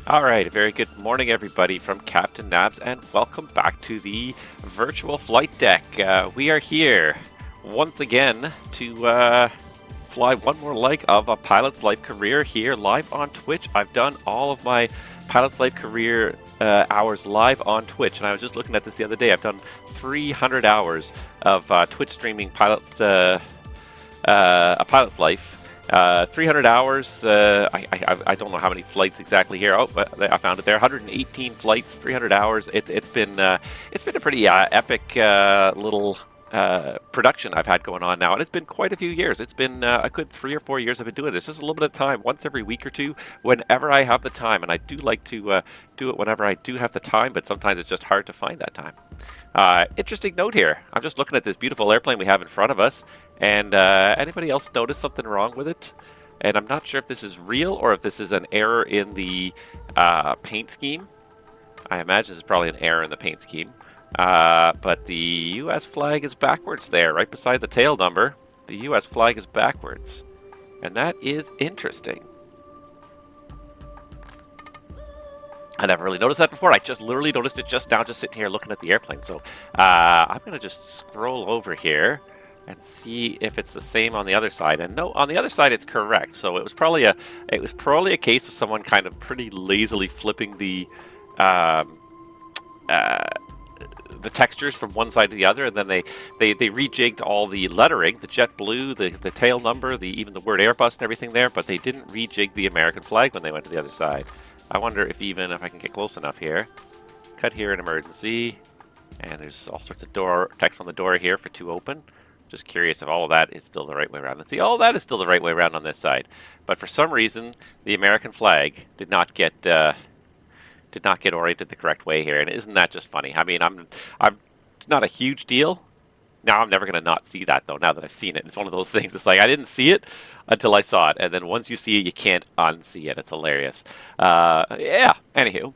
All right, a very good morning, everybody, from Captain Nabs, and welcome back to the virtual flight deck. We are here once again to fly one more leg of a pilot's life career here live on Twitch. I've done all of my pilot's life career hours live on Twitch, and I was just looking at this the other day. I've done 300 hours of Twitch streaming a pilot's life. 300 hours, I don't know how many flights exactly here. Oh, I found it there. 118 flights, 300 hours. It's been a pretty epic little production I've had going on now, and it's been quite a few years. It's been a good 3 or 4 years I've been doing this. Just a little bit of time, once every week or two, whenever I have the time, and I do like to do it whenever I do have the time, but sometimes it's just hard to find that time. Interesting note here. I'm just looking at this beautiful airplane we have in front of us, and anybody else notice something wrong with it? And I'm not sure if this is real or if this is an error in the paint scheme. I imagine it's probably an error in the paint scheme. But the US flag is backwards there, right beside the tail number. The US flag is backwards. And that is interesting. I never really noticed that before. I just literally noticed it just now, just sitting here looking at the airplane. So I'm going to just scroll over here and see if it's the same on the other side. And no, on the other side it's correct. So it was probably a case of someone kind of pretty lazily flipping the textures from one side to the other, and then they rejigged all the lettering, the jet blue, the tail number, even the word Airbus and everything there, but they didn't rejig the American flag when they went to the other side. I wonder if I can get close enough here. Cut here in emergency, and there's all sorts of text on the door here for to open. Just curious if all of that is still the right way around. And see, all of that is still the right way around on this side, but for some reason the American flag did not get oriented the correct way here, and isn't that just funny? I mean, it's not a huge deal. Now I'm never going to not see that, though, now that I've seen it. It's one of those things. It's like I didn't see it until I saw it, and then once you see it, you can't unsee it. It's hilarious. Yeah, anywho.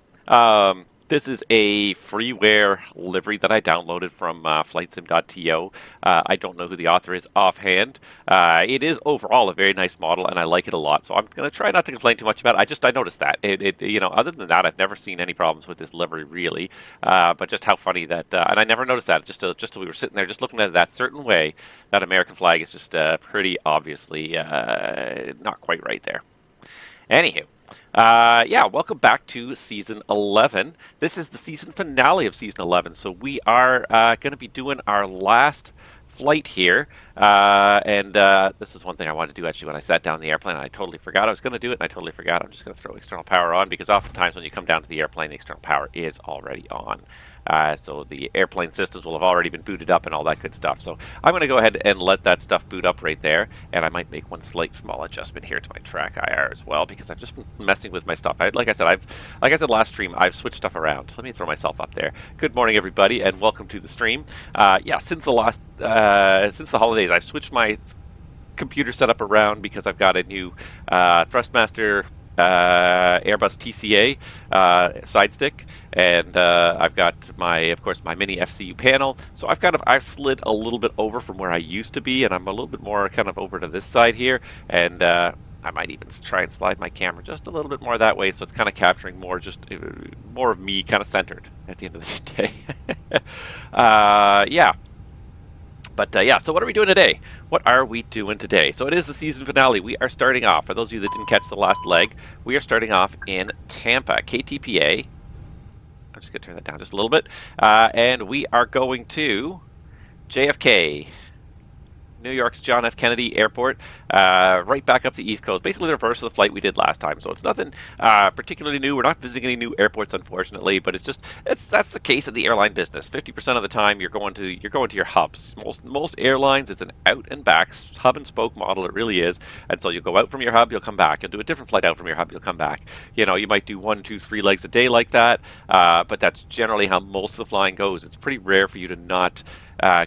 This is a freeware livery that I downloaded from flightsim.to. I don't know who the author is offhand. It is overall a very nice model, and I like it a lot. So I'm going to try not to complain too much about it. I noticed that. Other than that, I've never seen any problems with this livery really. But just how funny that, and I never noticed that. Just till we were sitting there, just looking at it that certain way. That American flag is just pretty obviously not quite right there. Anywho. Yeah, welcome back to Season 11. This is the season finale of Season 11, so we are going to be doing our last flight here. And this is one thing I wanted to do, actually, when I sat down in the airplane, and I totally forgot I was going to do it, and I totally forgot. I'm just going to throw external power on, because oftentimes when you come down to the airplane, the external power is already on. So the airplane systems will have already been booted up and all that good stuff. So I'm going to go ahead and let that stuff boot up right there. And I might make one slight small adjustment here to my track IR as well, because I've just been messing with my stuff. Like I said last stream, I've switched stuff around. Let me throw myself up there. Good morning, everybody, and welcome to the stream. Yeah, since the holidays, I've switched my computer setup around because I've got a new Thrustmaster Airbus TCA side stick, and I've got of course my mini FCU panel. So I've slid a little bit over from where I used to be, and I'm a little bit more kind of over to this side here, and I might even try and slide my camera just a little bit more that way, so it's kind of capturing more of me kind of centered at the end of the day. Yeah. But yeah, so what are we doing today? What are we doing today? So it is the season finale. We are starting off, for those of you that didn't catch the last leg, we are starting off in Tampa, KTPA. I'm just going to turn that down just a little bit. And we are going to JFK, New York's John F. Kennedy Airport, right back up the East Coast. Basically the reverse of the flight we did last time. So it's nothing particularly new. We're not visiting any new airports, unfortunately, but that's the case of the airline business. 50% of the time you're going to your hubs. Most airlines, it's an out and back hub and spoke model. It really is. And so you'll go out from your hub, you'll come back. You'll do a different flight out from your hub, you'll come back. You know, you might do 1, 2, 3 legs a day like that, but that's generally how most of the flying goes. It's pretty rare for you to not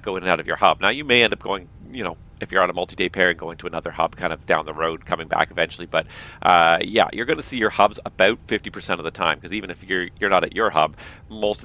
go in and out of your hub. Now you may end up going, if you're on a multi-day pair and going to another hub kind of down the road, coming back eventually. But yeah, you're going to see your hubs about 50% of the time, because even if you're not at your hub, most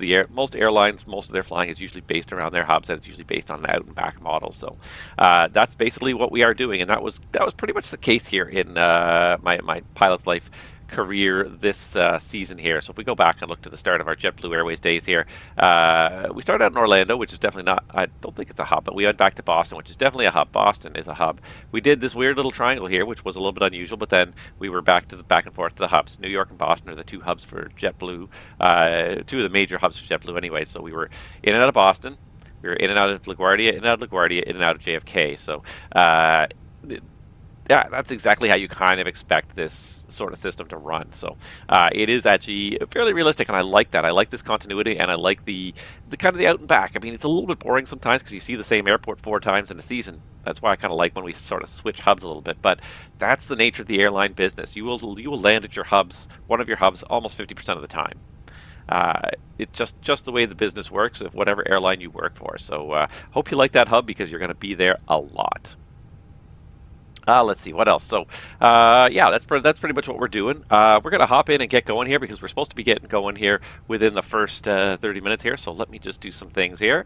airlines, most of their flying is usually based around their hubs, and it's usually based on an out and back model. So that's basically what we are doing, and that was pretty much the case here in my pilot's life career this season here. So if we go back and look to the start of our JetBlue Airways days here, we started out in Orlando, which is definitely not, I don't think it's a hub, but we went back to Boston, which is definitely a hub. Boston is a hub. We did this weird little triangle here, which was a little bit unusual, but then we were back and forth to the hubs. New York and Boston are the two hubs for JetBlue, two of the major hubs for JetBlue anyway. So we were in and out of Boston. We were in and out of LaGuardia, in and out of LaGuardia, in and out of JFK. So yeah, that's exactly how you kind of expect this sort of system to run. So it is actually fairly realistic, and I like that. I like this continuity, and I like the kind of the out and back. I mean, it's a little bit boring sometimes because you see the same airport 4 times in a season. That's why I kind of like when we sort of switch hubs a little bit. But that's the nature of the airline business. You will land at your hubs, one of your hubs, almost 50% of the time. It's just the way the business works of whatever airline you work for. So hope you like that hub because you're going to be there a lot. Let's see, what else? So, yeah, that's pretty much what we're doing. We're going to hop in and get going here because we're supposed to be getting going here within the first 30 minutes here. So let me just do some things here.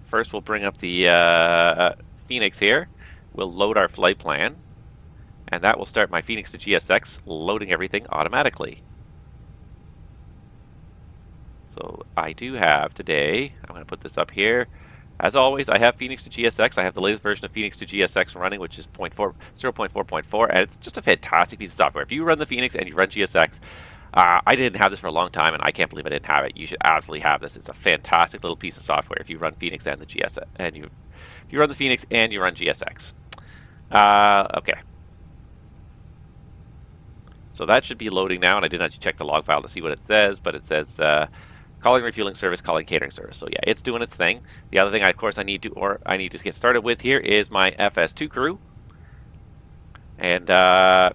First, we'll bring up the Fenix here. We'll load our flight plan. And that will start my Fenix to GSX loading everything automatically. So I do have today, I'm going to put this up here. As always, I have Fenix to GSX. I have the latest version of Fenix to GSX running, which is 0.4.4, and it's just a fantastic piece of software. If you run the Fenix and you run GSX, I didn't have this for a long time, and I can't believe I didn't have it. You should absolutely have this. It's a fantastic little piece of software if you run Fenix and the GSX, and if you run the Fenix and you run GSX. Okay. So that should be loading now, and I didn't actually check the log file to see what it says, but it says calling refueling service, calling catering service. So yeah, it's doing its thing. The other thing, of course, I need to get started with here is my FS2 crew, and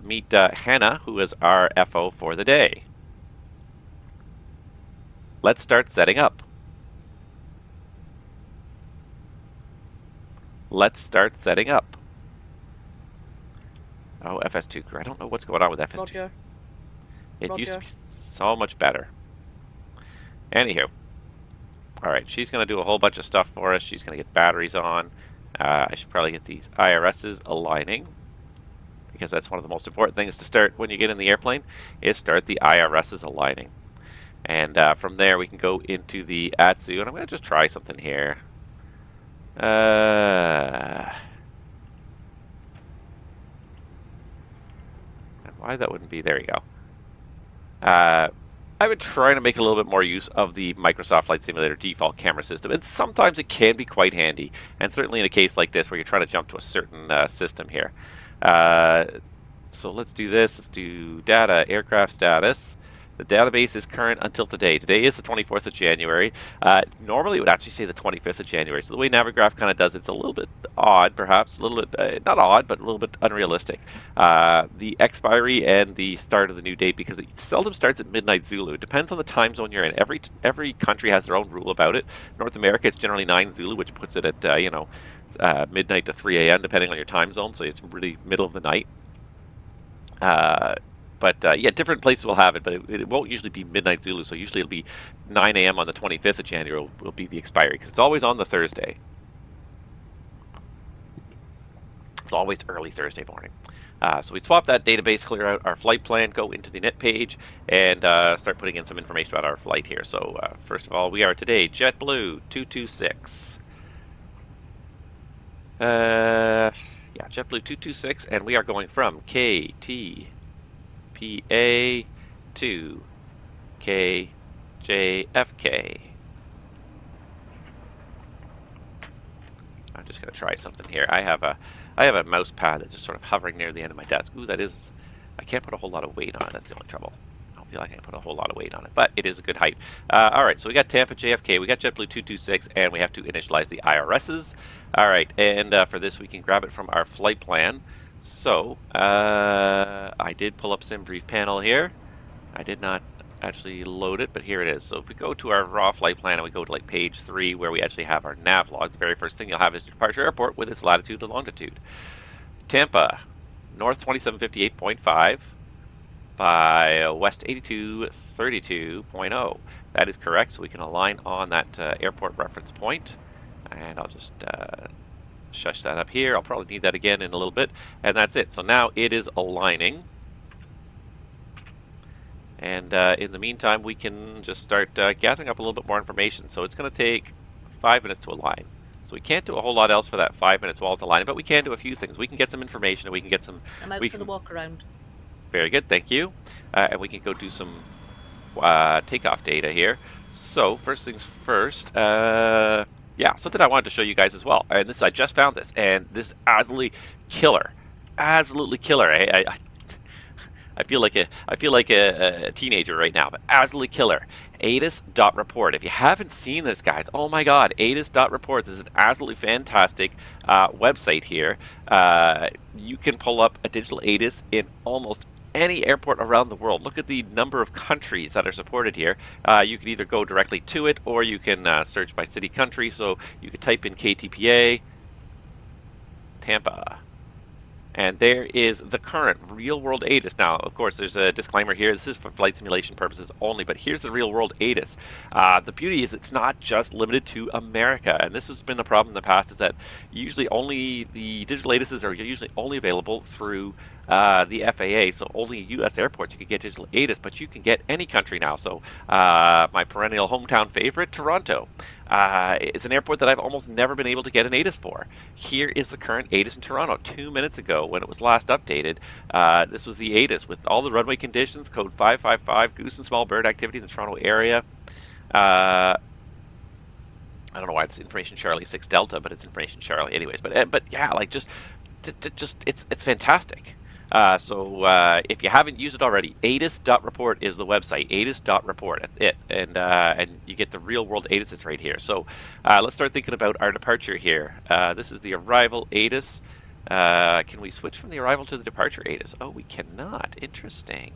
meet Hannah, who is our FO for the day. Let's start setting up. Let's start setting up. Oh, FS2 crew. I don't know what's going on with FS2. Roger. It used to be so much better. Anywho. Alright, she's going to do a whole bunch of stuff for us. She's going to get batteries on. I should probably get these IRSs aligning, because that's one of the most important things to start when you get in the airplane, is start the IRSs aligning. And from there we can go into the ATSU, and I'm going to just try something here. Why that wouldn't be, there you go. I've been trying to make a little bit more use of the Microsoft Flight Simulator default camera system, and sometimes it can be quite handy, and certainly in a case like this where you're trying to jump to a certain system here. So let's do this. Let's do data, aircraft status. The database is current until today. Today is the 24th of January. Normally it would actually say the 25th of January. So the way Navigraph kind of does it's a little bit odd, perhaps. A little bit, not odd, but a little bit unrealistic. The expiry and the start of the new date, because it seldom starts at midnight Zulu. It depends on the time zone you're in. Every country has their own rule about it. North America, it's generally 9 Zulu, which puts it at, midnight to 3 a.m., depending on your time zone. So it's really middle of the night. But yeah, different places will have it, but it won't usually be midnight Zulu. So usually it'll be 9 a.m. on the 25th of January will be the expiry, because it's always on the Thursday. It's always early Thursday morning. So we swap that database, clear out our flight plan, go into the init page, and start putting in some information about our flight here. So first of all, we are today JetBlue 226. Yeah, JetBlue 226, and we are going from KTPA to KJFK. I'm just going to try something here. I have a mouse pad that's just sort of hovering near the end of my desk. Ooh, that is... I can't put a whole lot of weight on it. That's the only trouble. I don't feel like I can put a whole lot of weight on it, but it is a good height. Alright, so we got Tampa JFK, we got JetBlue 226, and we have to initialize the IRSs. Alright, and for this we can grab it from our flight plan. So, I did pull up SimBrief panel here. I did not actually load it, but here it is. So if we go to our raw flight plan and we go to like page 3 where we actually have our nav log, the very first thing you'll have is your departure airport with its latitude and longitude. Tampa, north 2758.5 by west 8232.0. That is correct, so we can align on that airport reference point. And I'll just Shush that up here. I'll probably need that again in a little bit. And that's it. So now it is aligning. And in the meantime, we can just start gathering up a little bit more information. So it's going to take 5 minutes to align. So we can't do a whole lot else for that 5 minutes while it's aligning, but we can do a few things. We can get some information, and we can get some... I'm out for the walk around. Very good, thank you. And we can go do some takeoff data here. So first things first, yeah, something I wanted to show you guys as well. And this, I just found this, and this is absolutely killer. Absolutely killer. I feel like a teenager right now, but absolutely killer. ATIS.REPORT. If you haven't seen this, guys, oh my God, ATIS.REPORT. This is an absolutely fantastic website here. You can pull up a digital ATIS in almost any airport around the world. Look at the number of countries that are supported here. You can either go directly to it, or you can search by city country. So you could type in KTPA, Tampa. And there is the current real-world ATIS. Now, of course, there's a disclaimer here. This is for flight simulation purposes only, but here's the real-world ATIS. The beauty is it's not just limited to America, and this has been the problem in the past, is that usually only the digital ATISs are usually only available through the FAA, so only U.S. airports you can get digital ATIS, but you can get any country now. So my perennial hometown favorite, Toronto. It's an airport that I've almost never been able to get an ATIS for. Here is the current ATIS in Toronto. 2 minutes ago, when it was last updated, this was the ATIS with all the runway conditions, code 555, goose and small bird activity in the Toronto area. I don't know why it's information Charlie 6 Delta, but it's information Charlie anyways. But yeah, like just it's fantastic. So if you haven't used it already, ATIS.REPORT is the website. ATIS.REPORT, that's it. And you get the real world ATIS right here. So let's start thinking about our departure here. This is the arrival ATIS. Can we switch from the arrival to the departure ATIS? Oh, we cannot. Interesting.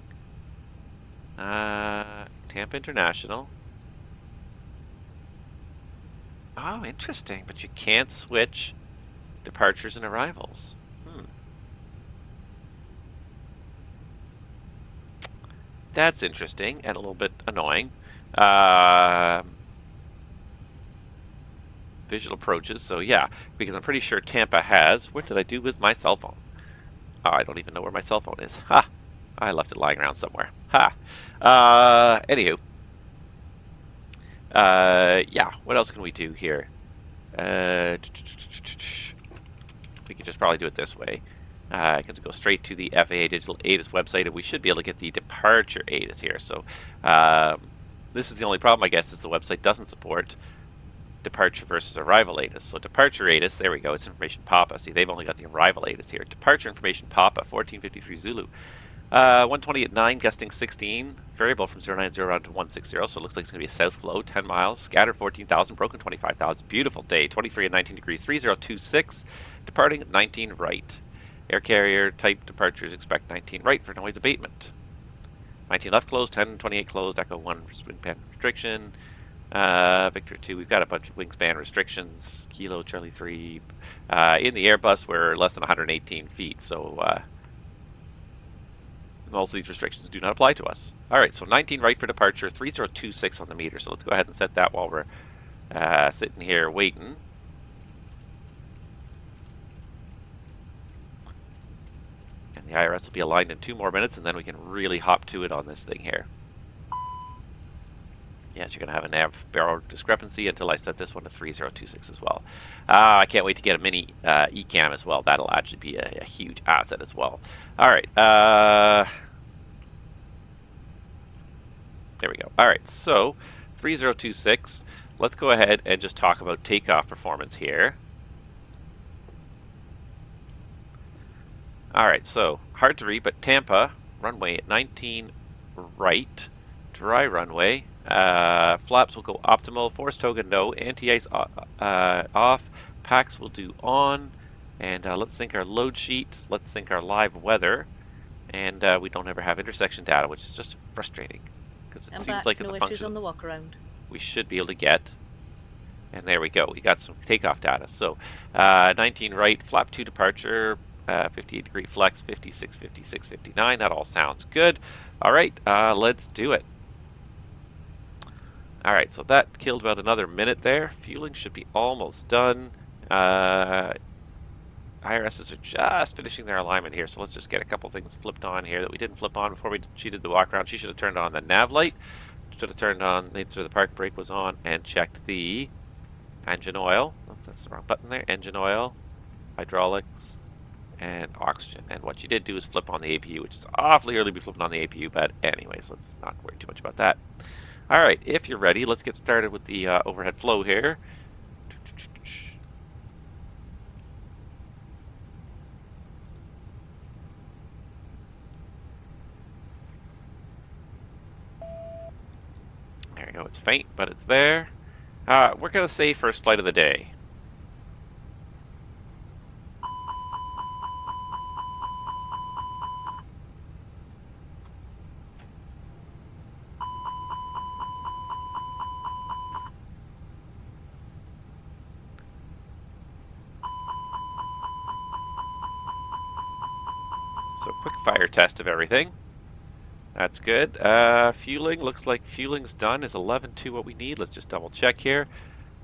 Tampa International. Oh, interesting. But you can't switch departures and arrivals. That's interesting and a little bit annoying. Visual approaches, so yeah, because I'm pretty sure Tampa has... What did I do with my cell phone? Oh, I don't even know where my cell phone is. Ha! I left it lying around somewhere. Ha! Anywho. Yeah, what else can we do here? We could just probably do it this way. I can go straight to the FAA Digital ATIS website, and we should be able to get the departure ATIS here. So this is the only problem, I guess, is the website doesn't support departure versus arrival ATIS. So departure ATIS, there we go, it's information Papa. See, they've only got the arrival ATIS here. Departure information Papa, 1453 Zulu. 120 at 9, gusting 16, variable from 090 around to 160, so it looks like it's going to be a south flow, 10 miles, scattered 14,000, broken 25,000, beautiful day, 23 and 19 degrees, 3026, departing 19 right. Air carrier type departures, expect 19 right for noise abatement. 19 left closed, 10, 28 closed, Echo 1 wingspan restriction, Victor 2, we've got a bunch of wingspan restrictions, Kilo, Charlie 3, in the Airbus we're less than 118 feet, so most of these restrictions do not apply to us. Alright, so 19 right for departure, 3026 on the meter, so let's go ahead and set that while we're sitting here waiting. And the IRS will be aligned in 2 more minutes, and then we can really hop to it on this thing here. Yes, you're going to have a nav barrel discrepancy until I set this one to 3026 as well. I can't wait to get a mini ECAM as well. That'll actually be a huge asset as well. Alright, there we go. Alright, so 3026. Let's go ahead and just talk about takeoff performance here. Alright, so hard to read, but Tampa, runway at 19 right, dry runway. Flaps will go optimal, force toga no, anti-ice off, packs will do on, and let's sync our load sheet, let's sync our live weather, and we don't ever have intersection data, which is just frustrating, because it seems like it's a function on the walk around. We should be able to get, and there we go, we got some takeoff data. So 19 right, flap 2 departure, 58 degree flex, 56, 56, 59, that all sounds good. Alright, let's do it. Alright, so that killed about another minute there. Fueling should be almost done. IRSs are just finishing their alignment here, so let's just get a couple things flipped on here that we didn't flip on before she did the walk around. She should have turned on the nav light, should have turned on, made sure the park brake was on, and checked the engine oil. Oh, that's the wrong button there. Engine oil, hydraulics, and oxygen. And what she did do is flip on the APU, which is awfully early to be flipping on the APU, but anyways, let's not worry too much about that. All right, if you're ready, let's get started with the overhead flow here. There you go, it's faint, but it's there. We're going to say first flight of the day. So quick fire test of everything. That's good. Fueling, looks like fueling's done. Is 11.2 what we need? Let's just double check here.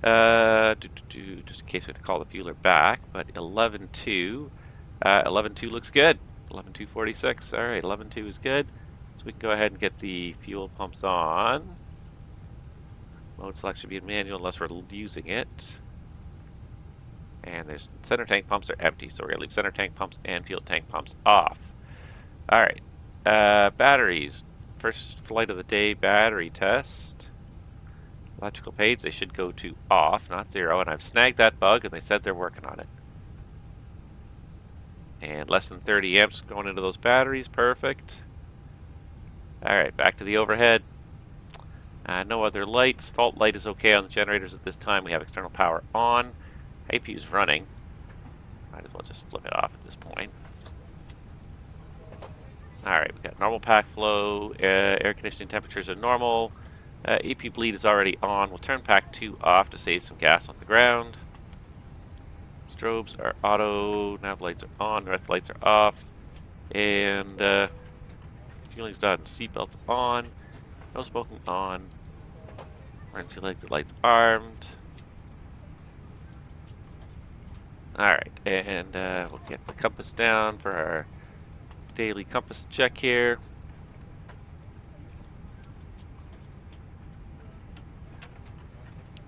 Just in case we have to call the fueler back, but 11.2. 11.2 looks good. 11.246. All right, 11.2 is good. So we can go ahead and get the fuel pumps on. Mode select should be in manual unless we're using it. And there's center tank pumps are empty, so we're going to leave center tank pumps and fuel tank pumps off. All right. Batteries. First flight of the day battery test. Electrical page, they should go to off, not 0. And I've snagged that bug, and they said they're working on it. And less than 30 amps going into those batteries. Perfect. All right, back to the overhead. No other lights. Fault light is okay on the generators at this time. We have external power on. APU is running. Might as well just flip it off at this point. Alright, we've got normal pack flow, air conditioning temperatures are normal, AP bleed is already on. We'll turn pack 2 off to save some gas on the ground. Strobes are auto, nav lights are on, the rest of the lights are off. And fueling's done, seatbelts on, no smoking on, emergency lights armed. Alright, and we'll get the compass down for our daily compass check here.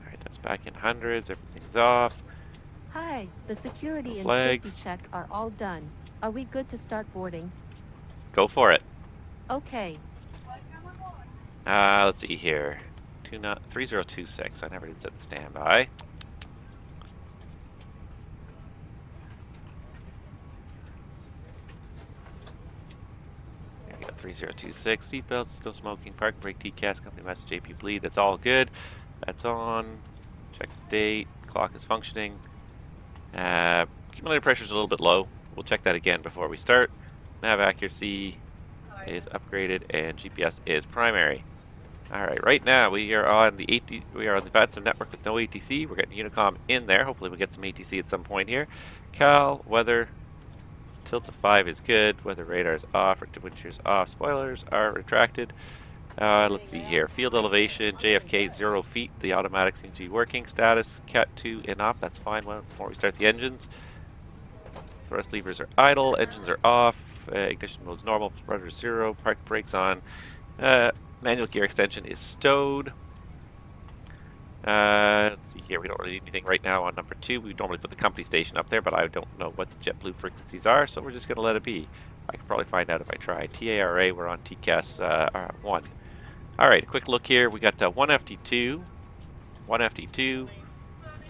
Alright, that's back in hundreds, everything's off. Hi, the security and Flags. safety check are all done. Are we good to start boarding? Go for it. Okay. Let's see here. 3026, I never did set the standby. There we go, 3026, seatbelts, no smoking, park brake, TCAS, company message, AP bleed, that's all good. That's on. Check the date, clock is functioning. Accumulator pressure is a little bit low. We'll check that again before we start. Nav accuracy is upgraded and GPS is primary. Alright, right now we are on the VATSIM network with no ATC. We're getting Unicom in there. Hopefully we'll get some ATC at some point here. Cal, weather, tilt to 5 is good. Weather radar is off, wind shear is off. Spoilers are retracted. Let's see here. Field elevation, JFK 0 feet. The automatic seems to be working. Status, Cat 2 in op. That's fine before we start the engines. Thrust levers are idle. Engines are off. Ignition mode is normal. Rudder 0. Park brakes on. Manual gear extension is stowed. Let's see here. We don't really need anything right now on number 2. We normally put the company station up there, but I don't know what the JetBlue frequencies are, so we're just going to let it be. I can probably find out if I try. TARA, we're on TCAS 1. Alright, a quick look here. We got 1 FT2. 1 FT2.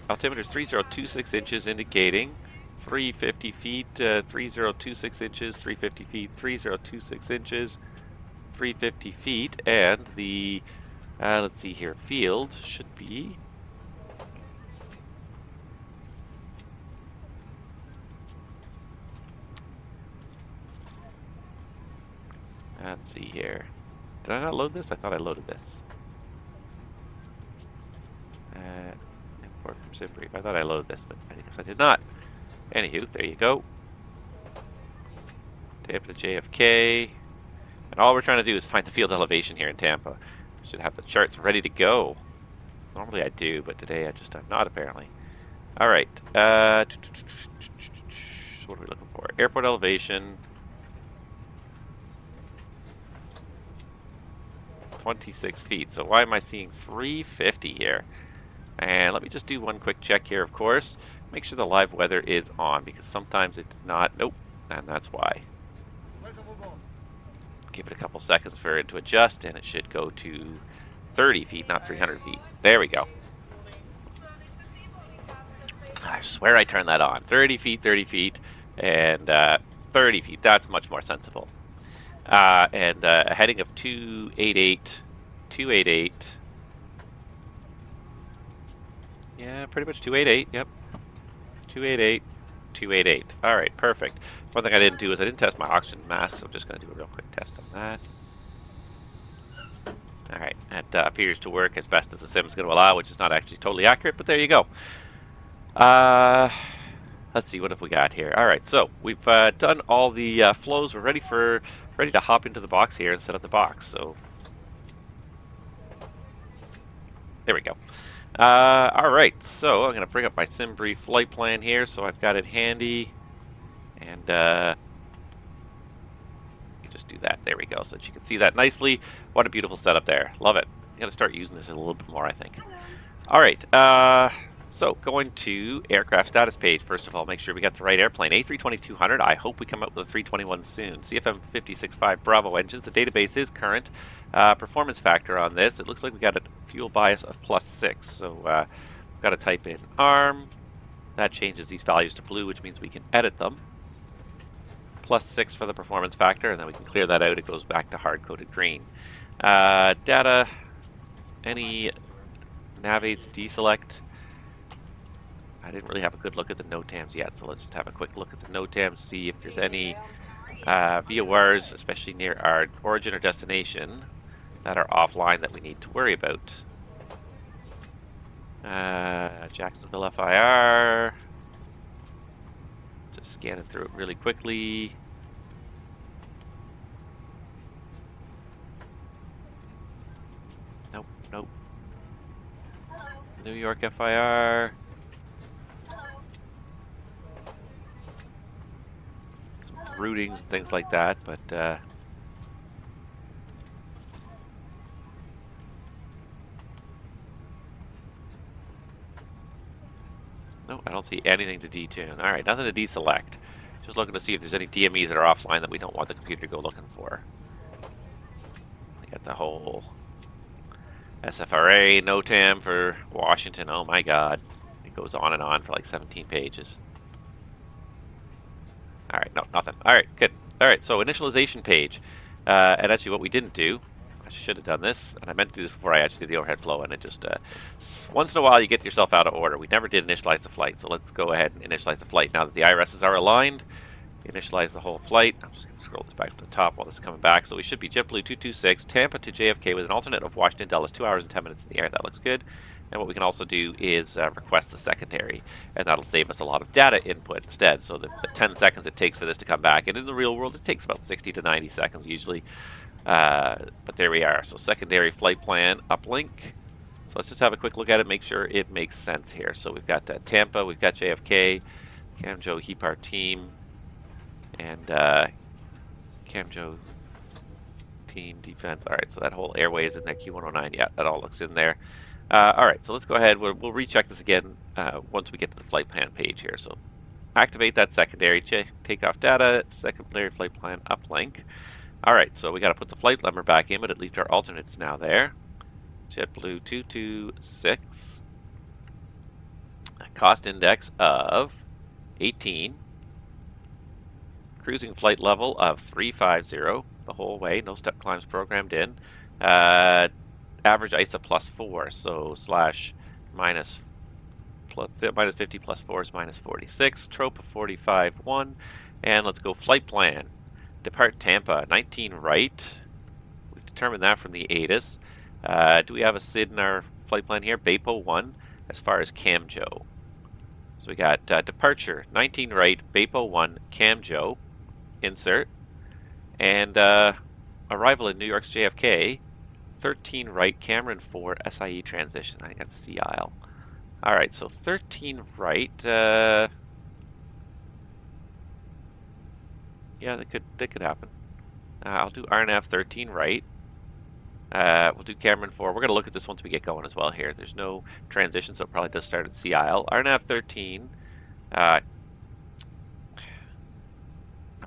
Altimeter is 3026 inches, indicating 350 feet, 3026 inches, 350 feet, 3026 inches, 350 feet, and the, let's see here, field should be, let's see here. Did I not load this? I thought I loaded this. Import from SimBrief. I thought I loaded this, but I guess I did not. Anywho, there you go. Tampa to JFK. And all we're trying to do is find the field elevation here in Tampa. Should have the charts ready to go. Normally I do, but today I just am not, apparently. Alright. What are we looking for? Airport elevation. 26 feet. So why am I seeing 350 here? And let me just do one quick check here, of course. Make sure the live weather is on, because sometimes it does not. Nope. And that's why. Give it a couple seconds for it to adjust, and it should go to 30 feet, not 300 feet. There we go. I swear I turned that on. 30 feet, and 30 feet. That's much more sensible. And a heading of 288, 288. Yeah, pretty much 288, yep. 288, 288. All right, perfect. One thing I didn't do is I didn't test my oxygen mask, so I'm just going to do a real quick test on that. All right, that appears to work as best as the sim's going to allow, which is not actually totally accurate, but there you go. Let's see, what have we got here? All right, so we've done all the flows. We're ready to hop into the box here and set up the box. So there we go. All right, so I'm going to bring up my SimBrief flight plan here, so I've got it handy, and just do that. There we go, so that you can see that nicely. What a beautiful setup there. Love it. I'm going to start using this a little bit more, I think. All right, so going to aircraft status page. First of all, make sure we got the right airplane. A320-200. I hope we come up with a 321 soon. CFM 56.5 Bravo engines. The database is current. Performance factor on this. It looks like we got a fuel bias of +6. So we've got to type in ARM. That changes these values to blue, which means we can edit them. +6 for the performance factor, and then we can clear that out. It goes back to hard-coded green. Data. Any navaids deselect. I didn't really have a good look at the NOTAMs yet, so let's just have a quick look at the NOTAMs, see if there's any VORs, especially near our origin or destination, that are offline that we need to worry about. Jacksonville FIR. Just scanning through it really quickly. Nope, nope. New York FIR. Some routings and things like that, but no, I don't see anything to detune. All right, nothing to deselect. Just looking to see if there's any DMEs that are offline that we don't want the computer to go looking for. I got the whole SFRA NOTAM for Washington. Oh my God. It goes on and on for like 17 pages. All right, no, nothing. All right, good. All right, so initialization page. And actually what we didn't do, I should have done this, and I meant to do this before I actually did the overhead flow, and it just, once in a while you get yourself out of order. We never did initialize the flight, so let's go ahead and initialize the flight. Now that the IRSs are aligned, initialize the whole flight. I'm just going to scroll this back to the top while this is coming back. So we should be JetBlue 226, Tampa to JFK with an alternate of Washington Dulles, 2 hours and 10 minutes in the air. That looks good. And what we can also do is request the secondary, and that'll save us a lot of data input instead. So the 10 seconds it takes for this to come back, and in the real world it takes about 60 to 90 seconds usually. But there we are. So secondary flight plan uplink. So let's just have a quick look at it, make sure it makes sense here. So we've got Tampa, we've got JFK, Camjo HEPAR team, and Camjo team defense. All right, so that whole airway is in there. Q109, yeah, that all looks in there. All right, so let's go ahead. We'll recheck this again once we get to the flight plan page here. So activate that secondary takeoff data, secondary flight plan uplink. All right, so we got to put the flight number back in, but at least our alternate's now there. JetBlue 226. A cost index of 18. Cruising flight level of 350 the whole way. No step climbs programmed in. Average ISA +4, so slash minus 50 plus 4 is minus 46. Trope of 45.1. And let's go flight plan. Depart Tampa, 19 right. We've determined that from the ATIS. Do we have a SID in our flight plan here? BAPO 1 as far as Camjo. So we got departure, 19 right, BAPO 1, Camjo, insert. And arrival in New York's JFK, 13 right, Cameron 4, SIE transition. I think that's Sea Isle. All right, so 13 right. Yeah, that could happen. I'll do RNAV 13 right. We'll do Cameron 4. We're going to look at this once we get going as well here. There's no transition, so it probably does start at CIL. RNAV 13. I'm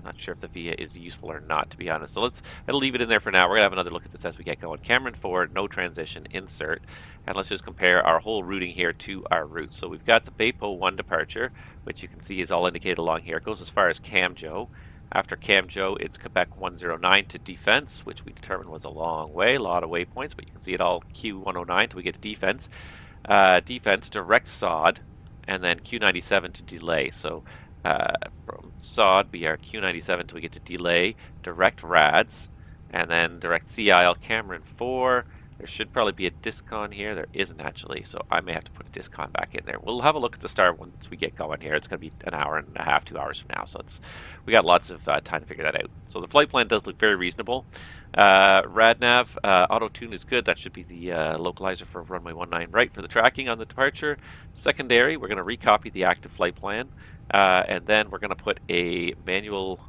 not sure if the VIA is useful or not, to be honest. So I'll leave it in there for now. We're going to have another look at this as we get going. Cameron 4, no transition, insert. And let's just compare our whole routing here to our route. So we've got the Baypo 1 departure, which you can see is all indicated along here. It goes as far as Camjo. After Camjo, it's Quebec 109 to defense, which we determined was a long way, a lot of waypoints, but you can see it all Q109 until we get to defense. Defense, direct SOD, and then Q97 to delay. So from SOD, we are Q97 until we get to delay, direct RADS, and then direct CIL Cameron 4. There should probably be a discon here. There isn't actually, so I may have to put a discon back in there. We'll have a look at the start once we get going here. It's going to be an hour and a half, 2 hours from now, so we got lots of time to figure that out. So the flight plan does look very reasonable. RadNav, auto tune is good. That should be the localizer for runway 19 right for the tracking on the departure. Secondary, we're going to recopy the active flight plan, and then we're going to put a manual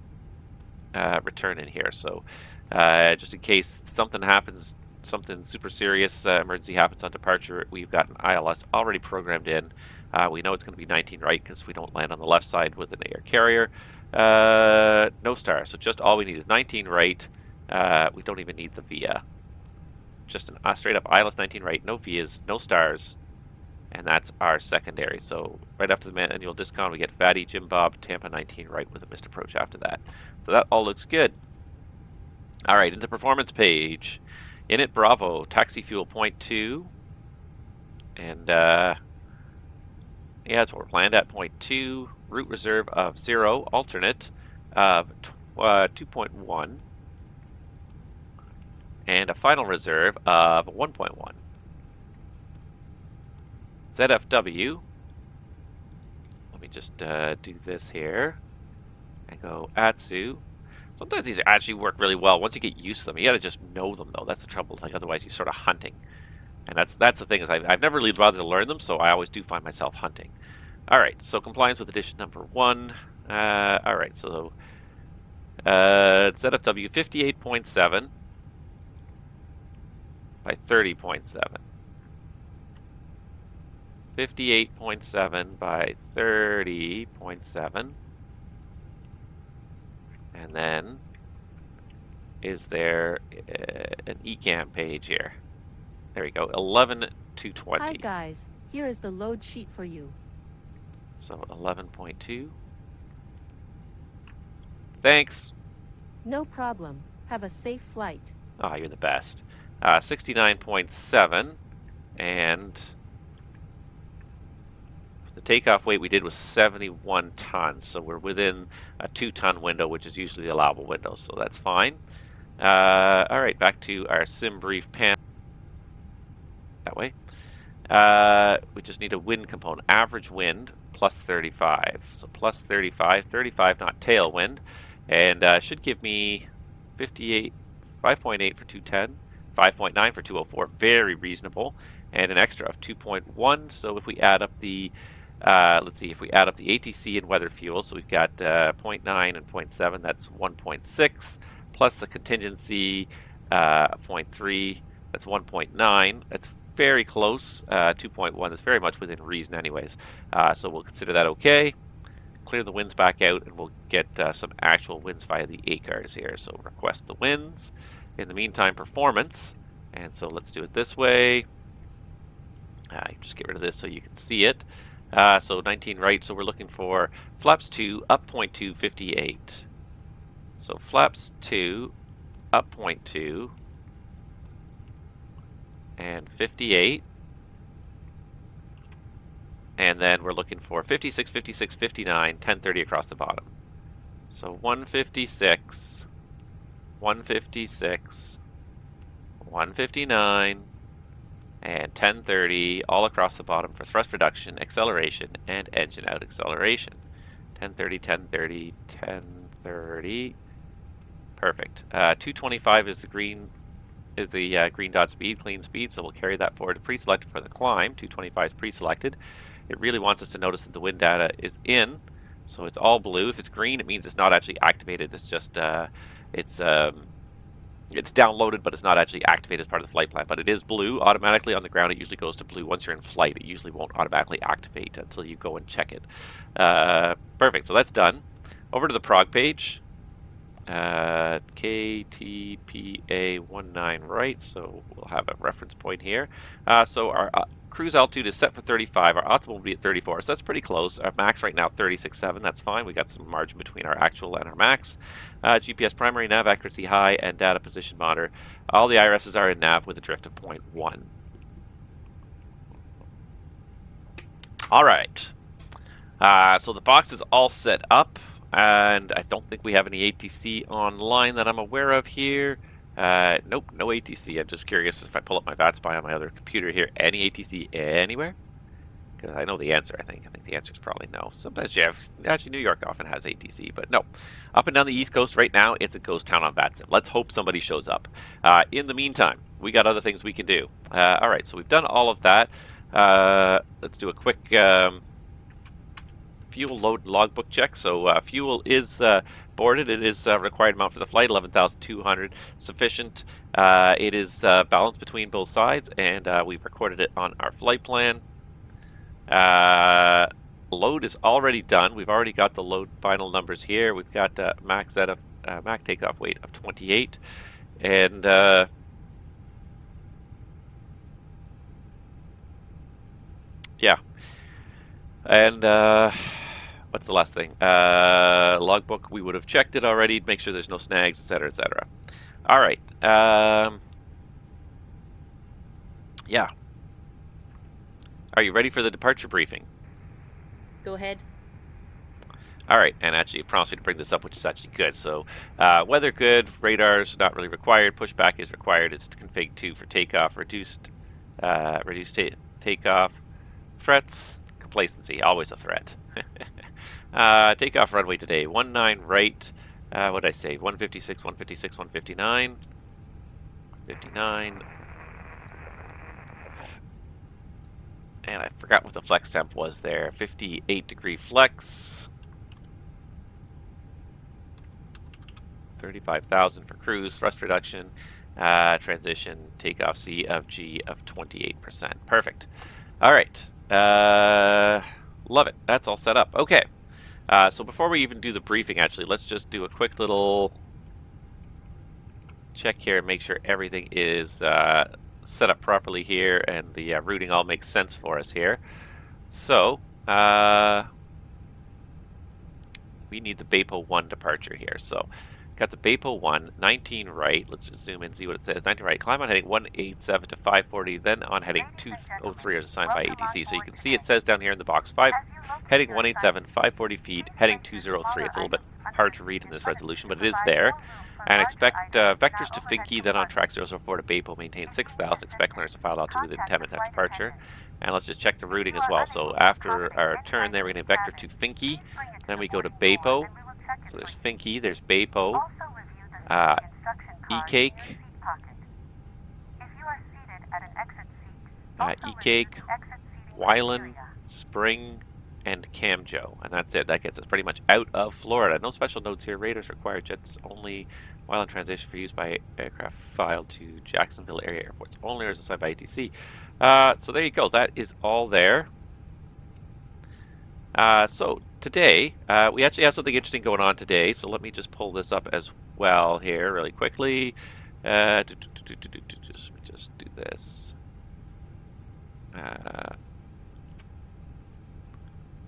return in here. So just in case something happens, something super serious emergency happens on departure, we've got an ILS already programmed in. We know it's going to be 19 right because we don't land on the left side with an air carrier. No star, so just all we need is 19 right. We don't even need the VIA. Just a straight up ILS 19 right, no VIAs, no stars, and that's our secondary. So right after the manual discount, we get Fatty, Jim Bob, Tampa 19 right with a missed approach after that. So that all looks good. All right, into performance page. Init Bravo, taxi fuel 0.2, and yeah, that's what we're planned at, 0.2, route reserve of 0, alternate of 2.1, and a final reserve of 1.1. ZFW, let me just do this here, and go ATSU. Sometimes these actually work really well once you get used to them. You got to just know them, though. That's the trouble. Like otherwise, you're sort of hunting, and that's the thing is I've never really bothered to learn them, so I always do find myself hunting. All right, so compliance with edition number 1. All right, so ZFW 58.7 by 30.7. 58.7 by 30.7. And then, is there an ECAM page here? There we go, 11-20. Hi guys, here is the load sheet for you. So 11.2. Thanks. No problem. Have a safe flight. Oh, you're the best. 69.7, and the takeoff weight we did was 71 tons, so we're within a 2-ton window, which is usually the allowable window, so that's fine. All right, back to our sim brief panel. That way. We just need a wind component. Average wind plus 35. So plus 35, 35 not tailwind, and should give me 58, 5.8 for 210, 5.9 for 204. Very reasonable, and an extra of 2.1. So if we add up the let's see, if we add up the ATC and weather fuel, so we've got 0.9 and 0.7, that's 1.6, plus the contingency 0.3, that's 1.9. That's very close. 2.1 is very much within reason anyways. So we'll consider that okay. Clear the winds back out, and we'll get some actual winds via the ACARs here. So request the winds. In the meantime, performance. And so let's do it this way. Just get rid of this so you can see it. So 19 right, so we're looking for flaps 2, up 0.2, 58. So flaps 2, up 0.2, and 58. And then we're looking for 56, 56, 59, 1030 across the bottom. So 156, 156, 159, and 1030 all across the bottom for thrust reduction, acceleration, and engine out acceleration. 1030, 1030, 1030. Perfect. 225 is the green green dot speed, clean speed, so we'll carry that forward to pre-selected for the climb. 225 is pre-selected. It really wants us to notice that the wind data is in. So it's all blue. If it's green, it means it's not actually activated. It's just it's downloaded, but it's not actually activated as part of the flight plan. But it is blue automatically on the ground. It usually goes to blue once you're in flight. It usually won't automatically activate until you go and check it. Perfect. So that's done. Over to the prog page. KTPA-19 right. So we'll have a reference point here. So our cruise altitude is set for 35. Our optimal will be at 34. So that's pretty close. Our max right now 36.7. That's fine. We got some margin between our actual and our max. GPS primary, nav accuracy high, and data position monitor. All the IRSs are in nav with a drift of 0.1. All right. So the box is all set up, and I don't think we have any ATC online that I'm aware of here. Nope, no ATC. I'm just curious if I pull up my VATSIM on my other computer here, any ATC anywhere? Because I know the answer, I think. I think the answer is probably no. Sometimes you have, actually New York often has ATC, but no. Up and down the East Coast right now, it's a ghost town on VATSIM. Let's hope somebody shows up. In the meantime, we got other things we can do. All right, so we've done all of that. Let's do a quick fuel load logbook check. So fuel is boarded. It is required amount for the flight, 11,200, sufficient. It is balanced between both sides, and we've recorded it on our flight plan. Load is already done. We've already got the load final numbers here. We've got max takeoff weight of 28, and yeah, and what's the last thing? Logbook. We would have checked it already to make sure there's no snags, etc., etc. All right. Yeah. Are you ready for the departure briefing? Go ahead. All right, and actually it prompts me to bring this up, which is actually good. So weather good, radars not really required, pushback is required. It's config 2 for takeoff, reduced takeoff, threats, complacency, always a threat. Takeoff runway today, 19 right, what did I say, 156, 156, 159, 59. And I forgot what the flex temp was there. 58-degree flex. 35,000 for cruise, thrust reduction, transition, takeoff C of G of 28%. Perfect. All right. Love it. That's all set up. Okay. So before we even do the briefing, actually, let's just do a quick little check here and make sure everything is set up properly here, and the routing all makes sense for us here. So we need the BAPO 1 departure here. So got the BAPO 1, 19 right. Let's just zoom in and see what it says. 19 right. Climb on heading 187 to 540, then on heading 203 as assigned by ATC. So you can see it says down here in the box, heading 187, 540 feet, heading 203. It's a little bit hard to read in this resolution, but it is there. And expect vectors to Finky, then on track 004 to BAPO, maintain 6,000. Expect clearance to file altitude within 10 minutes after departure. And let's just check the routing as well. So after our turn there, we're going to vector to Finky. Then we go to BAPO. So there's Finky, there's BAPO, E-Cake, E-Cake, Wyland, Spring, and Camjo. And that's it. That gets us pretty much out of Florida. No special notes here. Radars require jets only. Wyland transition for use by aircraft filed to Jacksonville area airports only, or is assigned by ATC. So there you go. That is all there. So today, we actually have something interesting going on today. So let me just pull this up as well here really quickly. Let me just do this.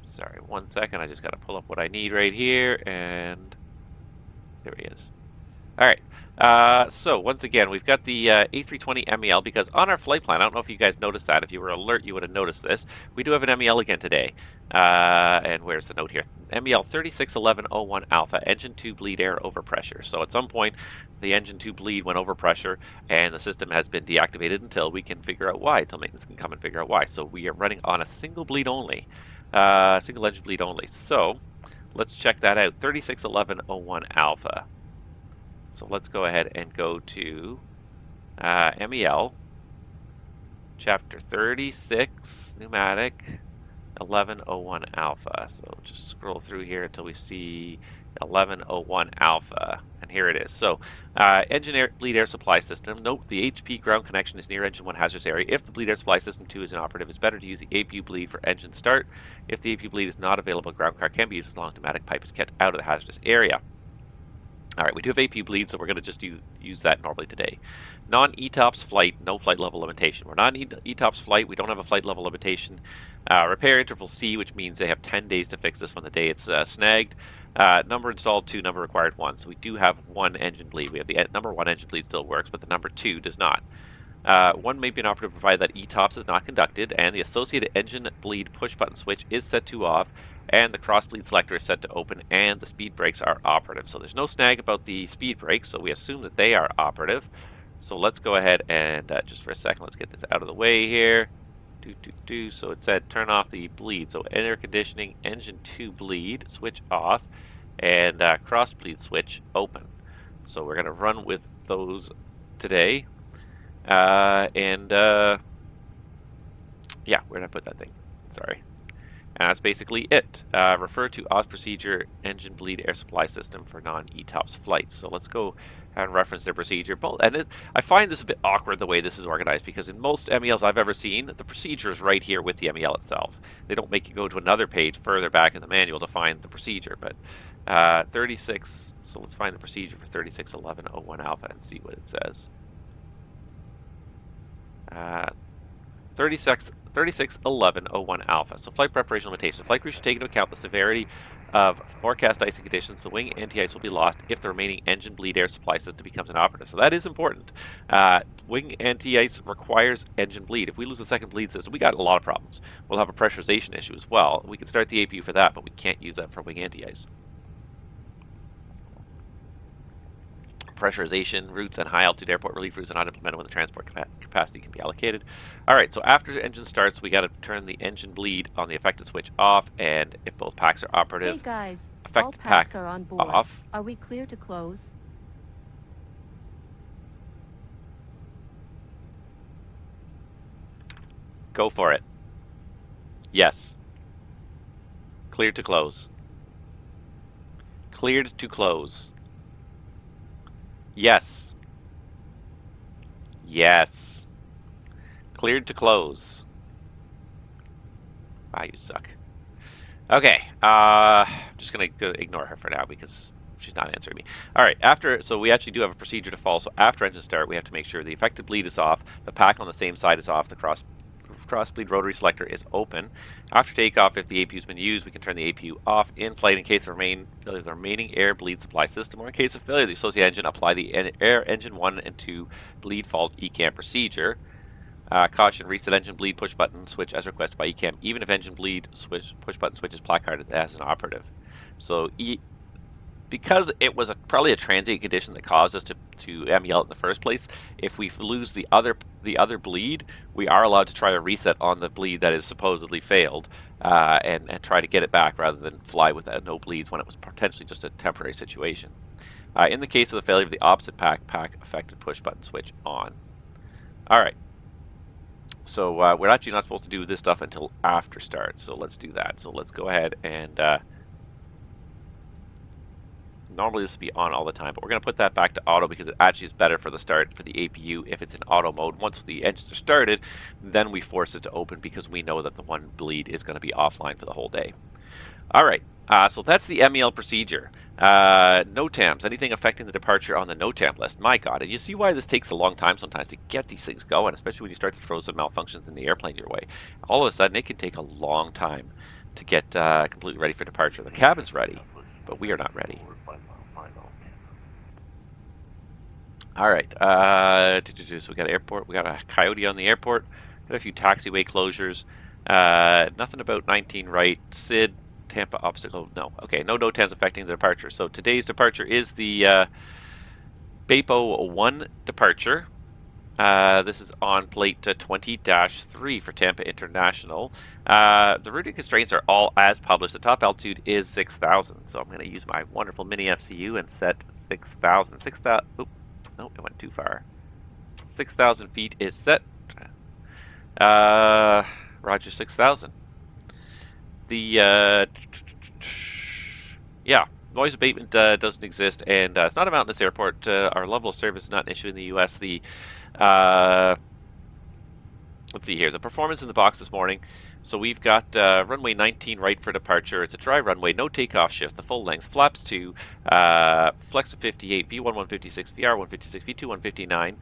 Sorry, 1 second. I just got to pull up what I need right here, and there he is. All right. So once again, we've got the A320 MEL, because on our flight plan, I don't know if you guys noticed that. If you were alert, you would have noticed this. We do have an MEL again today. And where's the note here? MEL 361101 Alpha, engine 2 bleed air overpressure. So at some point, the engine 2 bleed went overpressure, and the system has been deactivated until we can figure out why, until maintenance can come and figure out why. So we are running on a single bleed only, single engine bleed only. So let's check that out, 361101 Alpha. So let's go ahead and go to MEL, Chapter 36, Pneumatic, 1101 Alpha. So just scroll through here until we see 1101 Alpha, and here it is. So, engine bleed air supply system. Note the HP ground connection is near engine 1 hazardous area. If the bleed air supply system 2 is inoperative, it's better to use the APU bleed for engine start. If the APU bleed is not available, ground car can be used as long as pneumatic pipe is kept out of the hazardous area. All right, we do have APU bleed, so we're going to just use that normally today. Non-ETOPS flight, no flight level limitation. We're not ETOPS flight. We don't have a flight level limitation. Repair interval C, which means they have 10 days to fix this on the day it's snagged. Number installed 2, number required 1. So we do have 1 engine bleed. We have the number 1 engine bleed still works, but the number 2 does not. 1 may be inoperative provided that ETOPS is not conducted and the associated engine bleed push button switch is set to off and the cross bleed selector is set to open and the speed brakes are operative. So there's no snag about the speed brakes, so we assume that they are operative. So let's go ahead and just for a second, let's get this out of the way here. So it said turn off the bleed. So air conditioning, engine 2 bleed, switch off, and cross bleed switch open. So we're going to run with those today. Yeah, where did I put that thing? Sorry. And that's basically it. Refer to OS procedure engine bleed air supply system for non-ETOPS flights. So let's go and reference their procedure. And I find this a bit awkward the way this is organized because in most MELs I've ever seen, the procedure is right here with the MEL itself. They don't make you go to another page further back in the manual to find the procedure. But 36, so let's find the procedure for 361101 Alpha and see what it says. 361101 Alpha. So flight preparation limitations. Flight crew should take into account the severity of forecast icing conditions. The wing anti-ice will be lost if the remaining engine bleed air supply system becomes inoperative. So that is important. Wing anti-ice requires engine bleed. If we lose the second bleed system, we got a lot of problems. We'll have a pressurization issue as well. We can start the APU for that, but we can't use that for wing anti-ice. Pressurization routes and high altitude airport relief routes are not implemented when the transport capacity can be allocated. All right, so after the engine starts, we got to turn the engine bleed on the affected switch off, and if both packs are operative, Hey guys, all affected packs pack are on board. off. Are we clear to close? Go for it. Yes. Cleared to close. Cleared to close. Yes. Yes. Cleared to close. Wow, you suck. Okay. I'm just going to ignore her for now because she's not answering me. All right. So we actually do have a procedure to follow. So after engine start, we have to make sure the affected bleed is off, the pack on the same side is off, the cross bleed rotary selector is open. After takeoff, if the APU has been used, we can turn the APU off in flight in case of the remaining air bleed supply system, or in case of failure of the associated engine, apply the air engine 1 and 2 bleed fault ECAM procedure. Caution, reset engine bleed push button switch as requested by ECAM, even if engine bleed switch push button switch is placarded as an operative. So because it was probably a transient condition that caused us to MEL in the first place, if we lose the other bleed, we are allowed to try a reset on the bleed that is supposedly failed and try to get it back rather than fly with no bleeds when it was potentially just a temporary situation. In the case of the failure of the opposite pack affected push button switch on. All right. So we're actually not supposed to do this stuff until after start, so let's do that. So let's go ahead and normally this would be on all the time, but we're going to put that back to auto because it actually is better for the start for the APU if it's in auto mode. Once the engines are started, then we force it to open because we know that the one bleed is going to be offline for the whole day. All right, so that's the MEL procedure. NOTAMs, anything affecting the departure on the NOTAM list. My God, and you see why this takes a long time sometimes to get these things going, especially when you start to throw some malfunctions in the airplane your way. All of a sudden, it can take a long time to get completely ready for departure. The cabin's ready, but we are not ready. All right, so we got an airport, we got a Coyote on the airport, got a few taxiway closures, nothing about 19 right, SID, Tampa obstacle, no. Okay, no NOTAMs affecting the departure. So today's departure is the BAPO 1 departure. This is on plate 20-3 for Tampa International. The routing constraints are all as published. The top altitude is 6,000. So I'm going to use my wonderful mini FCU and set 6,000. 6,000. Oop, no, it went too far. 6,000 feet is set. Roger, 6,000. The yeah, noise abatement doesn't exist, and it's not a mountainous airport. Our level of service is not an issue in the U.S. The let's see here. The performance in the box this morning. So we've got runway 19 right for departure. It's a dry runway, no takeoff shift, the full length, flaps 2, flex of 58, V1 156, VR 156, V2 159.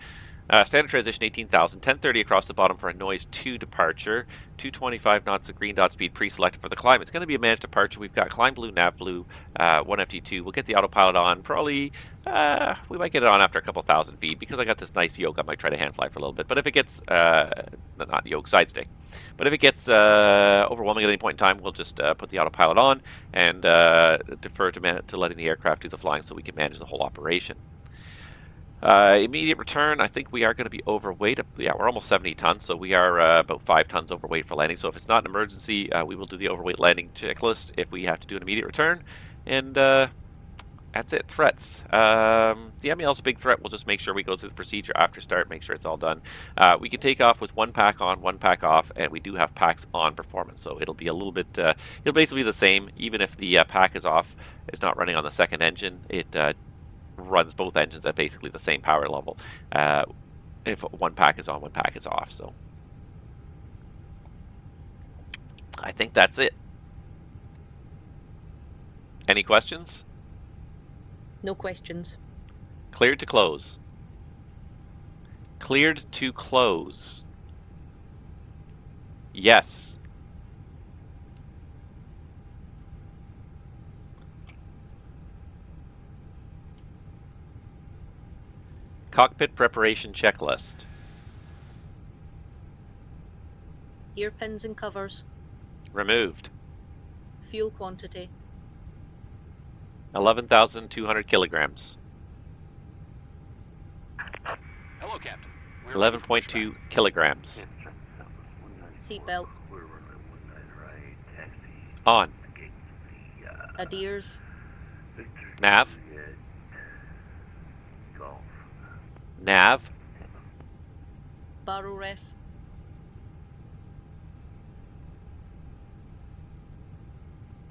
Standard transition 18,000, 1030 across the bottom for a noise 2 departure, 225 knots of green dot speed pre-selected for the climb. It's going to be a managed departure. We've got climb blue, nav blue, 1 FT2. We'll get the autopilot on probably, we might get it on after a couple thousand feet because I got this nice yoke. I might try to hand fly for a little bit, but if it gets, not yoke, side stick. But if it gets overwhelming at any point in time, we'll just put the autopilot on and defer to letting the aircraft do the flying so we can manage the whole operation. Immediate return, I think we are going to be overweight. Yeah, we're almost 70 tons, so we are about 5 tons overweight for landing. So if it's not an emergency, we will do the overweight landing checklist if we have to do an immediate return. And that's it. Threats. The MEL is a big threat. We'll just make sure we go through the procedure after start, make sure it's all done. We can take off with 1 pack on, 1 pack off, and we do have packs on performance. So it'll be a little bit, it'll basically be the same. Even if the pack is off, it's not running on the second engine, it runs both engines at basically the same power level. If 1 pack is on, 1 pack is off. So I think that's it. Any questions? No questions. Cleared to close. Cleared to close. Yes. Cockpit preparation checklist. Ear pins and covers. Removed. Fuel quantity. 11,200 kilograms. Hello, Captain. 11.2 kilograms. Seatbelt. On. Adheres. Nav. Nav. Barrel ref.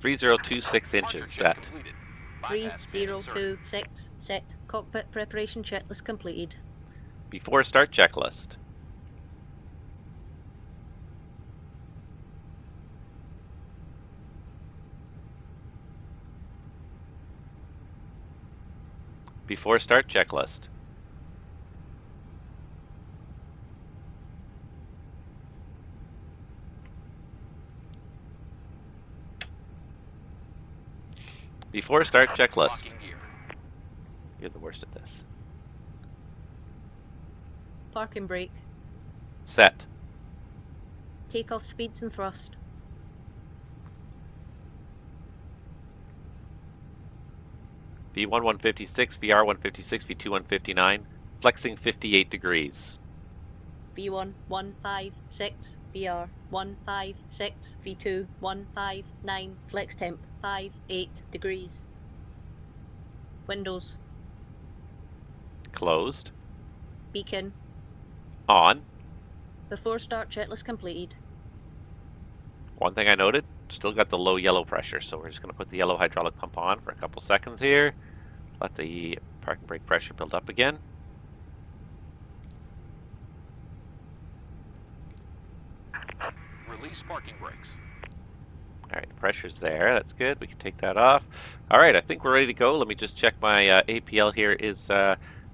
.3026 inches set. 3026 set. Cockpit preparation checklist completed. Before start checklist. Before start checklist. Before start checklist. You're the worst at this. Park and brake. Set. Takeoff speeds and thrust. V1 156, VR 156, V2 159, flexing 58 degrees. V1 156, VR 156, V2 159, flex temp 58 degrees. Windows. Closed. Beacon. On. Before start checklist completed. One thing I noted, still got the low yellow pressure, so we're just going to put the yellow hydraulic pump on for a couple seconds here. Let the park and brake pressure build up again. Release parking brakes. Alright, the pressure's there. That's good. We can take that off. Alright, I think we're ready to go. Let me just check my APL here. Is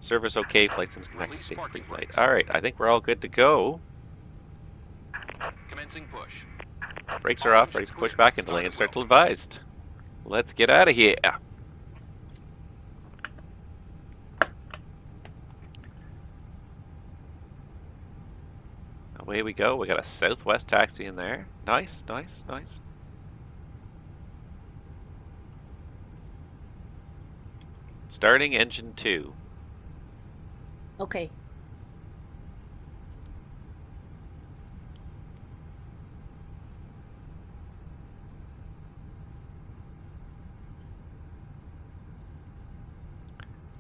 service okay? Flight sims connected. Pre-flight. Alright, I think we're all good to go. Commencing push. Brakes are off. Ready to push back into lane and start to advised. Let's get out of here. Away we go. We got a southwest taxi in there. Nice, nice, nice. Starting engine 2. Okay.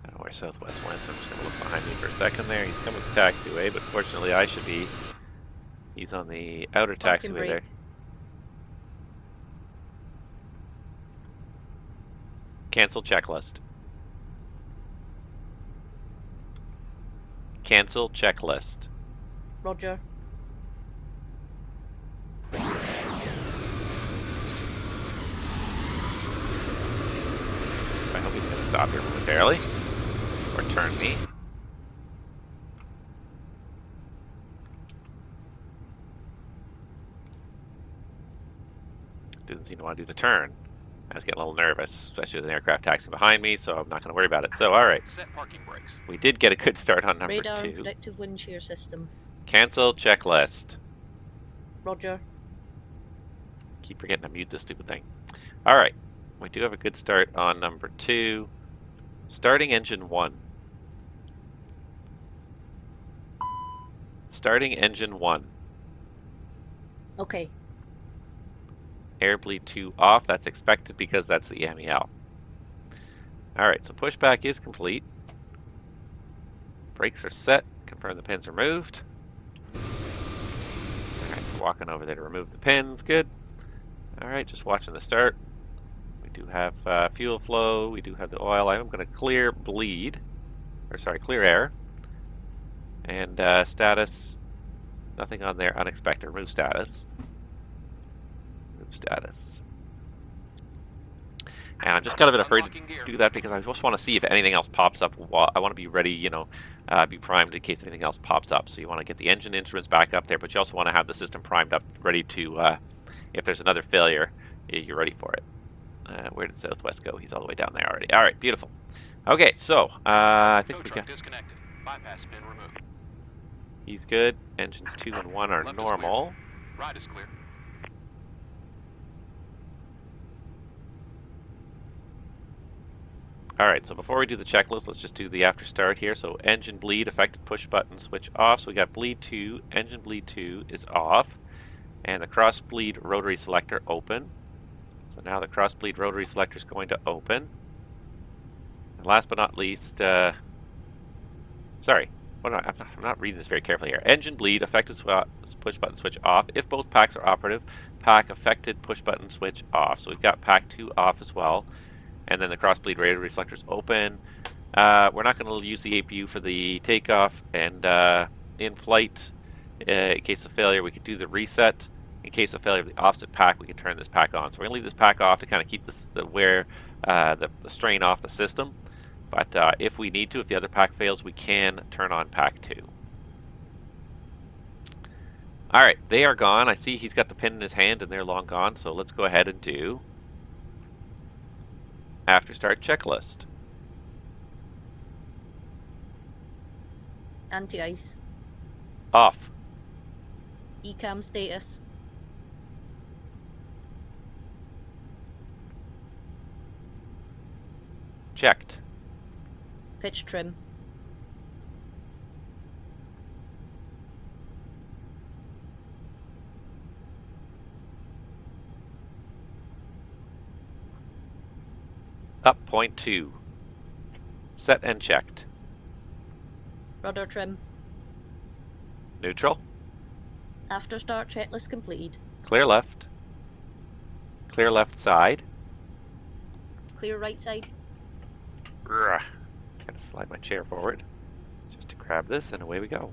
I don't know where Southwest went, so I'm just going to look behind me for a second there. He's coming to Taxiway, but fortunately I should be... He's on the outer taxiway there. Cancel checklist. Cancel checklist. Roger. I hope he's going to stop here momentarily. Or turn me. Didn't seem to want to do the turn. I was getting a little nervous, especially with an aircraft taxiing behind me, so I'm not going to worry about it. So, alright. Set parking brakes. We did get a good start on number Radar 2. predictive wind shear system. Cancel checklist. Roger. Keep forgetting to mute this stupid thing. Alright. We do have a good start on number 2. Starting engine 1. Starting engine 1. Okay. Air bleed 2 off. That's expected because that's the MEL. Alright, so pushback is complete. Brakes are set. Confirm the pins are moved. Alright, walking over there to remove the pins. Good. Alright, just watching the start. We do have fuel flow. We do have the oil. I'm going to clear bleed. Or sorry, clear air. And status. Nothing on there unexpected. Remove status. Status. And I'm just kind of in a hurry to do that because I just want to see if anything else pops up. I want to be ready, you know, be primed in case anything else pops up. So you want to get the engine instruments back up there, but you also want to have the system primed up, ready to, if there's another failure, you're ready for it. Where did Southwest go? He's all the way down there already. All right, beautiful. Okay, so I think we got. Disconnected. Bypass pin removed. He's good. Engines 2 and 1 are Left is normal. clear. Right is clear. Alright, so before we do the checklist, let's just do the after start here. So engine bleed, affected push button, switch off. So we got bleed 2, engine bleed 2 is off. And the cross bleed rotary selector open. So now the cross bleed rotary selector is going to open. And last but not least, sorry, I'm not reading this very carefully here. Engine bleed, affected push button switch off. If both packs are operative, pack affected push button switch off. So we've got pack 2 off as well. And then the cross-bleed rotary selectors open. We're not going to use the APU for the takeoff and in flight. In case of failure, we could do the reset. In case of failure of the opposite pack, we can turn this pack on. So we're going to leave this pack off to kind of keep the strain off the system. But if we need to, if the other pack fails, we can turn on pack 2. All right, they are gone. I see he's got the pin in his hand and they're long gone. So let's go ahead and do after start checklist. Anti-ice. Off. ECAM status. Checked. Pitch trim. Up 0.2. Set and checked. Rudder trim. Neutral. After start checklist completed. Clear left. Clear left side. Clear right side. Gotta slide my chair forward just to grab this, and away we go.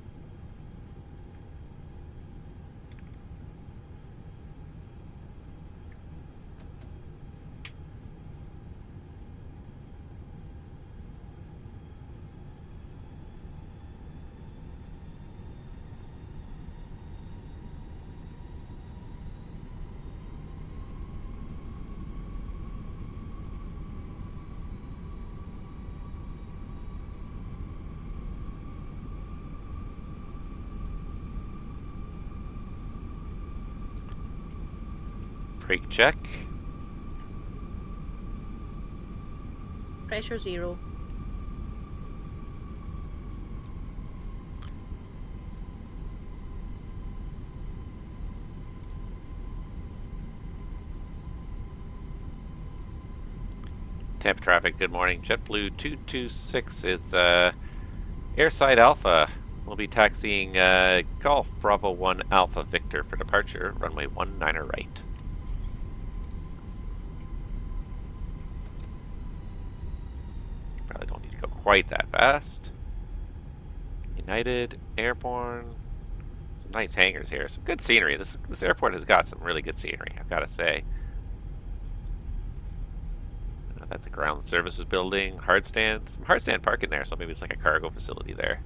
Brake check. Pressure 0. Tampa traffic, good morning. JetBlue 226 is airside Alpha. We'll be taxiing Golf Bravo 1 Alpha Victor for departure, runway 19er right. quite that fast. United, Airborne. Some nice hangars here. Some good scenery. This airport has got some really good scenery, I've got to say. That's a ground services building. Hard stand. Some hard stand parking there, so maybe it's like a cargo facility there.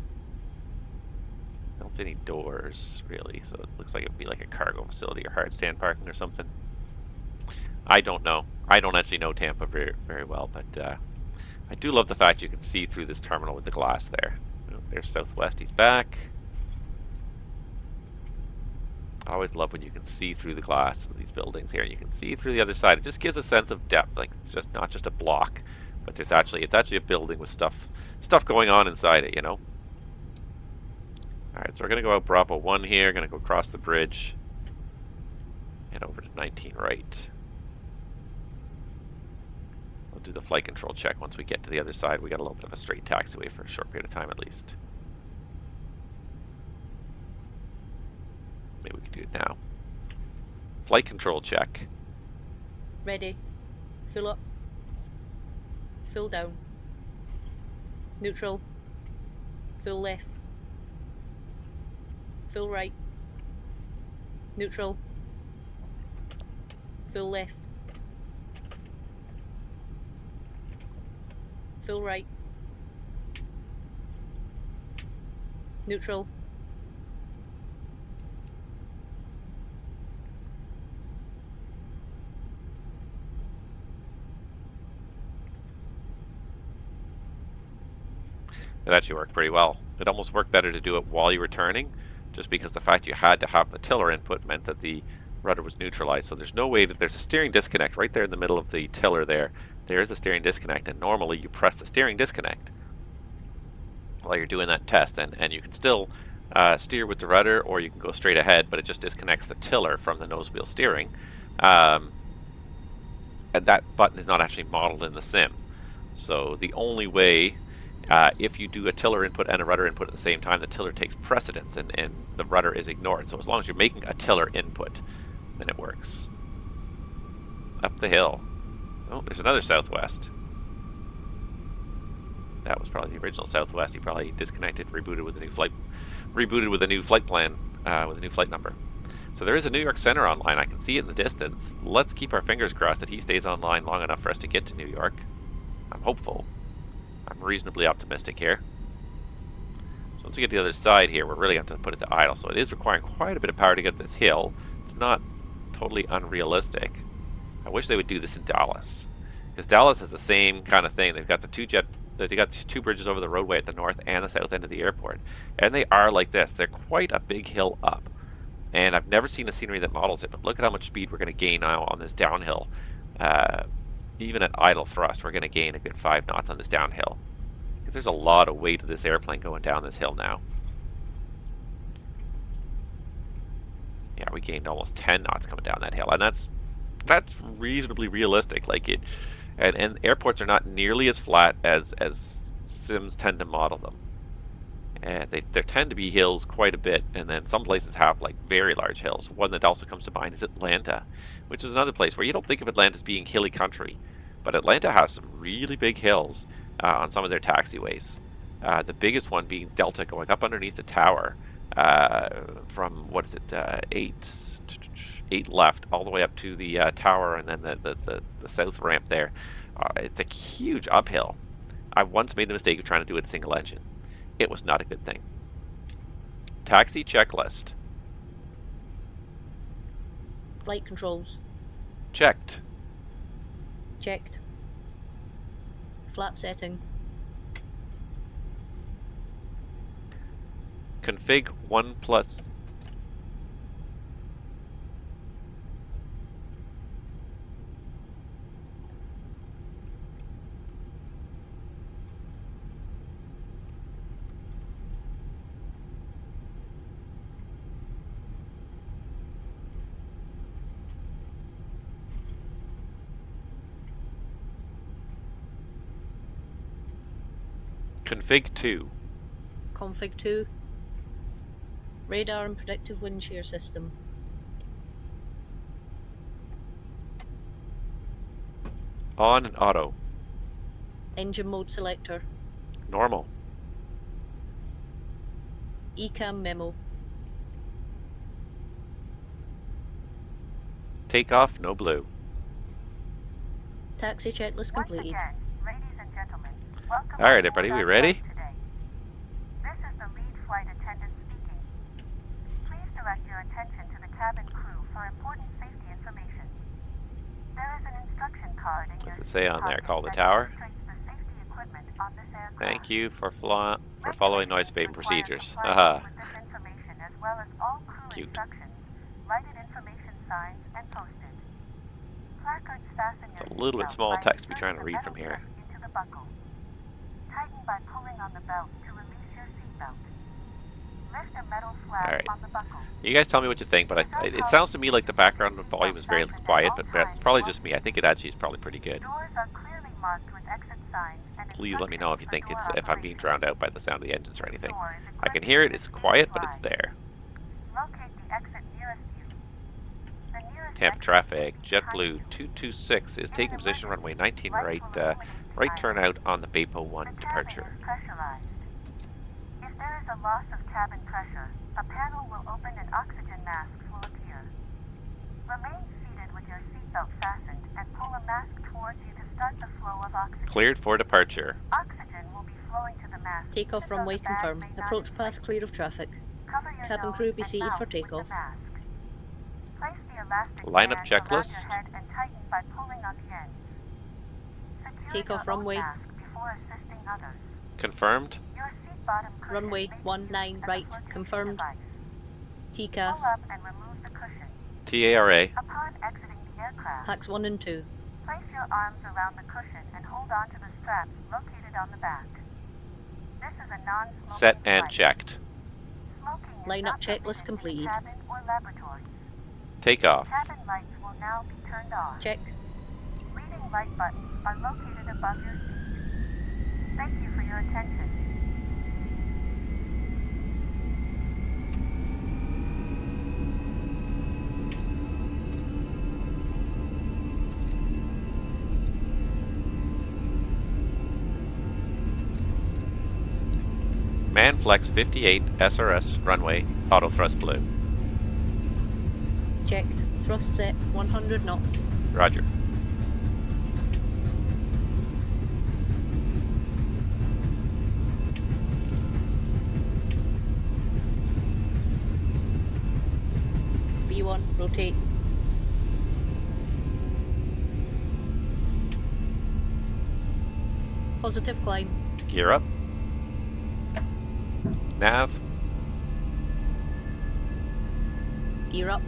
I don't see any doors, really, so it looks like it would be like a cargo facility or hard stand parking or something. I don't know. I don't actually know Tampa very, very well, but I do love the fact you can see through this terminal with the glass there. Oh, there's Southwest. He's back. I always love when you can see through the glass of these buildings here. You can see through the other side. It just gives a sense of depth. Like it's just not just a block, but it's actually a building with stuff going on inside it. You know. All right, so we're gonna go out Bravo 1 here. Gonna go across the bridge and over to 19 right. We'll do the flight control check once we get to the other side. We got a little bit of a straight taxiway for a short period of time at least. Maybe we can do it now. Flight control check. Ready. Full up. Full down. Neutral. Full left. Full right. Neutral. Full left. Full right. Neutral. It actually worked pretty well. It almost worked better to do it while you were turning, just because the fact you had to have the tiller input meant that the rudder was neutralized. So there's no way that there's a steering disconnect right there in the middle of the tiller there. There is a steering disconnect, and normally you press the steering disconnect while you're doing that test, and you can still steer with the rudder, or you can go straight ahead, but it just disconnects the tiller from the nose wheel steering. And that button is not actually modeled in the sim. So the only way, if you do a tiller input and a rudder input at the same time, the tiller takes precedence and the rudder is ignored. So as long as you're making a tiller input, then it works. Up the hill. Oh, there's another Southwest. That was probably the original Southwest. He probably disconnected, rebooted with a new flight plan, with a new flight number. So there is a New York Center online. I can see it in the distance. Let's keep our fingers crossed that he stays online long enough for us to get to New York. I'm hopeful. I'm reasonably optimistic here. So once we get to the other side here, we're really going to have to put it to idle. So it is requiring quite a bit of power to get this hill. It's not totally unrealistic. I wish they would do this in Dallas, because Dallas has the same kind of thing. They've got the two bridges over the roadway at the north and the south end of the airport, and they are like this. They're quite a big hill up, and I've never seen a scenery that models it. But look at how much speed we're going to gain now on this downhill. Even at idle thrust, we're going to gain a good 5 knots on this downhill, because there's a lot of weight of this airplane going down this hill now. Yeah, we gained almost 10 knots coming down that hill, and that's reasonably realistic. Like it, and airports are not nearly as flat as sims tend to model them, and there tend to be hills quite a bit, and then some places have like very large hills. One that also comes to mind is Atlanta, which is another place where you don't think of Atlanta as being hilly country, but Atlanta has some really big hills on some of their taxiways. The biggest one being Delta, going up underneath the tower from, what is it, 8 left all the way up to the tower, and then the south ramp there. It's a huge uphill. I once made the mistake of trying to do it single engine. It was not a good thing. Taxi checklist. Flight controls. Checked. Checked. Flap setting. Config 1+. Config 2. Config 2. Radar and predictive wind shear system. On and auto. Engine mode selector. Normal. ECAM memo. Takeoff, no blue. Taxi checklist Once completed. again, ladies and gentlemen, welcome All right, on everybody, board we our ready? flight today. This is the lead flight attendant speaking. Please direct your attention to the cabin crew for important safety information. There is an instruction card in your What's it say on there? pocket Call the that tower. demonstrates the safety equipment on this aircraft. Thank you for following noise abatement procedures. Regulations Haha. require compliance with this information as well as all crew Cute. instructions, lighted information signs, and posted. Placards fasten It's your a little bit seatbelt small by text to be trying inserting to the read from metal here. clip into the buckle. Tighten by pulling on the belt to release your seatbelt. Lift a metal flap Alright. on the buckle. You guys tell me what you think, but it sounds to me like the background volume is very quiet, but it's probably just me. I think it actually is probably pretty good. Doors are clearly marked with exit signs and Please let me know if you think instructions if for I'm door being operation. drowned out by the sound of the engines or anything. Door is I can equipped hear it, with it's a quiet, speed but it's flag. there. Locate the exit nearest you. The nearest Temp exit traffic, is JetBlue behind you. 226 is taking position runway 19 right, Lights will illuminate the right aisle. turnout on the Bapo 1 The cabin departure. is pressurized. If there is a loss of cabin pressure, a panel will open and oxygen masks will appear. Remain seated with your seatbelt fastened and pull a mask towards you to start the flow of oxygen. Cleared for departure. Oxygen will be flowing to the mask. Takeoff even though runway the bag confirmed. may not Approach inflate. path clear of traffic. Cover your Cabin nose crew be and seated mouth for with the takeoff. mask. Place the elastic Lineup band around checklist. your head and tighten by pulling on the ends. Secure Takeoff your own runway. mask before assisting others. Confirmed. Your seat bottom cushion Runway may be 19 used as a right, flotation confirmed. device. TCAS. Pull up and remove the cushion. TARA. Upon exiting the aircraft, Packs 1 and 2. place your arms around the cushion and hold on to the straps located on the back. This is a non-smoking Set and flight. checked. Smoking is Lineup not checklist permitted in the completed. cabin or laboratories. Takeoff. Cabin lights will now be turned on. Check. Reading light buttons are located above your seat. Thank you for your attention. Manflex 58 SRS runway auto thrust blue. Checked. Thrust set 100 knots. Roger. B1, rotate. Positive climb. Gear up. Nav. Gear up.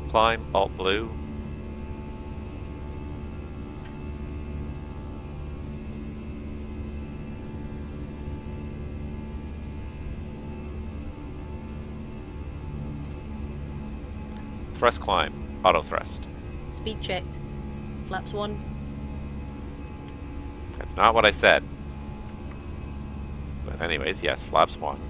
Climb. Alt blue. Thrust climb. Auto thrust. Speed checked. Flaps 1. That's not what I said. But anyways, yes, flaps 1.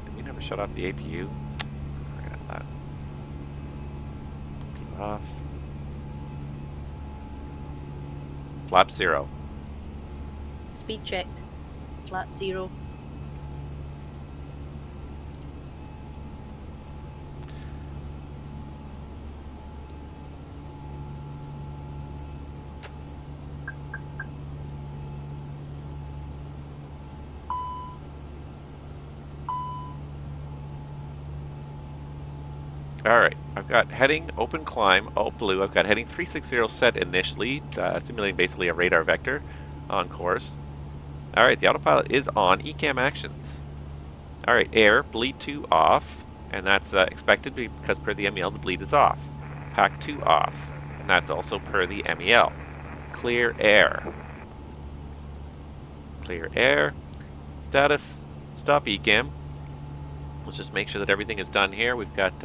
Did we never shut off the APU? Forgot that. APU off. Flap 0. Speed checked. Flap 0. Alright, I've got heading open climb, alt blue. I've got heading 360 set initially, simulating basically a radar vector on course. Alright, the autopilot is on. ECAM actions. Alright, air, bleed 2 off, and that's expected because per the MEL the bleed is off. Pack 2 off, and that's also per the MEL. Clear air. Clear air. Status, stop ECAM. Let's just make sure that everything is done here. We've got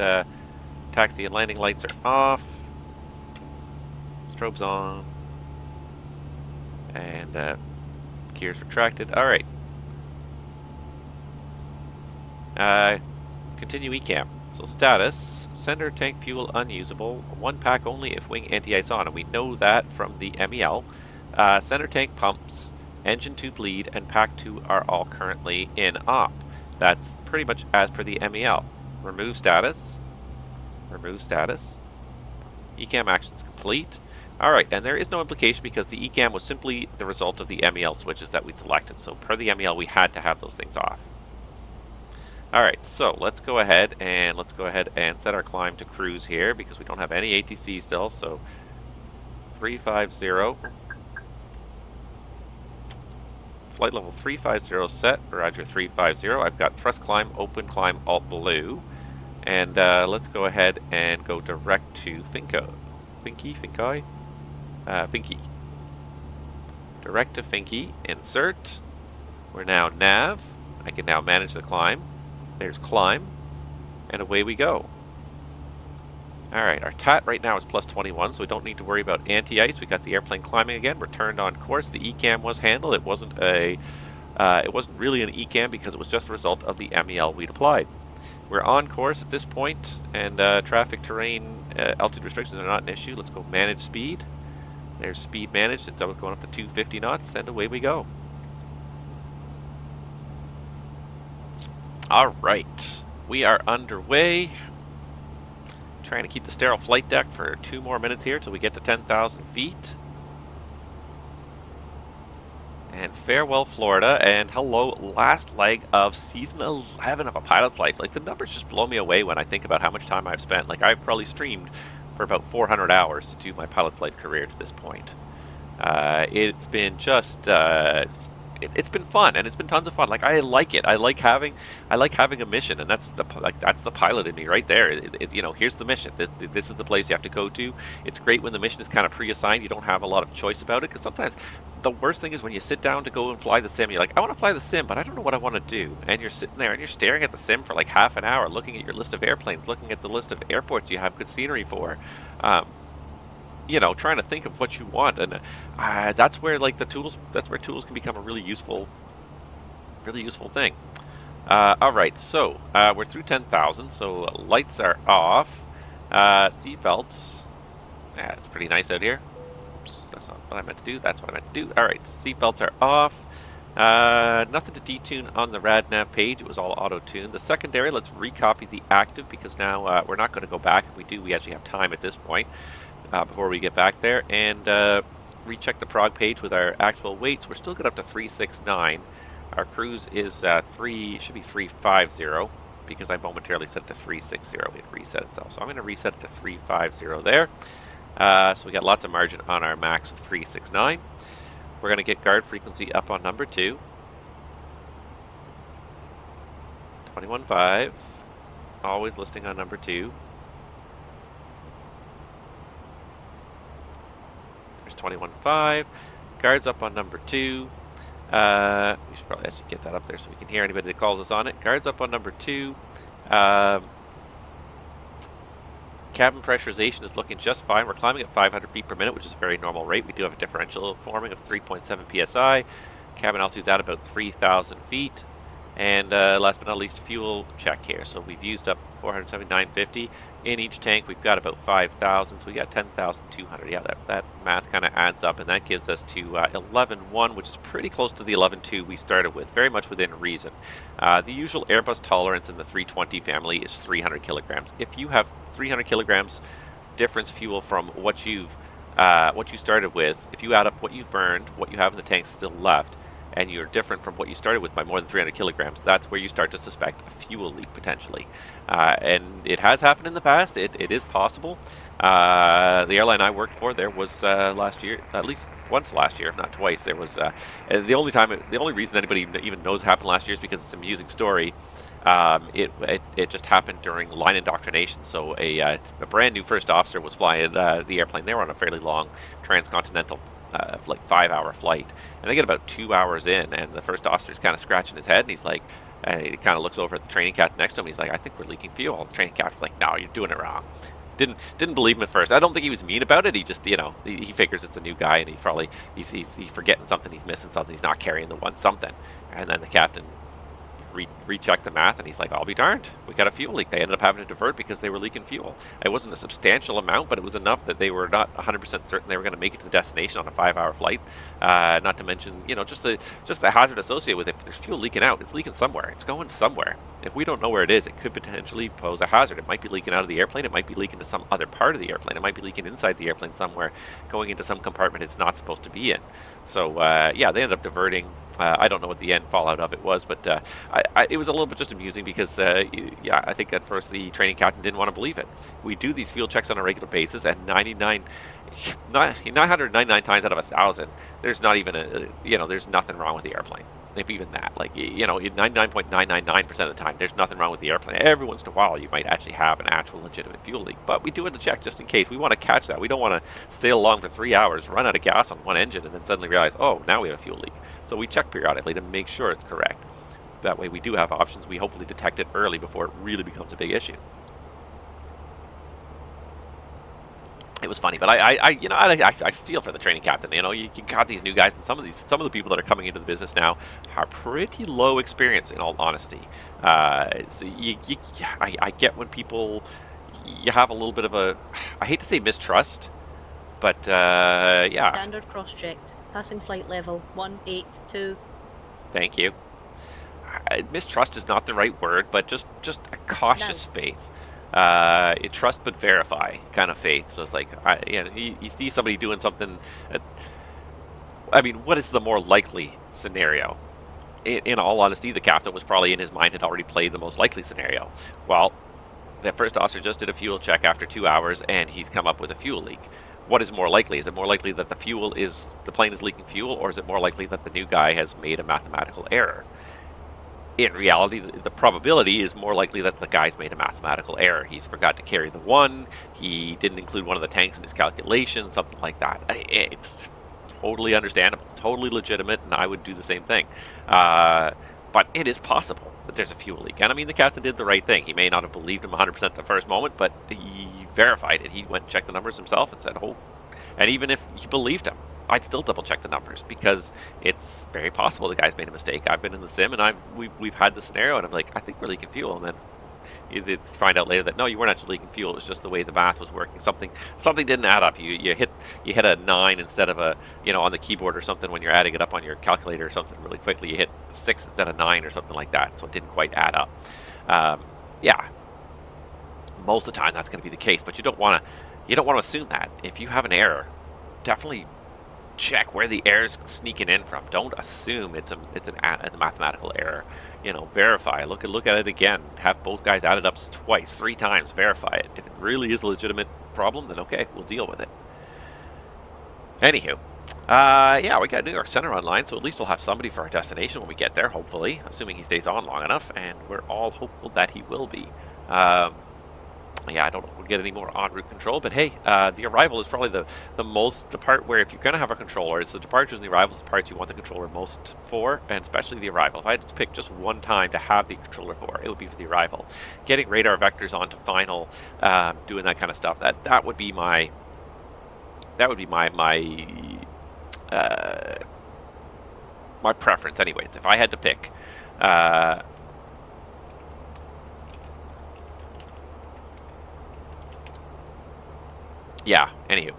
taxi and landing lights are off. Strobes on. And gears retracted. All right. Continue ECAM. So status, sender tank fuel unusable, 1 pack only if wing anti-ice on, and we know that from the MEL. Center tank pumps, engine 2 bleed, and pack 2 are all currently in op. That's pretty much as per the MEL. Remove status. Remove status. ECAM actions complete. Alright, and there is no implication because the ECAM was simply the result of the MEL switches that we selected. So per the MEL, we had to have those things off. Alright, so let's go ahead and set our climb to cruise here because we don't have any ATC still. So 350. Flight level 350 set, Roger 350. I've got thrust climb, open climb, alt blue. And let's go ahead and go direct to Finko. Finky? Finky. Direct to Finky, insert. We're now nav. I can now manage the climb. There's climb. And away we go. Alright, our TAT right now is plus 21, so we don't need to worry about anti-ice. We got the airplane climbing again. We're turned on course. The ECAM was handled. It wasn't really an ECAM because it was just a result of the MEL we'd applied. We're on course at this point, and traffic, terrain, altitude restrictions are not an issue. Let's go manage speed. There's speed managed. It's going up to 250 knots, and away we go. All right, we are underway. Trying to keep the sterile flight deck for 2 more minutes here till we get to 10,000 feet. And farewell, Florida, and hello, last leg of season 11 of A Pilot's Life. Like, the numbers just blow me away when I think about how much time I've spent. Like, I've probably streamed for about 400 hours to do my Pilot's Life career to this point. It's been just, it's been fun, and it's been tons of fun. Like, I like it. I like having a mission, and that's the pilot in me right there. You know, here's the mission. This is the place you have to go to. It's great when the mission is kind of pre-assigned. You don't have a lot of choice about it, because sometimes the worst thing is when you sit down to go and fly the sim. You're like, I want to fly the sim, but I don't know what I want to do. And you're sitting there and you're staring at the sim for like half an hour, looking at your list of airplanes, looking at the list of airports you have good scenery for. You know, trying to think of what you want, and that's where like tools can become a really useful thing. All right, so we're through 10,000, so lights are off, seat belts. Yeah, it's pretty nice out here. Oops, that's not what I meant to do. That's what I meant to do. All right, seat belts are off. Nothing to detune on the RadNav page. It was all auto-tuned. The secondary, let's recopy the active because now we're not going to go back. If we do, we actually have time at this point. Before we get back there, and recheck the prog page with our actual weights. We're still good up to 369. Our cruise is should be 350 because I momentarily set it to 360. It reset itself, so I'm going to reset it to 350 there. So we got lots of margin on our max of 369. We're going to get guard frequency up on number 2. 21.5. Always listing on number 2. 21.5. Guards up on number 2. We should probably actually get that up there so we can hear anybody that calls us on it. Guards up on number 2. Cabin pressurization is looking just fine. We're climbing at 500 feet per minute, which is a very normal rate. We do have a differential forming of 3.7 psi. Cabin altitude's at about 3,000 feet. And last but not least, fuel check here. So we've used up 479.50. In each tank, we've got about 5,000, so we got 10,200. Yeah, that math kind of adds up, and that gives us to 11.1, which is pretty close to the 11.2 we started with, very much within reason. The usual Airbus tolerance in the 320 family is 300 kilograms. If you have 300 kilograms difference fuel from what you started with, if you add up what you've burned, what you have in the tank still left, and you're different from what you started with by more than 300 kilograms, that's where you start to suspect a fuel leak potentially. And it has happened in the past. It is possible. The airline I worked for, there was last year, at least once last year, if not twice, there was the only reason anybody even knows it happened last year is because it's an amusing story. It just happened during line indoctrination. So a brand new first officer was flying the airplane. They were on a fairly long transcontinental like 5-hour flight, and they get about 2 hours in, and the first officer's kind of scratching his head, and he's like, And he kind of looks over at the training captain next to him. He's like, I think we're leaking fuel. The training captain's like, no, you're doing it wrong. Didn't believe him at first. I don't think he was mean about it. He just, you know, he figures it's a new guy, and he's probably he's forgetting something. He's missing something. He's not carrying the one something. And then the captain rechecked the math, and he's like, I'll be darned, we got a fuel leak. They ended up having to divert because they were leaking fuel. It wasn't a substantial amount, but it was enough that they were not 100% certain they were going to make it to the destination on a 5-hour flight. Not to mention, you know, just the hazard associated with it. If there's fuel leaking out, it's leaking somewhere. It's going somewhere. If we don't know where it is, it could potentially pose a hazard. It might be leaking out of the airplane. It might be leaking to some other part of the airplane. It might be leaking inside the airplane somewhere, going into some compartment it's not supposed to be in. So yeah, they ended up diverting. I don't know what the end fallout of it was, but it was a little bit just amusing because, yeah, I think at first the training captain didn't want to believe it. We do these fuel checks on a regular basis, and 999 times out of 1,000, there's not even there's nothing wrong with the airplane. If even that, like, you know, 99.999% of the time, there's nothing wrong with the airplane. Every once in a while, you might actually have an actual legitimate fuel leak, but we do have to check just in case. We want to catch that. We don't want to sail along for 3 hours, run out of gas on one engine, and then suddenly realize, oh, now we have a fuel leak. So we check periodically to make sure it's correct. That way we do have options. We hopefully detect it early before it really becomes a big issue. It was funny, but I feel for the training captain. You know, you got these new guys, and some of the people that are coming into the business now are pretty low experience, in all honesty. So I get when people, you have a little bit of a, I hate to say mistrust, but yeah. Standard cross-checked. Passing flight level 182. Thank you. Mistrust is not the right word, but just a cautious faith. Trust but verify kind of faith. So it's like, you see somebody doing something. I mean, what is the more likely scenario? In all honesty, the captain was probably in his mind had already played the most likely scenario. Well, that first officer just did a fuel check after 2 hours, and he's come up with a fuel leak. What is more likely? Is it more likely that the plane is leaking fuel, or is it more likely that the new guy has made a mathematical error? In reality, the probability is more likely that the guy's made a mathematical error. He's forgot to carry the one, he didn't include one of the tanks in his calculation, something like that. It's totally understandable, totally legitimate, and I would do the same thing. But it is possible that there's a fuel leak. And I mean, the captain did the right thing. He may not have believed him 100% the first moment, but he verified it. He went and checked the numbers himself and said, oh. And even if you believed him, I'd still double check the numbers, because it's very possible the guy's made a mistake. I've been in the sim, and we've had the scenario, and I'm like, I think we're leaking fuel, and then you find out later that no, you weren't actually leaking fuel. It was just the way the math was working. Something didn't add up. You hit a 9 instead of a, on the keyboard or something. When you're adding it up on your calculator or something really quickly, you hit 6 instead of 9 or something like that. So it didn't quite add up. Yeah, most of the time that's going to be the case, but you don't want to assume that. If you have an error, definitely check where the error's sneaking in from. Don't assume it's a mathematical error. Verify. Look at it again. Have both guys add it up twice, 3 times. Verify it. If it really is a legitimate problem, then okay, we'll deal with it. Anywho, yeah, we got New York Center online, so at least we'll have somebody for our destination when we get there, hopefully, assuming he stays on long enough, and we're all hopeful that he will be. Yeah, I don't know if we'll get any more en route control, but hey, the arrival is probably the part where, if you're going to have a controller, it's the departures and the arrivals, the parts you want the controller most for, and especially the arrival. If I had to pick just one time to have the controller for, it would be for the arrival. Getting radar vectors onto final, doing that kind of stuff, that would be my my preference anyways. If I had to pick, yeah, anywho.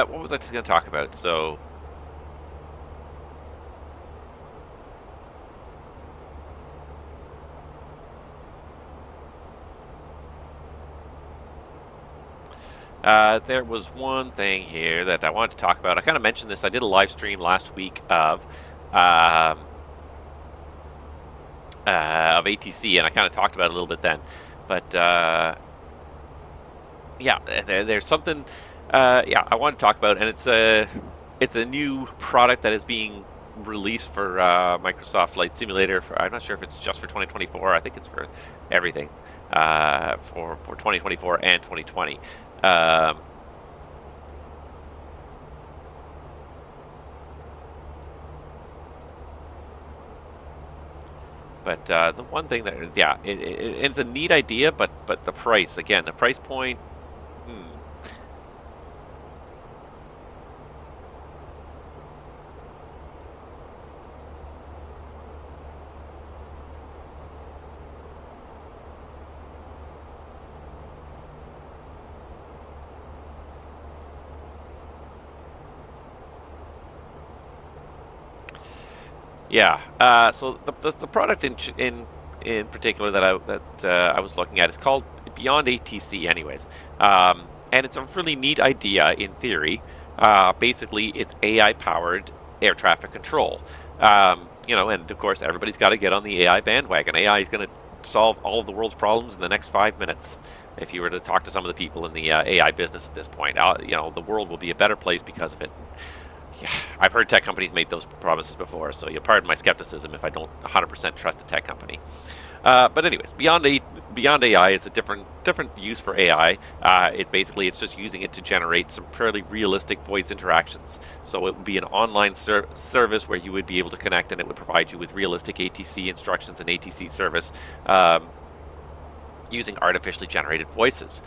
What was I going to talk about? So, there was one thing here that I wanted to talk about. I kind of mentioned this. I did a live stream last week of ATC, and I kind of talked about it a little bit then. But yeah, there's something. Yeah, I want to talk about, and it's a new product that is being released for Microsoft Flight Simulator. I'm not sure if it's just for 2024. I think it's for everything. for 2024 and 2020. But the one thing that, yeah, it's a neat idea, but the price, again, the price point, Yeah. So the product in particular that I was looking at is called Beyond ATC, anyways, and it's a really neat idea in theory. Basically, it's AI-powered air traffic control. You know, and of course, everybody's got to get on the AI bandwagon. AI is going to solve all of the world's problems in the next 5 minutes. If you were to talk to some of the people in the AI business at this point, you know, the world will be a better place because of it. Yeah, I've heard tech companies make those promises before, so you'll pardon my skepticism if I don't 100% trust a tech company. But anyways, Beyond AI is a different use for AI. It's just using it to generate some fairly realistic voice interactions. So it would be an online service where you would be able to connect, and it would provide you with realistic ATC instructions and ATC service using artificially generated voices.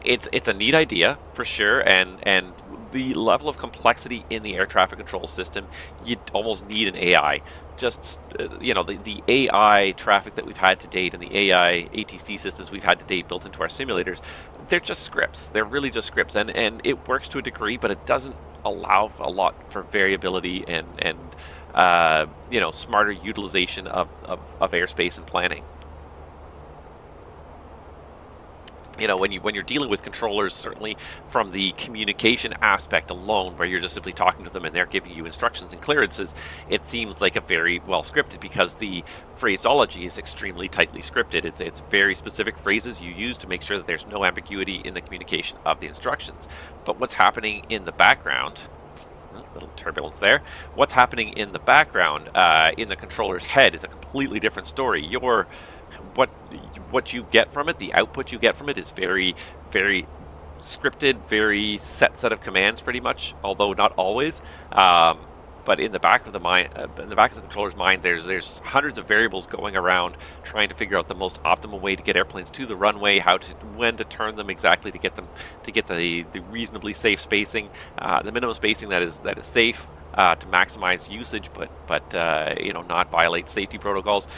It's a neat idea for sure, and the level of complexity in the air traffic control system, you almost need an AI. Just you know, the AI traffic that we've had to date and the AI ATC systems we've had to date built into our simulators, they're just scripts. They're really just scripts, and it works to a degree, but it doesn't allow a lot for variability and you know, smarter utilization of airspace and planning. You know, when you're dealing with controllers, certainly from the communication aspect alone, where you're just simply talking to them and they're giving you instructions and clearances, it seems like a very well scripted, because the phraseology is extremely tightly scripted. It's very specific phrases you use to make sure that there's no ambiguity in the communication of the instructions. But what's happening in the background, a little turbulence there, what's happening in the background in the controller's head is a completely different story. What you get from it, the output you get from it, is very, very scripted, very set of commands, pretty much. Although not always. But in the back of the mind, in the back of the controller's mind, there's hundreds of variables going around, trying to figure out the most optimal way to get airplanes to the runway, when to turn them exactly to get the reasonably safe spacing, the minimum spacing that is safe. To maximize usage, but you know, not violate safety protocols.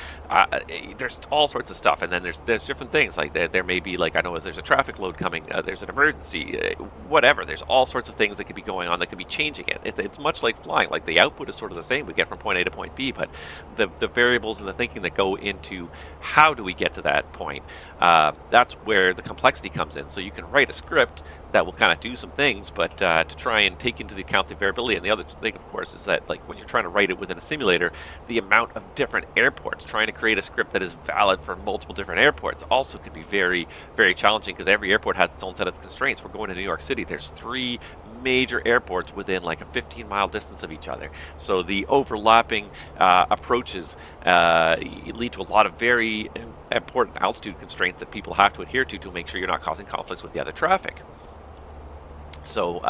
There's all sorts of stuff, and then there's different things, like there may be, like, I know there's a traffic load coming, there's an emergency, whatever. There's all sorts of things that could be going on that could be changing it. It's much like flying. Like, the output is sort of the same. We get from point A to point B, but the variables and the thinking that go into how do we get to that point, that's where the complexity comes in. So you can write a script that will kind of do some things, but to try and take into account the variability. And the other thing, of course, is that, like, when you're trying to write it within a simulator, the amount of different airports, trying to create a script that is valid for multiple different airports, also could be very, very challenging, because every airport has its own set of constraints. We're going to New York City. There's 3 major airports within like a 15-mile distance of each other. So the overlapping approaches lead to a lot of very important altitude constraints that people have to adhere to make sure you're not causing conflicts with the other traffic. So,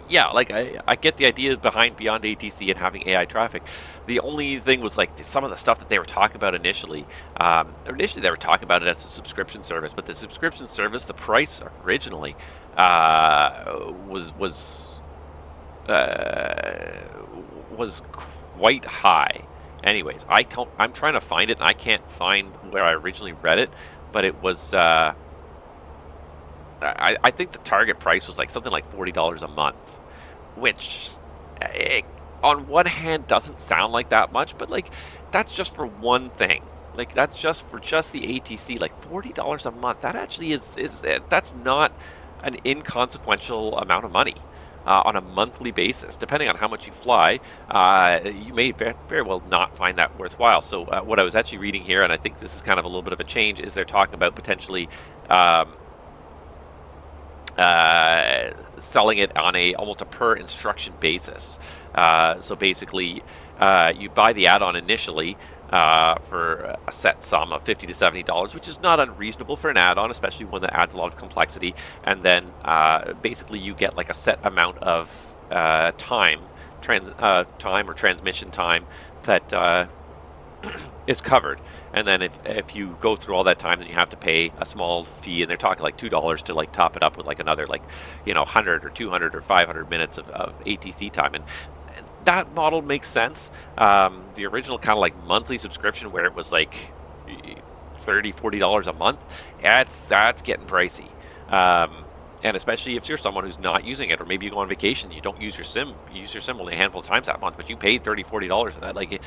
yeah, like I get the idea behind Beyond ATC and having AI traffic. The only thing was, like, some of the stuff that they were talking about initially. Initially, they were talking about it as a subscription service, but the subscription service, the price originally was quite high. Anyways, I'm trying to find it, and I can't find where I originally read it, but it was. I think the target price was like something like $40 a month, which on one hand doesn't sound like that much, but like that's just for one thing. Like that's just for the ATC. Like $40 a month, that actually is that's not an inconsequential amount of money on a monthly basis. Depending on how much you fly, you may very well not find that worthwhile. So what I was actually reading here, and I think this is kind of a little bit of a change, is they're talking about potentially selling it on almost a per instruction basis. So basically, you buy the add-on initially, for a set sum of $50 to $70, which is not unreasonable for an add-on, especially one that adds a lot of complexity. And then basically you get like a set amount of time or transmission time that is covered. And then if you go through all that time, then you have to pay a small fee, and they're talking like $2 to like top it up with like another 100 or 200 or 500 minutes of ATC time. And that model makes sense. The original kind of like monthly subscription where it was like $30, $40 a month, that's getting pricey. And especially if you're someone who's not using it, or maybe you go on vacation, you don't use your sim, only a handful of times that month, but you paid $30, $40 for that. Like,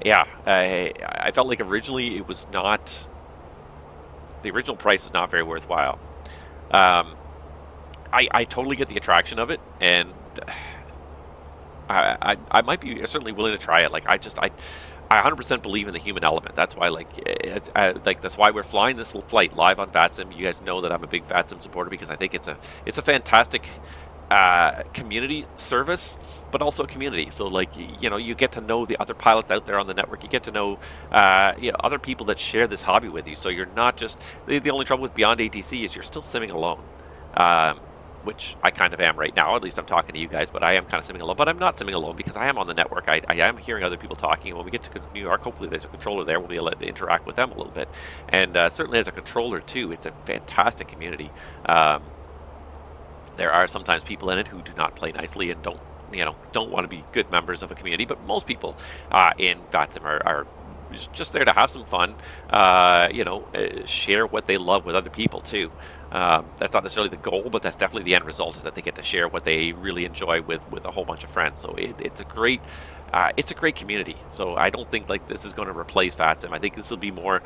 yeah, I felt like originally it was not, the original price is not very worthwhile. I totally get the attraction of it, and I might be certainly willing to try it. Like, I 100% believe in the human element. That's why, that's why we're flying this flight live on VATSIM. You guys know that I'm a big VATSIM supporter because I think it's a fantastic community service, but also a community. So, like, you get to know the other pilots out there on the network. You get to know, other people that share this hobby with you. So you're not just the only trouble with Beyond ATC is you're still simming alone. Which I kind of am right now. At least I'm talking to you guys, but I am kind of simming alone. But I'm not simming alone because I am on the network. I am hearing other people talking. And when we get to New York, hopefully there's a controller there. We'll be able to interact with them a little bit. And certainly as a controller too, it's a fantastic community. There are sometimes people in it who do not play nicely and don't want to be good members of a community. But most people in VATSIM are just there to have some fun, share what they love with other people too. That's not necessarily the goal, but that's definitely the end result, is that they get to share what they really enjoy with a whole bunch of friends. So it's a great community. So I don't think like this is going to replace VATSIM. I think this will be more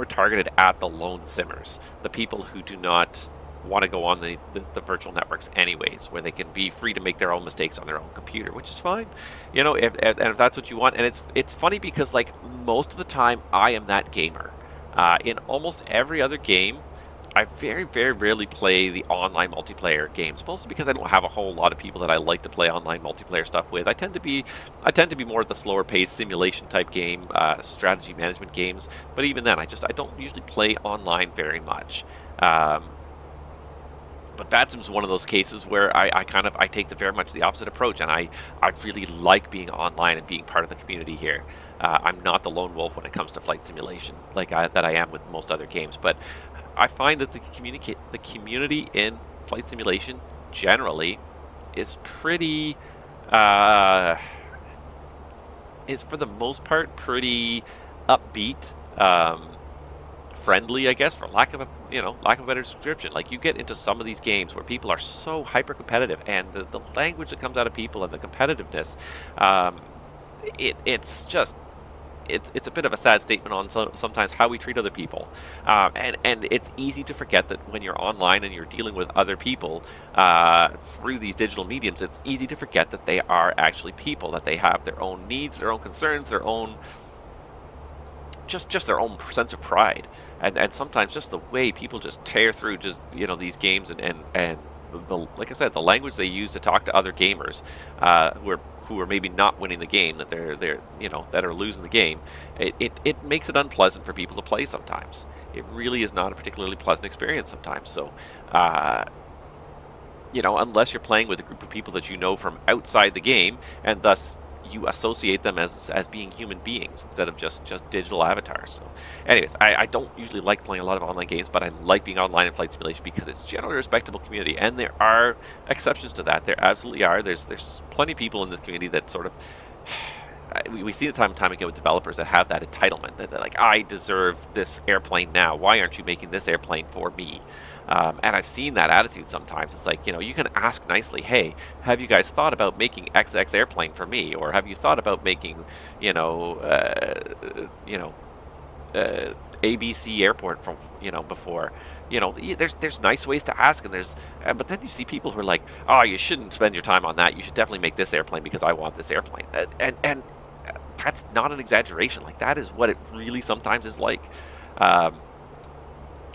targeted at the lone simmers, the people who do not want to go on the virtual networks anyways, where they can be free to make their own mistakes on their own computer, which is fine, if that's what you want. And it's funny because, like, most of the time I am that gamer. In almost every other game, I very, very rarely play the online multiplayer games, mostly because I don't have a whole lot of people that I like to play online multiplayer stuff with. I tend to be more of the slower paced simulation type game, strategy management games. But even then, I don't usually play online very much. But VATSIM is one of those cases where I take very much the opposite approach, and I really like being online and being part of the community here. I'm not the lone wolf when it comes to flight simulation that I am with most other games, but I find that the community in flight simulation generally is pretty, is for the most part pretty upbeat, friendly, I guess, for lack of a better description. Like, you get into some of these games where people are so hyper competitive, and the language that comes out of people and the competitiveness, it's a bit of a sad statement on sometimes how we treat other people, and it's easy to forget that when you're online and you're dealing with other people through these digital mediums, it's easy to forget that they are actually people, that they have their own needs, their own concerns, their own just their own sense of pride, and sometimes just the way people just tear through these games and like I said, the language they use to talk to other gamers who are maybe not winning the game, that they're that are losing the game. It makes it unpleasant for people to play sometimes. It really is not a particularly pleasant experience sometimes. So unless you're playing with a group of people that you know from outside the game, and thus you associate them as being human beings instead of just digital avatars. So anyways, I don't usually like playing a lot of online games, but I like being online in flight simulation because it's generally a respectable community, and there are exceptions to that. There absolutely are. There's plenty of people in this community that sort of we see it time and time again with developers that have that entitlement, that they're like, I deserve this airplane now. Why aren't you making this airplane for me? And I've seen that attitude sometimes. It's like, you can ask nicely, hey, have you guys thought about making XX airplane for me? Or have you thought about making, ABC airport from, before? There's nice ways to ask, and but then you see people who are like, oh, you shouldn't spend your time on that. You should definitely make this airplane because I want this airplane. And that's not an exaggeration. Like, that is what it really sometimes is like. And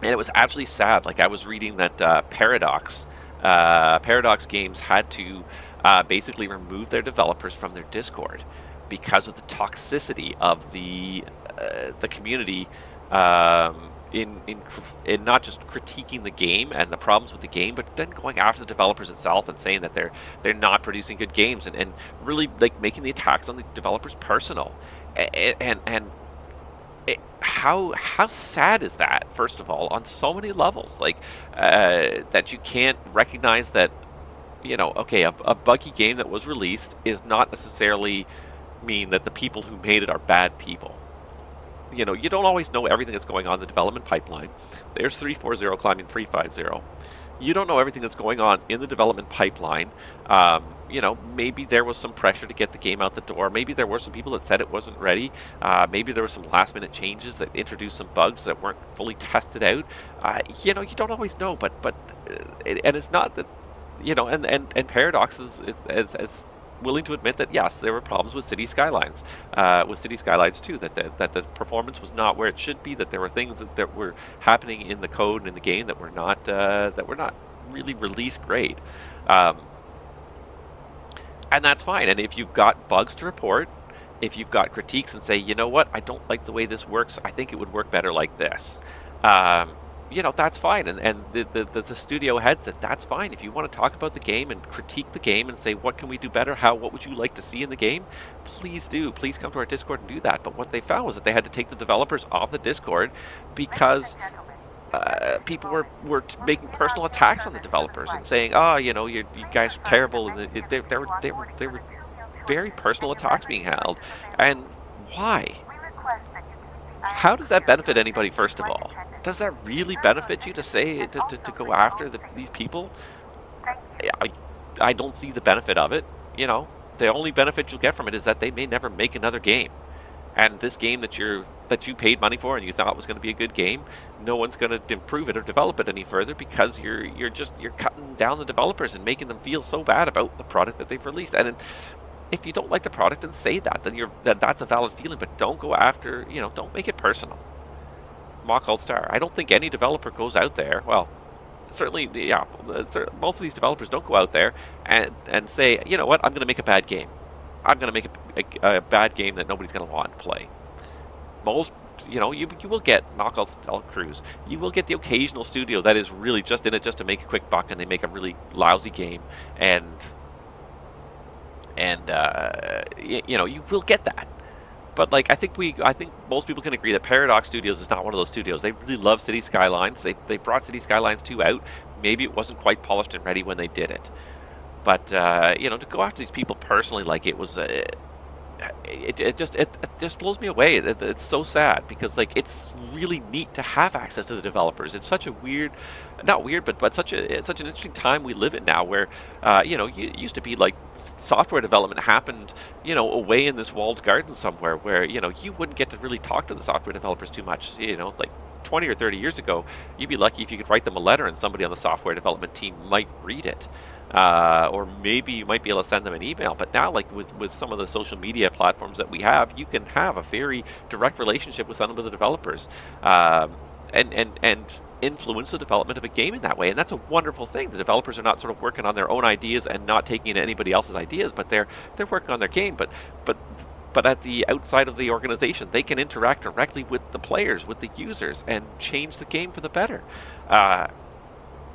it was actually sad. Like, I was reading that Paradox Games had to basically remove their developers from their Discord because of the toxicity of the community in not just critiquing the game and the problems with the game, but then going after the developers itself and saying that they're not producing good games, and really like making the attacks on the developers personal. How sad is that, first of all, on so many levels? Like that you can't recognize that, you know, okay, a buggy game that was released is not necessarily mean that the people who made it are bad people. You know, you don't always know everything that's going on in the development pipeline. There's 340 climbing 350. You don't know everything that's going on in the development pipeline. You know, maybe there was some pressure to get the game out the door. Maybe there were some people that said it wasn't ready. Maybe there were some last-minute changes that introduced some bugs that weren't fully tested out. You know, you don't always know, but and it's not that, you know, and Paradox is as willing to admit that yes, there were problems with City Skylines, too. That the performance was not where it should be. That there were things that were happening in the code and in the game that were not really release grade, and that's fine. And if you've got bugs to report, if you've got critiques and say, you know what, I don't like the way this works. I think it would work better like this. You know, that's fine, and the studio head said that's fine. If you want to talk about the game and critique the game and say what can we do better, what would you like to see in the game, please do. Please come to our Discord and do that. But what they found was that they had to take the developers off the Discord because people were making personal attacks on the developers and saying, oh, you know, you guys are terrible, and there were very personal attacks being held. And why? How does that benefit anybody, first of all? Does that really benefit you to say to go after these people? I don't see the benefit of it. You know, the only benefit you'll get from it is that they may never make another game. And this game that you paid money for and you thought was going to be a good game, no one's going to improve it or develop it any further because you're cutting down the developers and making them feel so bad about the product that they've released. And if you don't like the product, then say that. Then that's a valid feeling. But don't go after. You know, don't make it personal. Mock All Star. I don't think any developer goes out there. Well, certainly, yeah, most of these developers don't go out there and say, you know what, I'm going to make a bad game. I'm going to make a bad game that nobody's going to want to play. Most, you know, you will get knockout crews. You will get the occasional studio that is really just in it just to make a quick buck, and they make a really lousy game, and you know, you will get that. But like I think most people can agree that Paradox Studios is not one of those studios. They really love City Skylines. They brought City Skylines 2 out. Maybe it wasn't quite polished and ready when they did it. But you know, to go after these people personally, like it was, it just blows me away. It's so sad because like it's really neat to have access to the developers. It's such a weird, not weird, but such an interesting time we live in now, where you know, it used to be like software development happened, you know, away in this walled garden somewhere, where you know you wouldn't get to really talk to the software developers too much. You know, like 20 or 30 years ago, you'd be lucky if you could write them a letter and somebody on the software development team might read it. Or maybe you might be able to send them an email. But now, like with some of the social media platforms that we have, you can have a very direct relationship with some of the developers, and influence the development of a game in that way. And that's a wonderful thing. The developers are not sort of working on their own ideas and not taking in anybody else's ideas, but they're working on their game. But at the outside of the organization, they can interact directly with the players, with the users, and change the game for the better.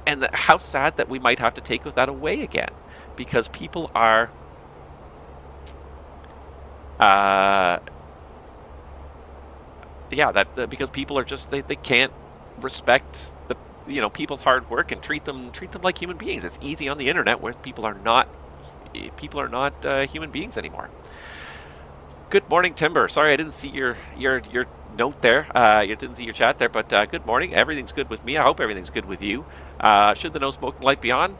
And how sad that we might have to take that away again, because people are, because people are just they can't respect the, you know, people's hard work and treat them like human beings. It's easy on the internet where people are not human beings anymore. Good morning, Timber. Sorry, I didn't see your note there. You didn't see your chat there, but good morning. Everything's good with me. I hope everything's good with you. Should the no smoking light be on?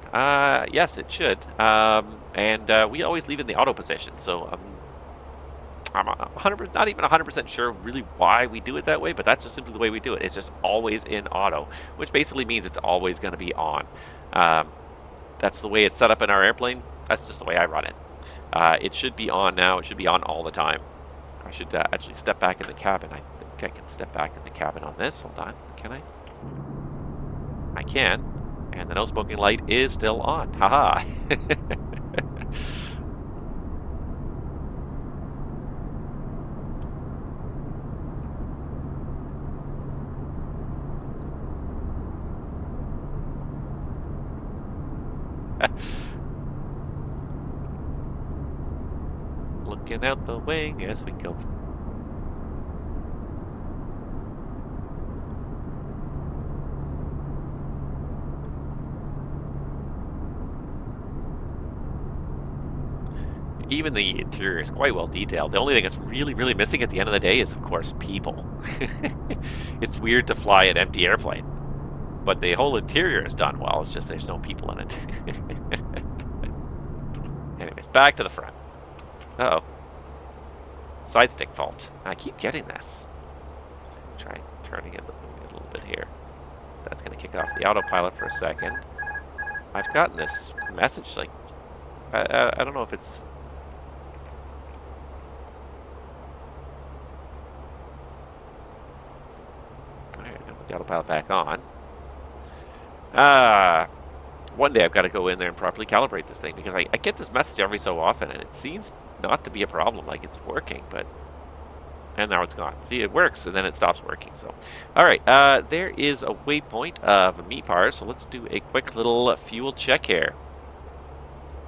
Yes, it should. And we always leave in the auto position, so I'm 100%, not even 100% sure really why we do it that way, but that's just simply the way we do it. It's just always in auto, which basically means it's always going to be on. That's the way it's set up in our airplane. That's just the way I run it. It should be on now. It should be on all the time. I should actually step back in the cabin. I think I can step back in the cabin on this. Hold on. Can I? I can. And the no smoking light is still on. Haha. Looking out the wing as we go. Even the interior is quite well detailed. The only thing that's really, really missing at the end of the day is, of course, people. It's weird to fly an empty airplane, but the whole interior is done well. It's just there's no people in it. Anyways, back to the front. Uh-oh. Side stick fault. I keep getting this. Try turning it a little bit here. That's going to kick off the autopilot for a second. I've gotten this message, like, I don't know if it's... The autopilot back on. One day I've got to go in there and properly calibrate this thing, because I get this message every so often and it seems not to be a problem, like it's working, but... And now it's gone. See, it works and then it stops working, so... Alright, there is a waypoint of MPR, so let's do a quick little fuel check here.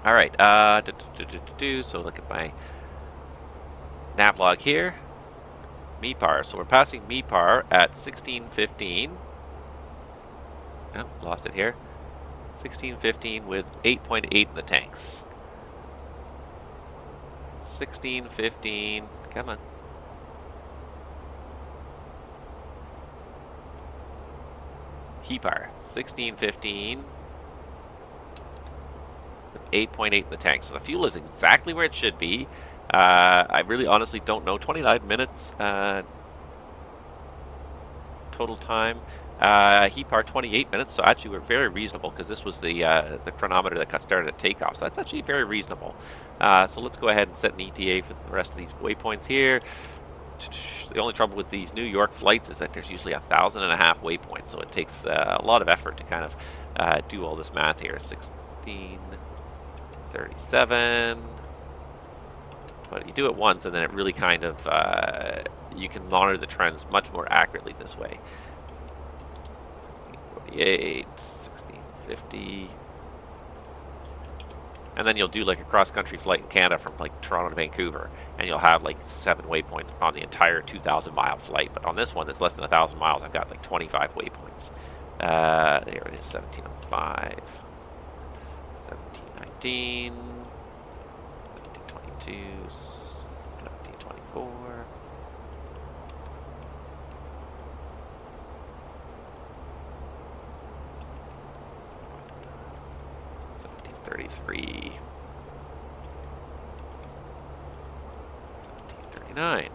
Alright, so look at my nav log here. MPR. So we're passing MPR at 1615. Oh, lost it here. 1615 with 8.8 in the tanks. 1615. Come on. MPR. 1615 with 8.8 in the tank. So the fuel is exactly where it should be. I really honestly don't know. 29 minutes total time. MPR 28 minutes, so actually we're very reasonable, because this was the chronometer that got started at takeoff, so that's actually very reasonable. So let's go ahead and set an ETA for the rest of these waypoints here. The only trouble with these New York flights is that there's usually 1,500 waypoints, so it takes a lot of effort to kind of do all this math here. 1637. But you do it once, and then it really kind of, you can monitor the trends much more accurately this way. 1648, 1650. And then you'll do like a cross-country flight in Canada from like Toronto to Vancouver, and you'll have like 7 waypoints on the entire 2,000-mile flight. But on this one that's less than 1,000 miles, I've got like 25 waypoints. There it is, 1705, 1719. 1724. 1733. 1739.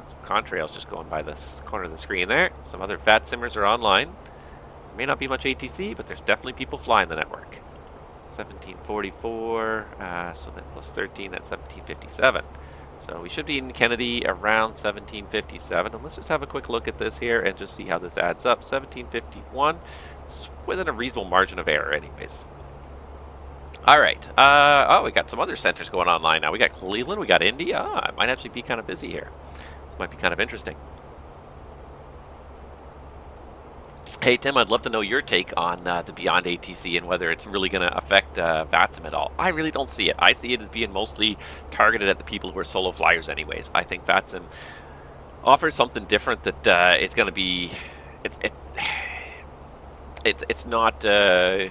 Some contrails just going by this corner of the screen there. Some other VATSIMers are online. There may not be much ATC, but there's definitely people flying the network. 1744, so then plus 13, that's 1757. So we should be in Kennedy around 1757. And let's just have a quick look at this here and just see how this adds up. 1751, it's within a reasonable margin of error anyways. All right. Oh, we got some other centers going online now. We got Cleveland, we got Indy. It might actually be kind of busy here. This might be kind of interesting. Hey, Tim, I'd love to know your take on the Beyond ATC and whether it's really going to affect VATSIM at all. I really don't see it. I see it as being mostly targeted at the people who are solo flyers anyways. I think VATSIM offers something different that it's going to be... It's not... the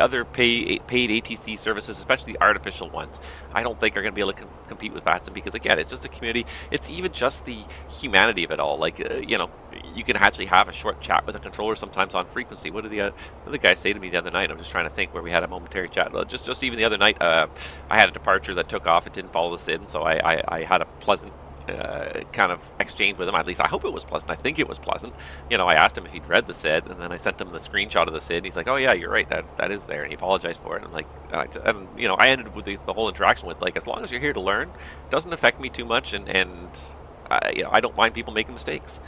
other paid ATC services, especially the artificial ones, I don't think are going to be able to compete with VATSIM, because again, it's just a community. It's even just the humanity of it all. Like, you know, you can actually have a short chat with a controller sometimes on frequency. What did the guy say to me the other night? I'm just trying to think where we had a momentary chat. Just even the other night, I had a departure that took off. It didn't follow the SID, so I had a pleasant kind of exchange with him. At least I hope it was pleasant. I think it was pleasant. You know, I asked him if he'd read the SID, and then I sent him the screenshot of the SID, and he's like, "Oh yeah, you're right. That is there," and he apologized for it. And I'm like, and you know, I ended with the whole interaction with, like, as long as you're here to learn, it doesn't affect me too much, and you know, I don't mind people making mistakes.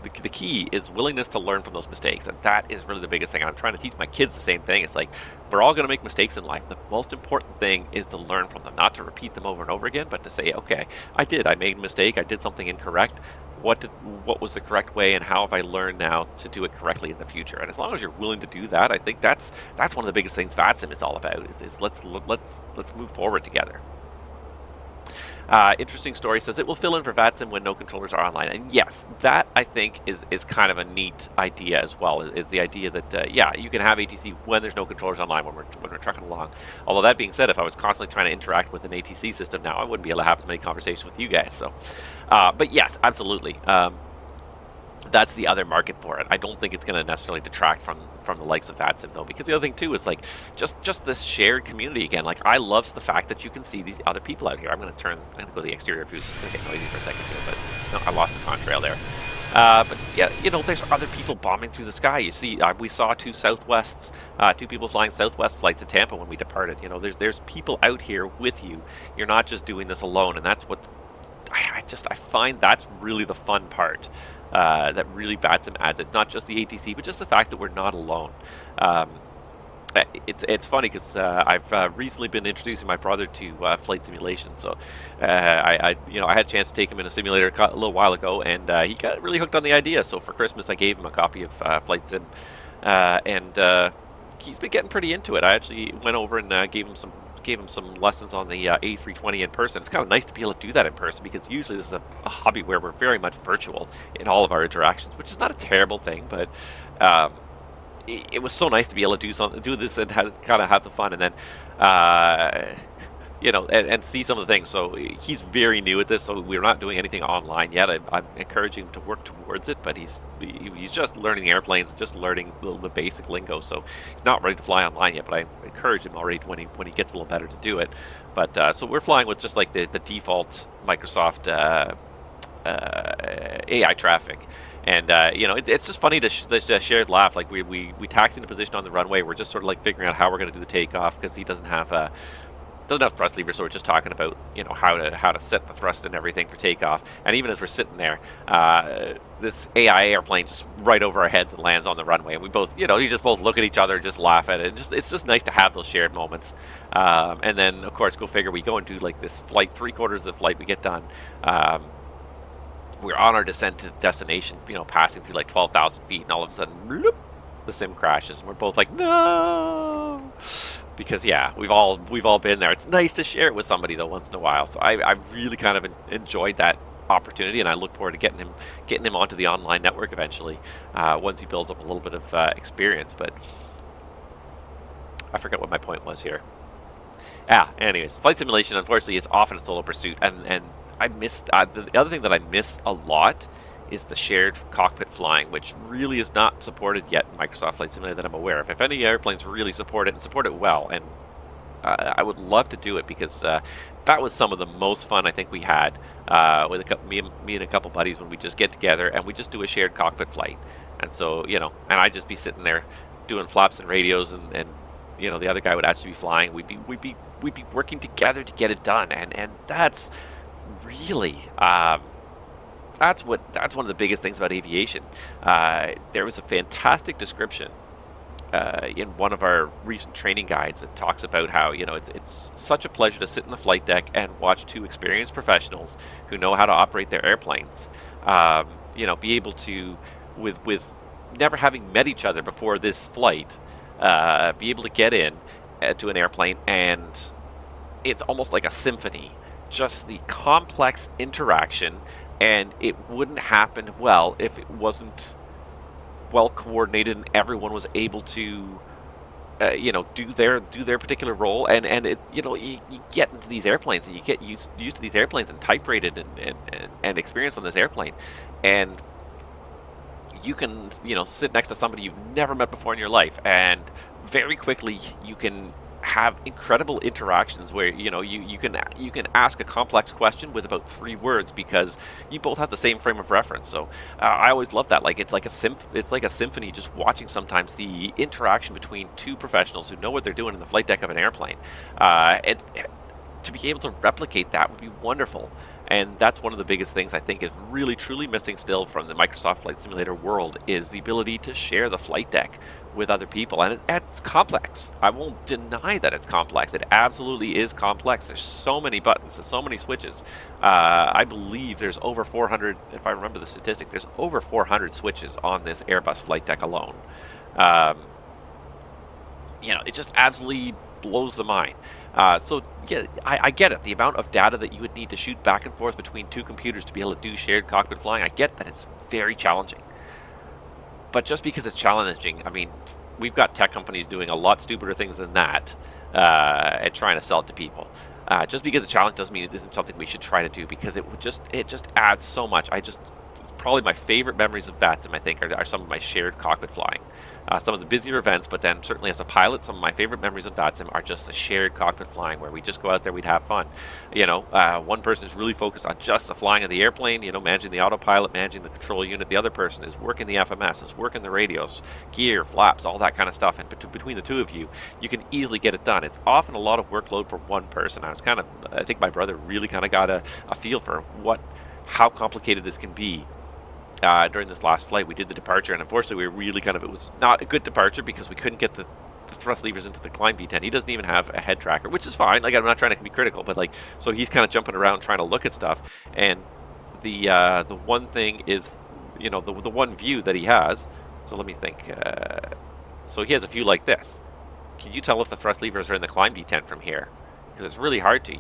The key is willingness to learn from those mistakes, and that is really the biggest thing. I'm trying to teach my kids the same thing. It's like, we're all going to make mistakes in life. The most important thing is to learn from them, not to repeat them over and over again, but to say, okay, I made a mistake, I did something incorrect. what was the correct way, and how have I learned now to do it correctly in the future. And as long as you're willing to do that, I think that's one of the biggest things VATSIM is all about. Is let's move forward together. Interesting story says it will fill in for VATSIM when no controllers are online. And yes, that I think is kind of a neat idea as well. Is the idea that yeah, you can have ATC when there's no controllers online when we're trucking along. Although that being said, if I was constantly trying to interact with an ATC system now, I wouldn't be able to have as many conversations with you guys. So, but yes, absolutely. That's the other market for it. I don't think it's going to necessarily detract from the likes of VATSIM though, because the other thing too is like just this shared community again. Like I love the fact that you can see these other people out here. I'm going to go to the exterior views. It's going to get noisy for a second here, but no, I lost the contrail there. But yeah, you know, there's other people bombing through the sky. You see, we saw two people flying Southwest flights to Tampa when we departed. You know, there's people out here with you. You're not just doing this alone, and that's what I find that's really the fun part. That really VATSIM adds it, not just the ATC, but just the fact that we're not alone. It's funny because I've recently been introducing my brother to flight simulation, so I had a chance to take him in a simulator a little while ago, and he got really hooked on the idea. So for Christmas, I gave him a copy of Flight Sim, and he's been getting pretty into it. I actually went over and gave him some lessons on the A320 in person. It's kind of nice to be able to do that in person, because usually this is a hobby where we're very much virtual in all of our interactions, which is not a terrible thing, but it was so nice to be able to do this and kind of have the fun, and then you know, and see some of the things. So he's very new at this, so we're not doing anything online yet. I'm encouraging him to work towards it, but he's just learning the airplanes, just learning the basic lingo. So he's not ready to fly online yet, but I encourage him already when he gets a little better to do it. But so we're flying with just like the default Microsoft AI traffic. And you know, it's just funny the shared laugh. Like we taxi into position on the runway. We're just sort of like figuring out how we're going to do the takeoff, because he doesn't have thrust levers, so we're just talking about, you know, how to set the thrust and everything for takeoff. And even as we're sitting there, this AI airplane just right over our heads and lands on the runway, and we both, you know, you just both look at each other, just laugh at it. It's just nice to have those shared moments. And then of course, go figure, we go and do like this flight, 3/4 of the flight we get done. We're on our descent to destination, you know, passing through like 12,000 feet, and all of a sudden, bloop, the sim crashes, and we're both like, no. Because yeah, we've all been there. It's nice to share it with somebody though once in a while. So I've really kind of enjoyed that opportunity, and I look forward to getting him onto the online network eventually, once he builds up a little bit of experience. But I forget what my point was here. Anyways, flight simulation unfortunately is often a solo pursuit, and I miss the other thing that I miss a lot is the shared cockpit flying, which really is not supported yet in Microsoft Flight Simulator that I'm aware of. If any airplanes really support it and support it well, and I would love to do it, because that was some of the most fun I think we had with me and a couple buddies when we just get together and we just do a shared cockpit flight. And so, you know, and I'd just be sitting there doing flaps and radios, and you know, the other guy would actually be flying. We'd be working together to get it done, and that's really that's one of the biggest things about aviation. There was a fantastic description in one of our recent training guides that talks about how, you know, it's such a pleasure to sit in the flight deck and watch two experienced professionals who know how to operate their airplanes. You know, be able to, with never having met each other before this flight, be able to get in to an airplane, and it's almost like a symphony. Just the complex interaction. And it wouldn't happen well if it wasn't well coordinated and everyone was able to, you know, do their particular role. And it, you know, you get into these airplanes and you get used to these airplanes and type rated and experience on this airplane, and you can, you know, sit next to somebody you've never met before in your life, and very quickly you can have incredible interactions where, you know, you can ask a complex question with about 3 words, because you both have the same frame of reference. So I always love that. Like it's like a symphony, just watching sometimes the interaction between two professionals who know what they're doing in the flight deck of an airplane. And to be able to replicate that would be wonderful. And that's one of the biggest things I think is really truly missing still from the Microsoft Flight Simulator world, is the ability to share the flight deck with other people. And it's complex. I won't deny that it's complex. It absolutely is complex. There's so many buttons, there's so many switches. I believe there's over 400, if I remember the statistic, there's over 400 switches on this Airbus flight deck alone. You know, it just absolutely blows the mind. So yeah, I get it. The amount of data that you would need to shoot back and forth between two computers to be able to do shared cockpit flying, I get that it's very challenging. But just because it's challenging, I mean, we've got tech companies doing a lot stupider things than that and trying to sell it to people. Just because it's challenging doesn't mean it isn't something we should try to do, because it just adds so much. It's probably my favorite memories of VATSIM, I think, are some of my shared cockpit flying. Some of the busier events, but then certainly as a pilot, some of my favorite memories of VATSIM are just the shared cockpit flying, where we just go out there, we'd have fun. You know, one person is really focused on just the flying of the airplane, you know, managing the autopilot, managing the control unit. The other person is working the FMS, is working the radios, gear, flaps, all that kind of stuff. And between the two of you, you can easily get it done. It's often a lot of workload for one person. I think my brother really kind of got a feel for how complicated this can be. During this last flight, we did the departure, and unfortunately it was not a good departure because we couldn't get the thrust levers into the climb V10. He doesn't even have a head tracker, which is fine. Like, I'm not trying to be critical, but like, so he's kind of jumping around trying to look at stuff. And the one thing is, you know, the one view that he has. So let me think. So he has a view like this. Can you tell if the thrust levers are in the climb V10 from here? Because it's really hard to.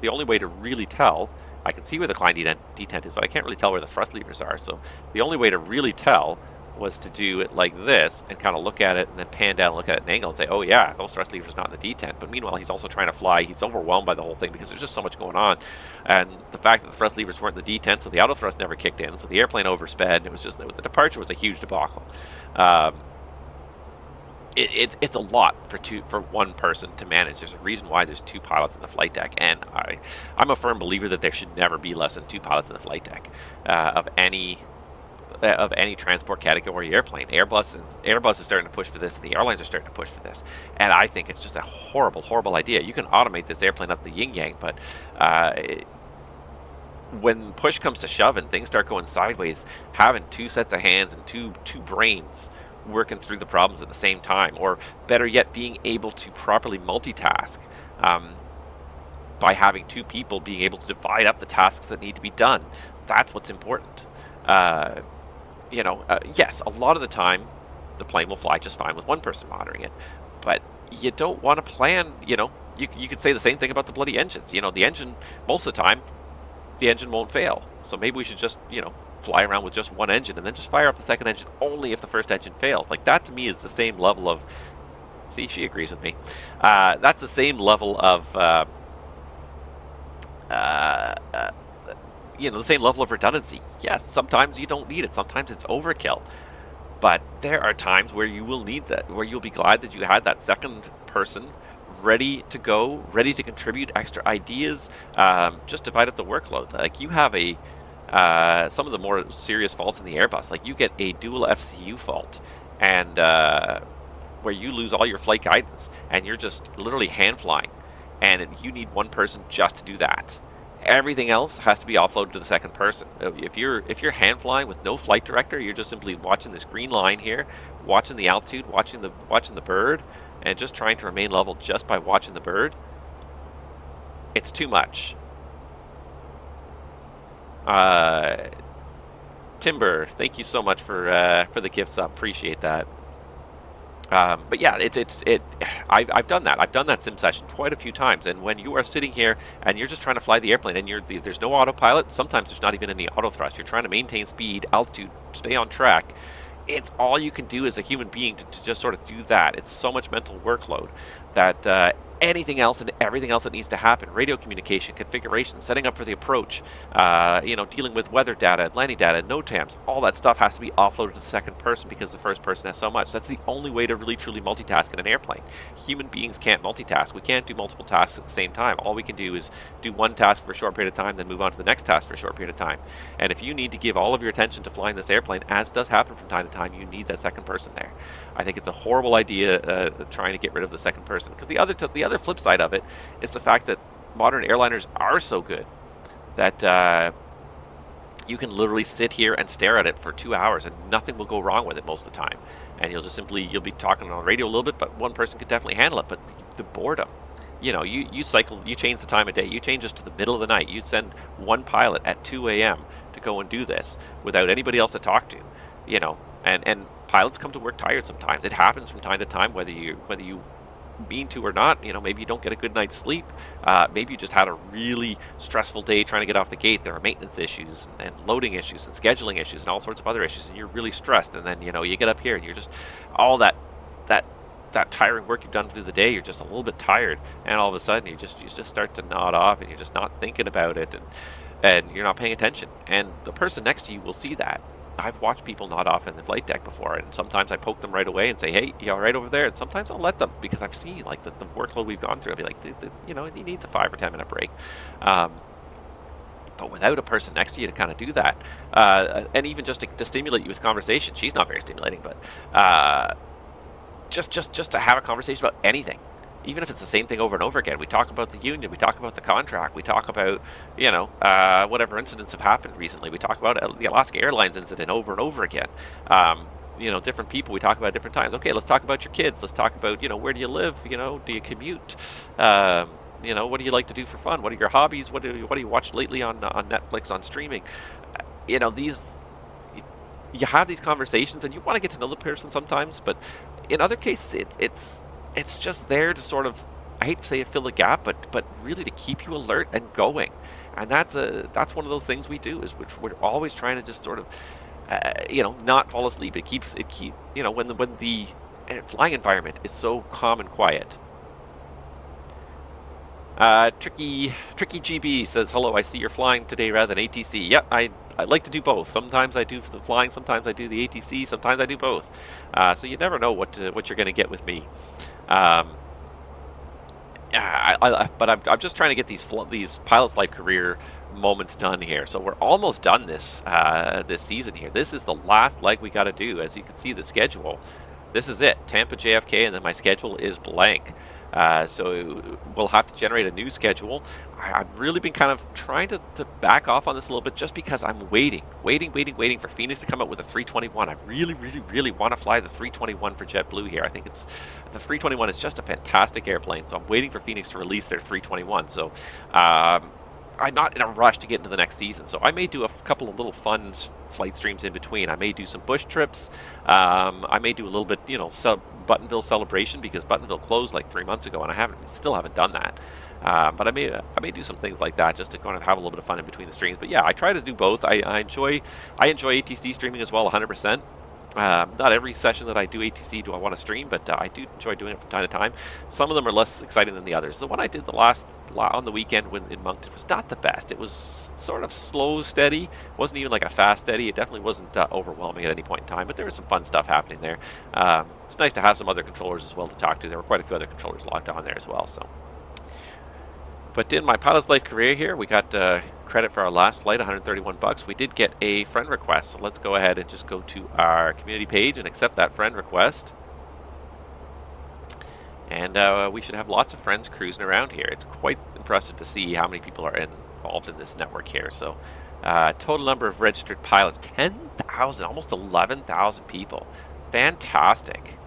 The only way to really tell. I can see where the climb detent is, but I can't really tell where the thrust levers are. So the only way to really tell was to do it like this and kind of look at it and then pan down and look at it at an angle and say, oh yeah, those thrust levers are not in the detent. But meanwhile, he's also trying to fly. He's overwhelmed by the whole thing because there's just so much going on. And the fact that the thrust levers weren't in the detent, so the auto thrust never kicked in, so the airplane oversped. It was just, the departure was a huge debacle. It's a lot for one person to manage. There's a reason why there's two pilots in the flight deck, and I'm a firm believer that there should never be less than two pilots in the flight deck of any transport category airplane. Airbus is starting to push for this, and the airlines are starting to push for this. And I think it's just a horrible, horrible idea. You can automate this airplane up the yin-yang, but when push comes to shove and things start going sideways, having two sets of hands and two brains working through the problems at the same time, or better yet, being able to properly multitask by having two people being able to divide up the tasks that need to be done. That's what's important. Yes, a lot of the time the plane will fly just fine with one person monitoring it, but you don't want to plan, you could say the same thing about the bloody engines. The engine, most of the time, the engine won't fail. So maybe we should just, fly around with just one engine and then just fire up the second engine only if the first engine fails. Like, that to me is the same level of, see, she agrees with me. That's the same level of, the same level of redundancy. Yes, sometimes you don't need it. Sometimes it's overkill. But there are times where you will need that, where you'll be glad that you had that second person ready to go, ready to contribute extra ideas, just divide up the workload. Like, you have some of the more serious faults in the Airbus, like you get a dual FCU fault, and where you lose all your flight guidance, and you're just literally hand flying, and you need one person just to do that. Everything else has to be offloaded to the second person. If you're hand flying with no flight director, you're just simply watching this green line here, watching the altitude, watching the bird, and just trying to remain level just by watching the bird. It's too much. Timber, thank you so much for the gift sub. Appreciate that. But yeah, I've done that. I've done that sim session quite a few times. And when you are sitting here and you're just trying to fly the airplane, and there's no autopilot, sometimes there's not even any auto thrust. You're trying to maintain speed, altitude, stay on track. It's all you can do as a human being to just sort of do that. It's so much mental workload that anything else and everything else that needs to happen, radio communication, configuration, setting up for the approach, dealing with weather data, landing data, NOTAMs, all that stuff has to be offloaded to the second person because the first person has so much. That's the only way to really truly multitask in an airplane. Human beings can't multitask. We can't do multiple tasks at the same time. All we can do is do one task for a short period of time, then move on to the next task for a short period of time. And if you need to give all of your attention to flying this airplane, as does happen from time to time, you need that second person there. I think it's a horrible idea trying to get rid of the second person, because the other flip side of it is the fact that modern airliners are so good that you can literally sit here and stare at it for 2 hours and nothing will go wrong with it most of the time. and you'll be talking on the radio a little bit, but one person could definitely handle it. But the boredom, you know, you change the time of day, you change this to the middle of the night, you send one pilot at 2 a.m. to go and do this without anybody else to talk to, you know, and pilots come to work tired sometimes. It happens from time to time, whether you mean to or not. You know, maybe you don't get a good night's sleep. Maybe you just had a really stressful day trying to get off the gate. There are maintenance issues and loading issues and scheduling issues and all sorts of other issues, and you're really stressed. And then, you know, you get up here and you're just all that tiring work you've done through the day. You're just a little bit tired, and all of a sudden you just start to nod off, and you're just not thinking about it, and you're not paying attention. And the person next to you will see that. I've watched people nod off in the flight deck before, and sometimes I poke them right away and say, hey, you all right over there? And sometimes I'll let them, because I've seen like the workload we've gone through. I'll be like, you know, he needs a 5 or 10 minute break. But without a person next to you to kind of do that, and even just to stimulate you with conversation, she's not very stimulating, but just to have a conversation about anything. Even if it's the same thing over and over again. We talk about the union, we talk about the contract, we talk about, you know, whatever incidents have happened recently. We talk about the Alaska Airlines incident over and over again. You know, different people we talk about at different times. Okay, let's talk about your kids. Let's talk about, you know, where do you live? You know, do you commute? You know, what do you like to do for fun? What are your hobbies? What do you watch lately on Netflix, on streaming? You know, you have these conversations, and you want to get to know the person sometimes, but in other cases, it's just there to sort of, I hate to say it, fill the gap, but really to keep you alert and going. And that's one of those things we do, is which we're always trying to just sort of, you know, not fall asleep. It keeps you know, when the flying environment is so calm and quiet. Tricky GB says, hello, I see you're flying today rather than ATC. Yep, I like to do both. Sometimes I do the flying, sometimes I do the ATC, sometimes I do both. So you never know what you're going to get with me. But I'm just trying to get these pilot's life career moments done here. So we're almost done this season here. This is the last leg we got to do. As you can see, the schedule. This is it. Tampa, JFK, and then my schedule is blank. So we'll have to generate a new schedule. I've really been kind of trying to back off on this a little bit, just because I'm waiting for Fenix to come out with a 321. I really want to fly the 321 for JetBlue here. I think the 321 is just a fantastic airplane, so I'm waiting for Fenix to release their 321. So I'm not in a rush to get into the next season, so I may do a couple of little fun flight streams in between. I may do some bush trips. I may do a little bit, you know, Buttonville celebration, because Buttonville closed like 3 months ago, and I still haven't done that. But I may do some things like that, just to kind of have a little bit of fun in between the streams. But yeah, I try to do both. I enjoy ATC streaming as well, 100%. Not every session that I do ATC do I want to stream, but I do enjoy doing it from time to time. Some of them are less exciting than the others. The one I did on the weekend in Moncton was not the best. It was sort of slow, steady. It wasn't even like a fast steady. It definitely wasn't overwhelming at any point in time, but there was some fun stuff happening there. It's nice to have some other controllers as well to talk to. There were quite a few other controllers logged on there as well. So, but in my pilot's life career here, we got credit for our last flight, $131. We did get a friend request, so let's go ahead and just go to our community page and accept that friend request. And we should have lots of friends cruising around here. It's quite impressive to see how many people are involved in this network here. So total number of registered pilots, 10,000, almost 11,000 people. Fantastic.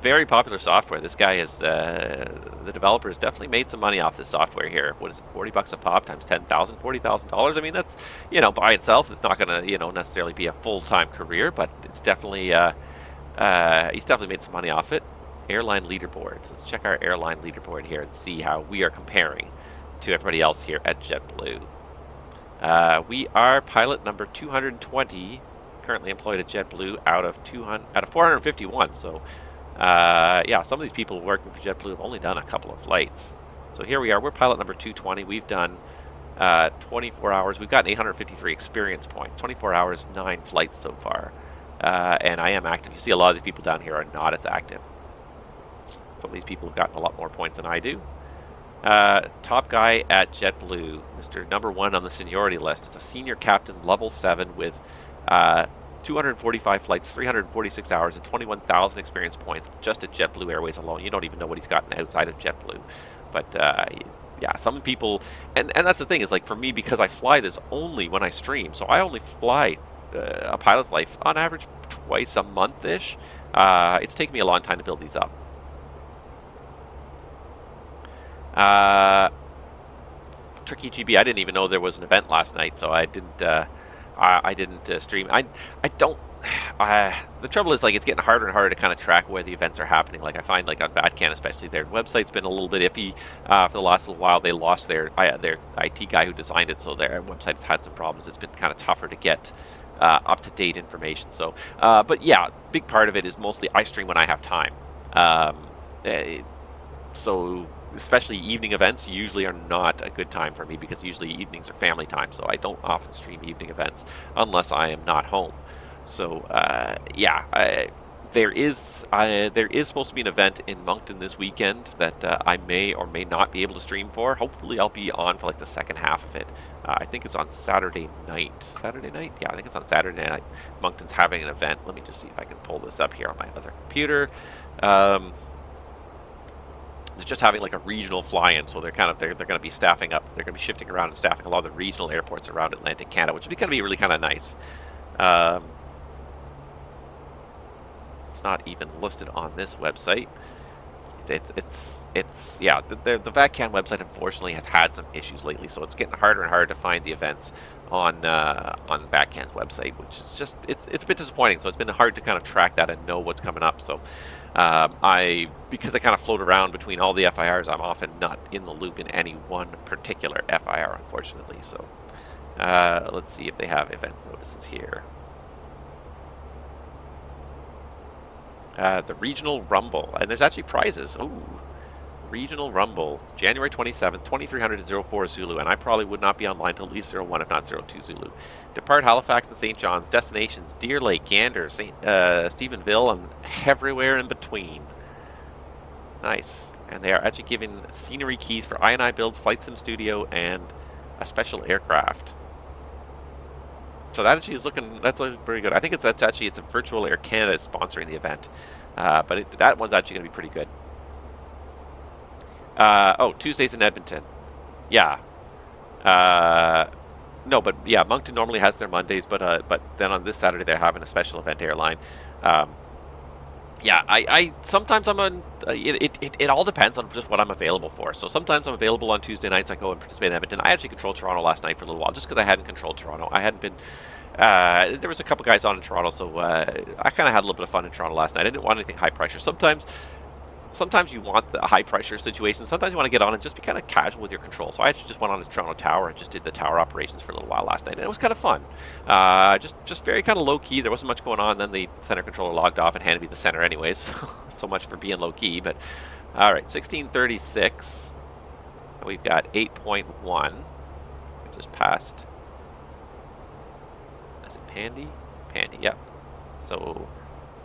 Very popular software. This guy is, the developer has definitely made some money off this software here. What is it, $40 a pop times 10,000, $40,000? I mean, that's, you know, by itself, it's not going to, you know, necessarily be a full-time career, but it's definitely, he's definitely made some money off it. Airline leaderboards. Let's check our airline leaderboard here and see how we are comparing to everybody else here at JetBlue. We are pilot number 220, currently employed at JetBlue out of 451. So, yeah, some of these people working for JetBlue have only done a couple of flights. So here we are. We're pilot number 220. We've done 24 hours. We've got 853 experience points. 24 hours, 9 flights so far. And I am active. You see a lot of these people down here are not as active. Some of these people have gotten a lot more points than I do. Top guy at JetBlue, Mr. Number 1 on the seniority list, is a senior captain, level 7, with 245 flights, 346 hours, and 21,000 experience points just at JetBlue Airways alone. You don't even know what he's gotten outside of JetBlue. But yeah, some people, and that's the thing, is like for me, because I fly this only when I stream, so I only fly a pilot's life, on average twice a month-ish. It's taken me a long time to build these up. Tricky GB, I didn't even know there was an event last night, so I didn't. I didn't stream. I don't. The trouble is, like, it's getting harder and harder to kind of track where the events are happening. Like, I find, like, on VATCAN especially, their website's been a little bit iffy for the last little while. They lost their IT guy who designed it, so their website has had some problems. It's been kind of tougher to get up-to-date information. So, but yeah, big part of it is mostly I stream when I have time. So especially evening events usually are not a good time for me, because usually evenings are family time, so I don't often stream evening events unless I am not home. So yeah, there is supposed to be an event in Moncton this weekend that I may or may not be able to stream for. Hopefully I'll be on for like the second half of it. I think it's on Saturday night. Saturday night? Yeah, I think it's on Saturday night. Moncton's having an event. Let me just see if I can pull this up here on my other computer. They're just having like a regional fly-in, so they're going to be staffing up. They're going to be shifting around and staffing a lot of the regional airports around Atlantic Canada, which is going to be really kind of nice. It's not even listed on this website. It's yeah. The VATCAN website unfortunately has had some issues lately, so it's getting harder and harder to find the events on VATCAN's website, which is just it's a bit disappointing. So it's been hard to kind of track that and know what's coming up. So because I kind of float around between all the FIRs, I'm often not in the loop in any one particular FIR, unfortunately. So let's see if they have event notices here. The Regional Rumble, and there's actually prizes. Ooh, Regional Rumble, January 27th, 2300 to 04 Zulu, and I probably would not be online till at least 01, if not 02 Zulu. Depart Halifax and St. John's. Destinations: Deer Lake, Gander, Stephenville, and everywhere in between. Nice. And they are actually giving scenery keys for I&I Builds, Flight Sim Studio, and a special aircraft. So that actually is that's looking pretty good. I think it's a Virtual Air Canada sponsoring the event, but that one's actually going to be pretty good. Oh, Tuesdays in Edmonton. Yeah. No, but yeah, Moncton normally has their Mondays, but then on this Saturday they're having a special event airline. Yeah, I sometimes I'm on. It all depends on just what I'm available for. So sometimes I'm available on Tuesday nights. I go and participate in Edmonton. I actually controlled Toronto last night for a little while, just because I hadn't controlled Toronto. I hadn't been. There was a couple guys on in Toronto, so I kind of had a little bit of fun in Toronto last night. I didn't want anything high pressure. Sometimes you want the high pressure situation. Sometimes you want to get on and just be kind of casual with your control. So I actually just went on to Toronto Tower and just did the tower operations for a little while last night, and it was kind of fun. Just very kind of low key. There wasn't much going on. Then the center controller logged off and handed me the center anyways. So much for being low key. But all right, 1636. We've got 8.1. We just passed. Is it Pandy? Pandy, yep. So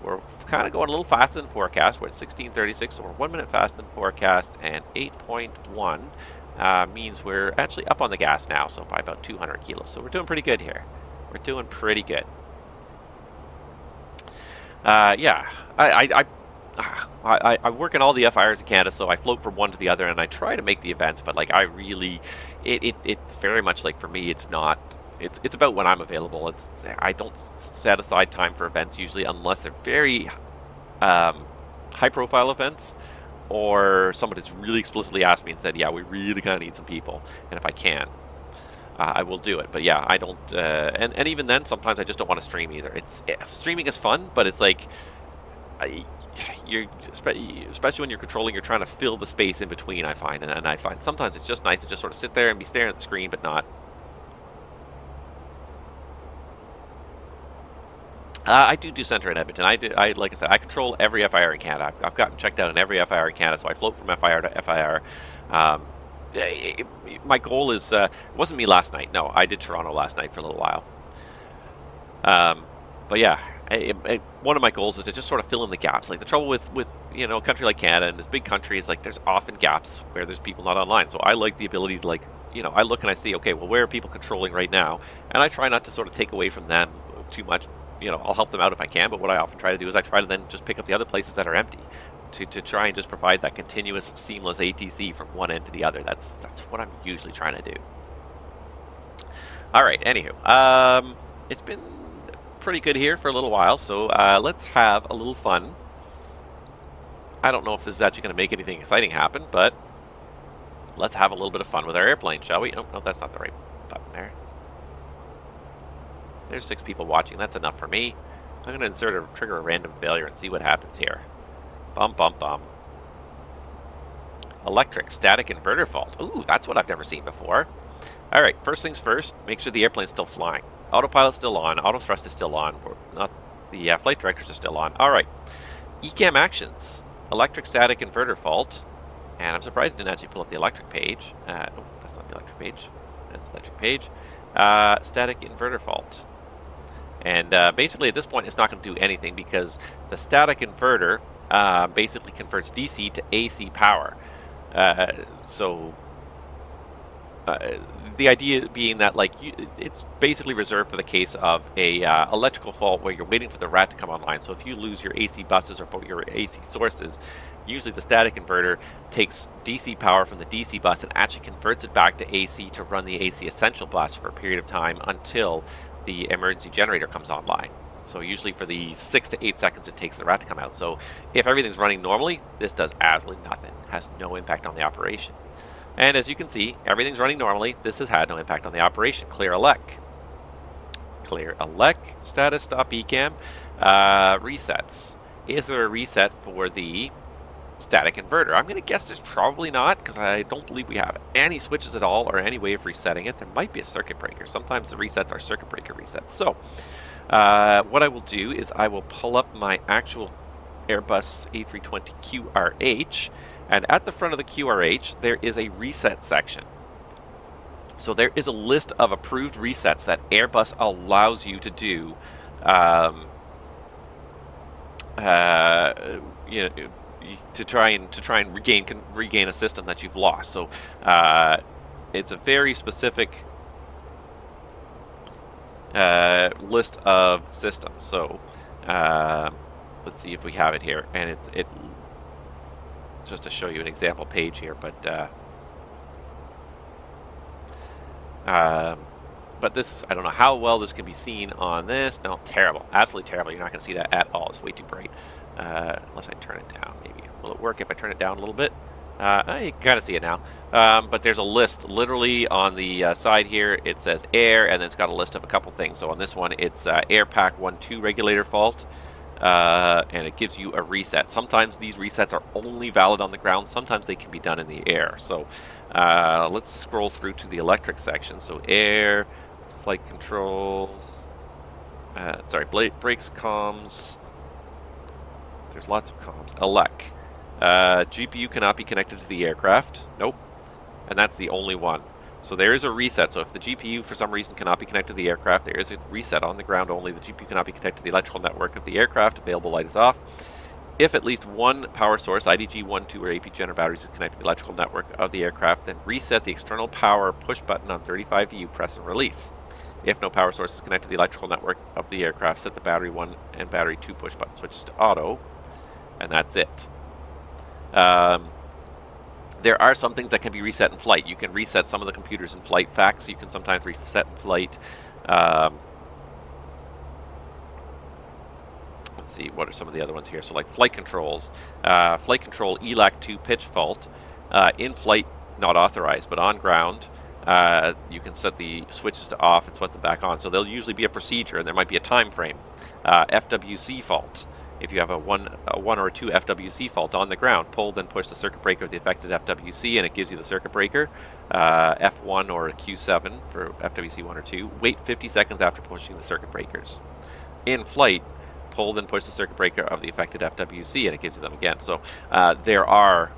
we're kind of going a little faster than forecast. We're at 1636, so we're 1 minute faster than forecast, and 8.1 means we're actually up on the gas now, so by about 200 kilos. So we're doing pretty good here. We're doing pretty good. Yeah, I work in all the FIRs in Canada, so I float from one to the other, and I try to make the events, but like it's very much like, for me, it's not. It's about when I'm available. I don't set aside time for events usually, unless they're very high-profile events, or somebody's really explicitly asked me and said, "Yeah, we really kind of need some people," and if I can, I will do it. But yeah, I don't. And even then, sometimes I just don't want to stream either. Streaming is fun, but it's like especially when you're controlling, you're trying to fill the space in between. I find, and I find sometimes it's just nice to just sort of sit there and be staring at the screen, but not. I do center in Edmonton. Like I said, I control every FIR in Canada. I've gotten checked out in every FIR in Canada, so I float from FIR to FIR. My goal is, it wasn't me last night. No, I did Toronto last night for a little while. But yeah, one of my goals is to just sort of fill in the gaps. Like, the trouble with a country like Canada and this big country is, like, there's often gaps where there's people not online. So I like the ability to, like, I look and I see, okay, well, where are people controlling right now? And I try not to sort of take away from them too much. I'll help them out if I can, but what I often try to do is I try to then just pick up the other places that are empty to try and just provide that continuous, seamless ATC from one end to the other. That's what I'm usually trying to do. All right, anywho, it's been pretty good here for a little while, so let's have a little fun. I don't know if this is actually going to make anything exciting happen, but let's have a little bit of fun with our airplane, shall we? Oh, no, that's not the right button there. There's 6 people watching. That's enough for me. I'm going to trigger a random failure and see what happens here. Bum, bum, bum. Electric static inverter fault. Ooh, that's what I've never seen before. All right, first things first, make sure the airplane's still flying. Autopilot's still on. Auto thrust is still on. Not the flight directors are still on. All right. ECAM actions. Electric static inverter fault. And I'm surprised it didn't actually pull up the electric page. Oh, that's not the electric page. That's the electric page. Static inverter fault. And basically at this point it's not going to do anything because the static inverter basically converts DC to AC power. The idea being that it's basically reserved for the case of a electrical fault where you're waiting for the RAT to come online. So if you lose your AC buses or your AC sources, usually the static inverter takes DC power from the DC bus and actually converts it back to AC to run the AC essential bus for a period of time until the emergency generator comes online. So usually for the 6 to 8 seconds it takes the RAT to come out. So if everything's running normally, this does absolutely nothing. Has no impact on the operation. And as you can see, everything's running normally. This has had no impact on the operation. Clear elec. Clear elec. Status stop ECAM. Resets. Is there a reset for the static inverter? I'm going to guess there's probably not, because I don't believe we have any switches at all or any way of resetting it. There might be a circuit breaker. Sometimes the resets are circuit breaker resets. So what I will do is I will pull up my actual Airbus A320 QRH, and at the front of the QRH there is a reset section. So there is a list of approved resets that Airbus allows you to do to try and regain a system that you've lost. So it's a very specific list of systems. So let's see if we have it here, and it's just to show you an example page here, but this, I don't know how well this can be seen on this. No, terrible, absolutely terrible. You're not going to see that at all. It's way too bright. Unless I turn it down, maybe. Will it work if I turn it down a little bit? You can kind of see it now. But there's a list literally on the side here. It says air, and then it's got a list of a couple things. So on this one, it's air pack 1-2 regulator fault. And it gives you a reset. Sometimes these resets are only valid on the ground. Sometimes they can be done in the air. So let's scroll through to the electric section. So air, flight controls, brakes, comms. There's lots of comms. Elec. GPU cannot be connected to the aircraft. Nope. And that's the only one. So there is a reset. So if the GPU for some reason cannot be connected to the aircraft, there is a reset on the ground only. The GPU cannot be connected to the electrical network of the aircraft. Available light is off. If at least one power source, IDG 1, 2, or AP generator batteries is connected to the electrical network of the aircraft, then reset the external power push button on 35VU, press and release. If no power source is connected to the electrical network of the aircraft, set the battery 1 and battery 2 push button switches to auto, and that's it. There are some things that can be reset in flight. You can reset some of the computers in flight. Fax, you can sometimes reset in flight. Let's see, what are some of the other ones here? So like flight controls. Flight control ELAC 2 pitch fault. In flight, not authorized, but on ground, you can set the switches to off and set them back on. So there'll usually be a procedure, and there might be a time frame. FWC fault. If you have a 1 or a 2 FWC fault on the ground, pull, then push the circuit breaker of the affected FWC, and it gives you the circuit breaker. F1 or Q7 for FWC 1 or 2. Wait 50 seconds after pushing the circuit breakers. In flight, pull, then push the circuit breaker of the affected FWC, and it gives you them again. So there are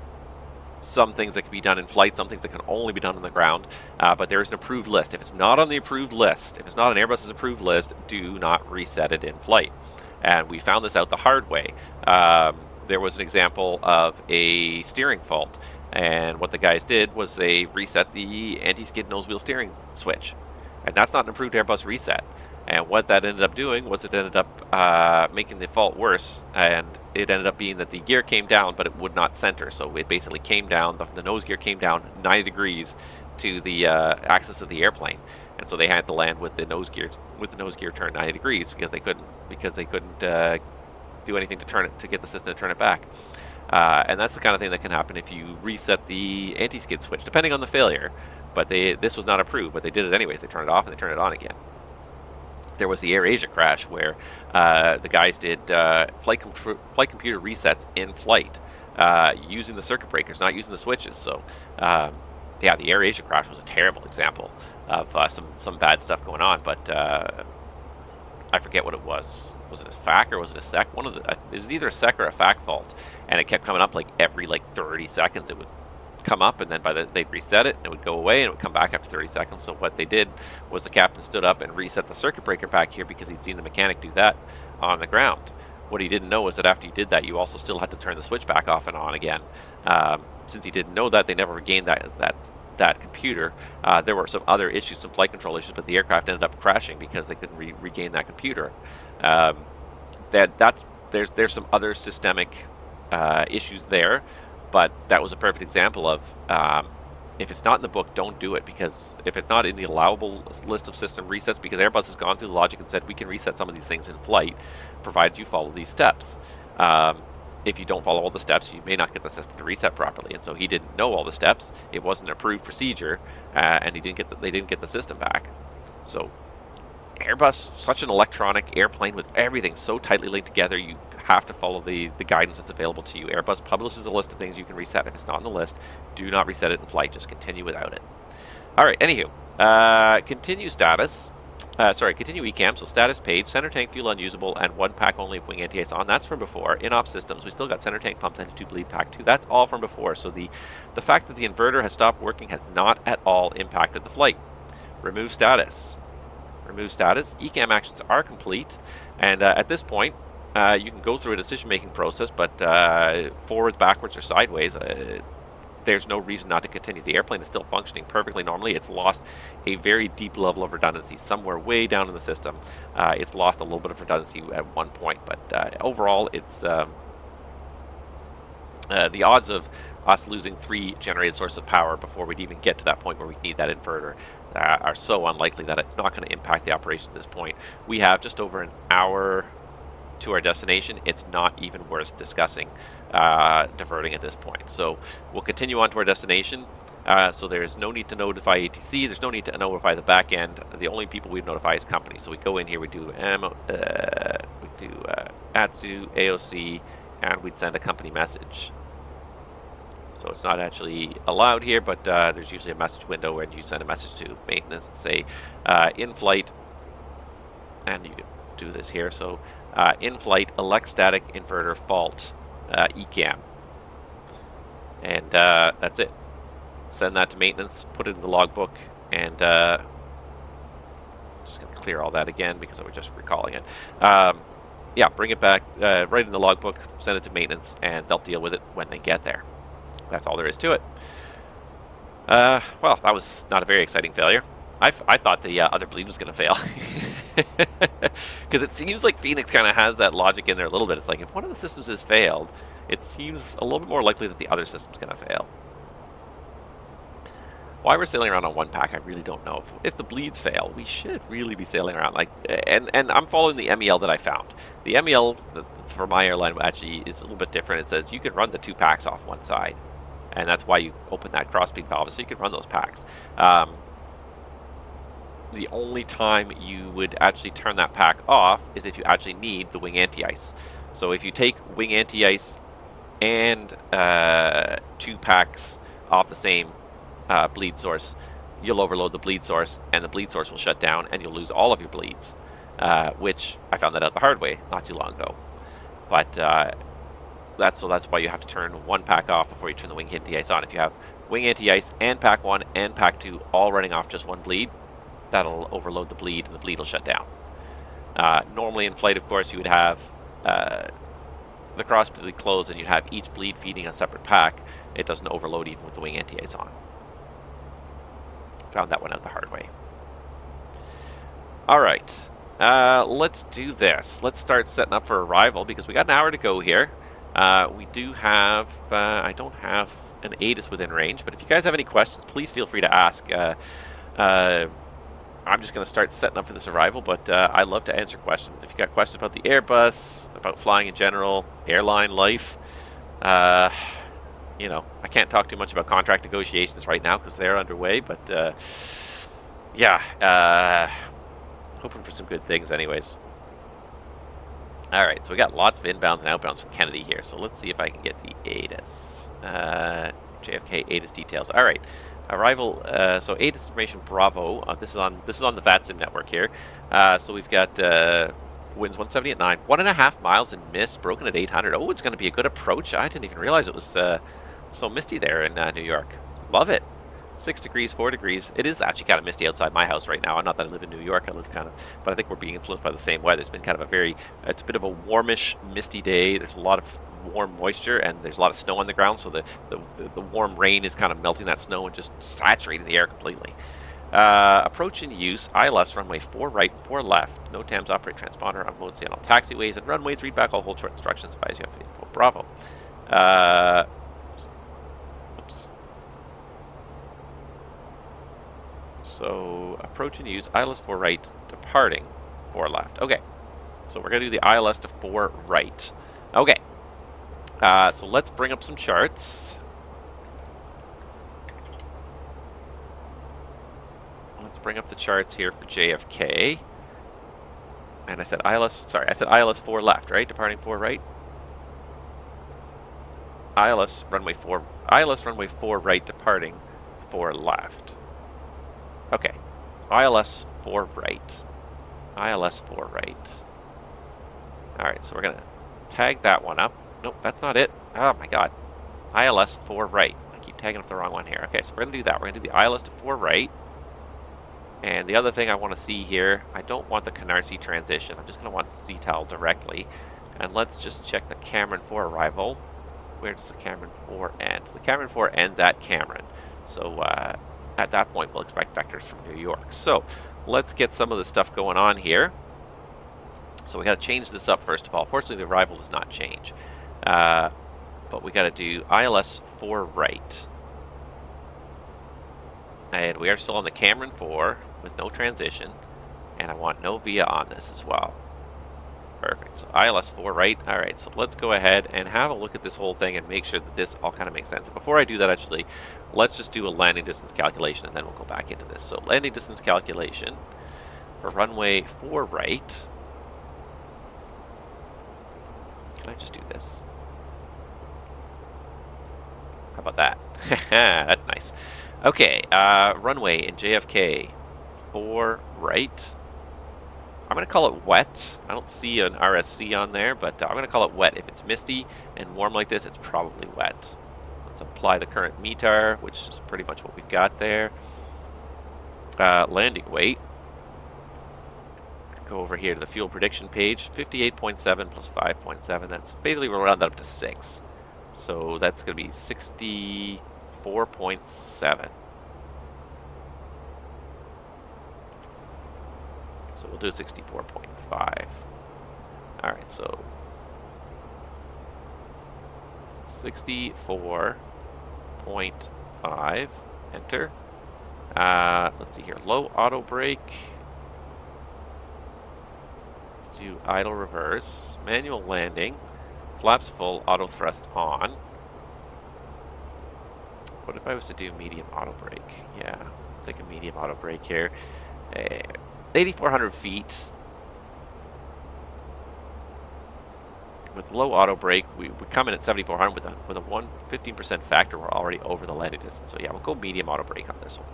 some things that can be done in flight, some things that can only be done on the ground, but there is an approved list. If it's not on the approved list, if it's not on Airbus's approved list, do not reset it in flight. And we found this out the hard way. There was an example of a steering fault, and what the guys did was they reset the anti-skid nose wheel steering switch, and that's not an approved Airbus reset. And what that ended up doing was it ended up making the fault worse, and it ended up being that the gear came down, but it would not center. So it basically came down, the nose gear came down 90 degrees to the axis of the airplane. and so they had to land with the nose gear turned 90 degrees because they couldn't do anything to get the system to turn it back. And that's the kind of thing that can happen if you reset the anti-skid switch, depending on the failure. But this was not approved, but they did it anyways. They turned it off and they turned it on again. There was the AirAsia crash where the guys did flight computer resets in flight using the circuit breakers, not using the switches. So, yeah, the AirAsia crash was a terrible example of some bad stuff going on. But I forget what it was. Was it a FAC or was it a SEC? It was either a SEC or a FAC fault, and it kept coming up every 30 seconds. It would come up, and then they'd reset it, and it would go away, and it would come back after 30 seconds. So what they did was the captain stood up and reset the circuit breaker back here because he'd seen the mechanic do that on the ground. What he didn't know was that after you did that, you also still had to turn the switch back off and on again. Since he didn't know that, they never regained that computer. There were some other issues, some flight control issues, but the aircraft ended up crashing because they couldn't regain that computer. There's some other systemic issues there, but that was a perfect example of if it's not in the book, don't do it, because if it's not in the allowable list of system resets, because Airbus has gone through the logic and said we can reset some of these things in flight, provided you follow these steps. If you don't follow all the steps, you may not get the system to reset properly. And so he didn't know all the steps. It wasn't an approved procedure, and they didn't get the system back. So Airbus, such an electronic airplane with everything so tightly linked together, you have to follow the guidance that's available to you. Airbus publishes a list of things you can reset. If it's not on the list, do not reset it in flight. Just continue without it. All right, anywho, continue status. Continue ECAM. So status page, center tank fuel unusable, and 1 pack only of wing anti-ice on. That's from before. In-op systems, we still got center tank pumps and 2 bleed pack 2. That's all from before. So the fact that the inverter has stopped working has not at all impacted the flight. Remove status. Remove status. ECAM actions are complete, and at this point, you can go through a decision-making process, but forwards, backwards, or sideways, there's no reason not to continue. The airplane is still functioning perfectly normally. It's lost a very deep level of redundancy somewhere way down in the system. It's lost a little bit of redundancy at one point, but overall, it's the odds of us losing 3 generated sources of power before we'd even get to that point where we need that inverter are so unlikely that it's not going to impact the operation at this point. We have just over an hour to our destination. It's not even worth discussing diverting at this point. So we'll continue on to our destination. So there's no need to notify ATC. There's no need to notify the back end. The only people we'd notify is companies. So we go in here, we do ATSU, AOC, and we'd send a company message. So it's not actually allowed here, but there's usually a message window where you send a message to maintenance and say in flight, and you can do this here. So in flight, electrostatic inverter fault, ECAM, and that's it. Send that to maintenance, put it in the logbook, and just going to clear all that again because I was just recalling it. Yeah, bring it back, write in the logbook, send it to maintenance, and they'll deal with it when they get there. That's all there is to it. Well, that was not a very exciting failure. I thought the other bleed was going to fail. Because it seems like Fenix kind of has that logic in there a little bit. It's like if one of the systems has failed, it seems a little bit more likely that the other system's going to fail. Why we're sailing around on 1 pack, I really don't know. If the bleeds fail, we should really be sailing around. And I'm following the MEL that I found. The MEL for my airline actually is a little bit different. It says you can run the 2 packs off one side. And that's why you open that cross-speed valve, so you can run those packs. The only time you would actually turn that pack off is if you actually need the wing anti-ice. So if you take wing anti-ice and 2 packs off the same bleed source, you'll overload the bleed source, and the bleed source will shut down, and you'll lose all of your bleeds, which I found that out the hard way not too long ago. But that's why you have to turn 1 pack off before you turn the wing anti-ice on. If you have wing anti-ice and pack 1 and pack 2 all running off just 1 bleed, that'll overload the bleed, and the bleed will shut down. Normally in flight, of course, you would have the cross bleed closed, and you'd have each bleed feeding a separate pack. It doesn't overload even with the wing anti-ice on. Found that one out the hard way. All right, let's do this. Let's start setting up for arrival because we got an hour to go here. We do have, I don't have an ATIS within range, but if you guys have any questions, please feel free to ask. I'm just going to start setting up for this arrival, but I love to answer questions. If you got questions about the Airbus, about flying in general, airline life, you know, I can't talk too much about contract negotiations right now because they're underway, but yeah, hoping for some good things anyways. All right, so we got lots of inbounds and outbounds from Kennedy here, so let's see if I can get the ATIS. JFK ATIS details. All right. Arrival, so ATIS information Bravo. This is on the VATSIM network here. So we've got winds 170 at 9, 1.5 miles in mist, broken at 800. Oh, it's going to be a good approach. I didn't even realize it was so misty there in New York. Love it. 6 degrees, 4 degrees. It is actually kind of misty outside my house right now. Not that I live in New York. I live kind of, but I think we're being influenced by the same weather. It's been kind of it's a bit of a warmish, misty day. There's a lot of warm moisture and there's a lot of snow on the ground, so the warm rain is kind of melting that snow and just saturating the air completely. Approach in use, ILS runway 4 right, 4 left. No TAMs operate transponder on mode on all taxiways and runways. Read back all hold short instructions. Advise you have info. Bravo. Oops. So approach and use, ILS 4 right, departing 4 left. Okay. So we're going to do the ILS to 4 right. Okay. So let's bring up some charts. Let's bring up the charts here for JFK. And I said ILS, sorry, I said ILS 4 left, right? Departing 4 right. ILS runway 4 right, departing 4 left. Okay. ILS 4 right. ILS 4 right. Alright, so we're going to tag that one up. Nope, that's not it. Oh my god. ILS 4 right. I keep tagging up the wrong one here. Okay, so we're going to do that. We're going to do the ILS to 4 right. And the other thing I want to see here, I don't want the Canarsie transition. I'm just going to want CTAL directly. And let's just check the Cameron 4 arrival. Where does the Cameron 4 end? So the Cameron 4 ends at Cameron. So at that point, we'll expect vectors from New York. So let's get some of the stuff going on here. So we got to change this up first of all. Fortunately, the arrival does not change. But we got to do ILS 4 right. And we are still on the Cameron 4 with no transition. And I want no VIA on this as well. Perfect. So ILS 4 right. All right, so let's go ahead and have a look at this whole thing and make sure that this all kind of makes sense. And before I do that, actually, let's just do a landing distance calculation and then we'll go back into this. So landing distance calculation for runway 4 right. Can I just do this? How about that? That's nice. Okay, runway in JFK 4 right. I'm going to call it wet. I don't see an RSC on there, but I'm going to call it wet. If it's misty and warm like this, it's probably wet. Let's apply the current METAR, which is pretty much what we've got there. Landing weight. Go over here to the fuel prediction page. 58.7 plus 5.7. That's basically we'll round that up to 6. So that's going to be 64.7. So we'll do 64.5. All right, so 64.5. Enter. Let's see here. Low auto brake. Let's do idle reverse. Manual landing. Flaps full. Auto thrust on. What if I was to do medium auto brake? Yeah, I'll take a medium auto brake here. 8,400 feet. With low auto brake, we come in at 7,400 with a 15% factor. We're already over the landing distance. So yeah, we'll go medium auto brake on this one.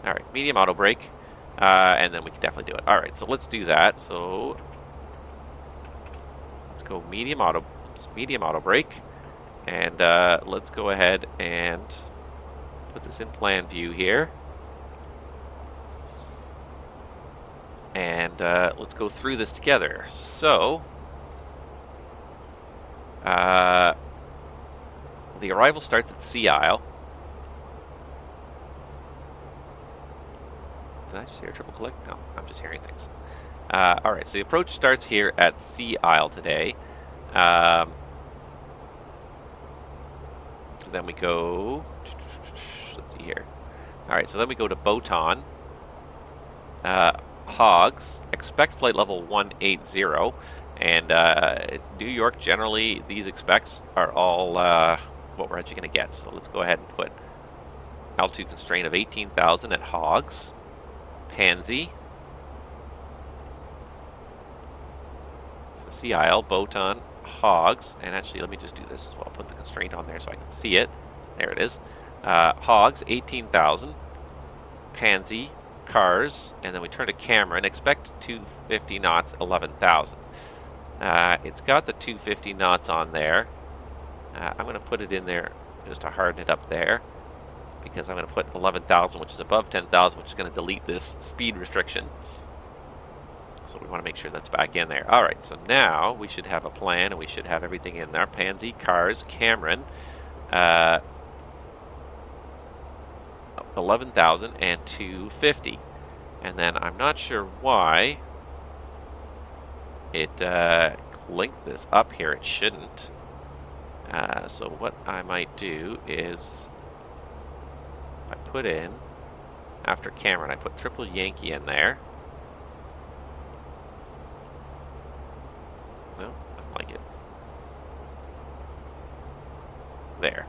All right, medium auto brake, and then we can definitely do it. All right, so let's do that. So let's go medium auto brake, and let's go ahead and put this in plan view here. And let's go through this together. So, the arrival starts at Sea Isle. Did I just hear a triple click? No, I'm just hearing things. All right, so the approach starts here at Sea Isle today. Then we go. Let's see here. All right, so then we go to Botan. Hogs, expect flight level 180. And New York, generally, these expects are all what we're actually going to get. So let's go ahead and put altitude constraint of 18,000 at Hogs. Pansy. It's the Sea Isle, Botan, Hogs. And actually, let me just do this as well. Put the constraint on there so I can see it. There it is. Hogs, 18,000. Pansy, Cars, and then we turn to Cameron. Expect 250 knots, 11,000. It's got the 250 knots on there. I'm going to put it in there just to harden it up there, because I'm going to put 11,000, which is above 10,000, which is going to delete this speed restriction. So we want to make sure that's back in there. All right, so now we should have a plan, and we should have everything in there. Pansy, Cars, Cameron, 11,000 and 250. And then I'm not sure why it linked this up here. It shouldn't. So what I might do is I put in, after Cameron, I put triple Yankee in there. No, doesn't like it. There.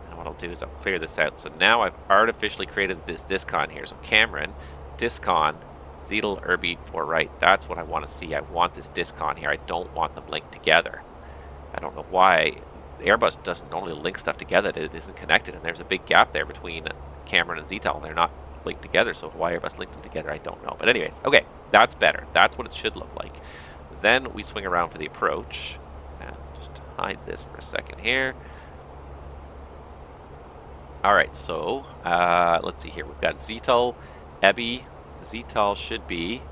And what I'll do is I'll clear this out. So now I've artificially created this discon here. So Cameron, discon, Zeetel, Irby, for right. That's what I want to see. I want this discon here. I don't want them linked together. I don't know why. Airbus doesn't normally link stuff together that it isn't connected, and there's a big gap there between Cameron and Zeetel, and they're not linked together, so why Airbus linked them together, I don't know. But anyways, okay, that's better. That's what it should look like. Then we swing around for the approach. And just hide this for a second here. Alright, so let's see here. We've got Zeetel, Ebby. Zeetel should be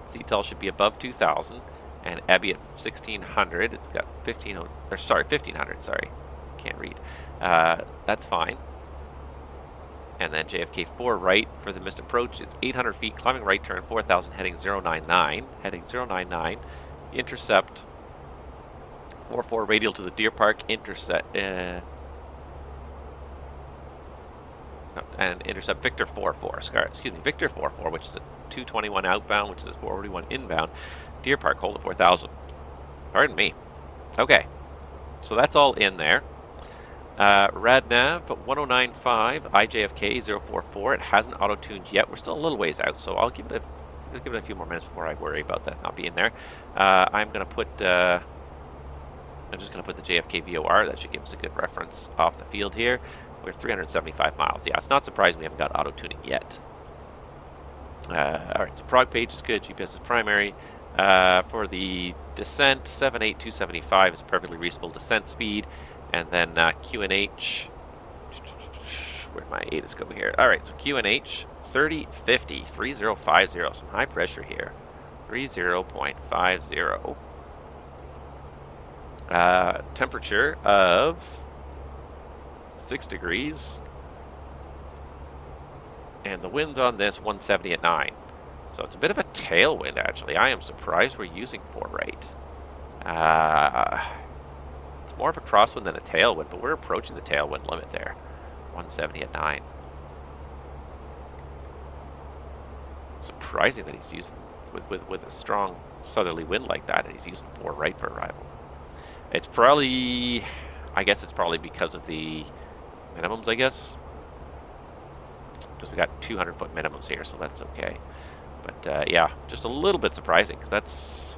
Zeetel should be above 2,000, and Ebby at 1,600. It's got 1,500. Sorry, can't read. That's fine. And then JFK 4 right for the missed approach. It's 800 feet, climbing right turn, 4,000, heading 099. Heading 099. Intercept 44 radial to the Deer Park. Intercept and intercept Victor 44. Excuse me, Victor 44, which is a 221 outbound, which is 441 inbound. Deer Park, hold at 4,000. Pardon me. Okay, so that's all in there. Radnav 1095, IJFK 044. It hasn't auto-tuned yet. We're still a little ways out, so I'll give it a few more minutes before I worry about that not being there. I'm just gonna put the JFK VOR. That should give us a good reference off the field here. We're 375 miles. Yeah, it's not surprising we haven't got auto-tuning yet. Alright, so prog page is good. GPS is primary. For the descent, 78275 is a perfectly reasonable descent speed. And then QNH, where'd my ATIS go here? Alright, so QNH, 3050, 3050, some high pressure here. 30.50. Temperature of 6 degrees. And the wind's on this 170 at 9. So it's a bit of a tailwind, actually. I am surprised we're using 4 right. It's more of a crosswind than a tailwind, but we're approaching the tailwind limit there. 170 at 9. Surprising that he's using, with a strong southerly wind like that, he's using 4 right for arrival. It's probably, I guess it's probably because of the minimums, I guess. Because we got 200-foot minimums here, so that's okay. But yeah, just a little bit surprising, because that's,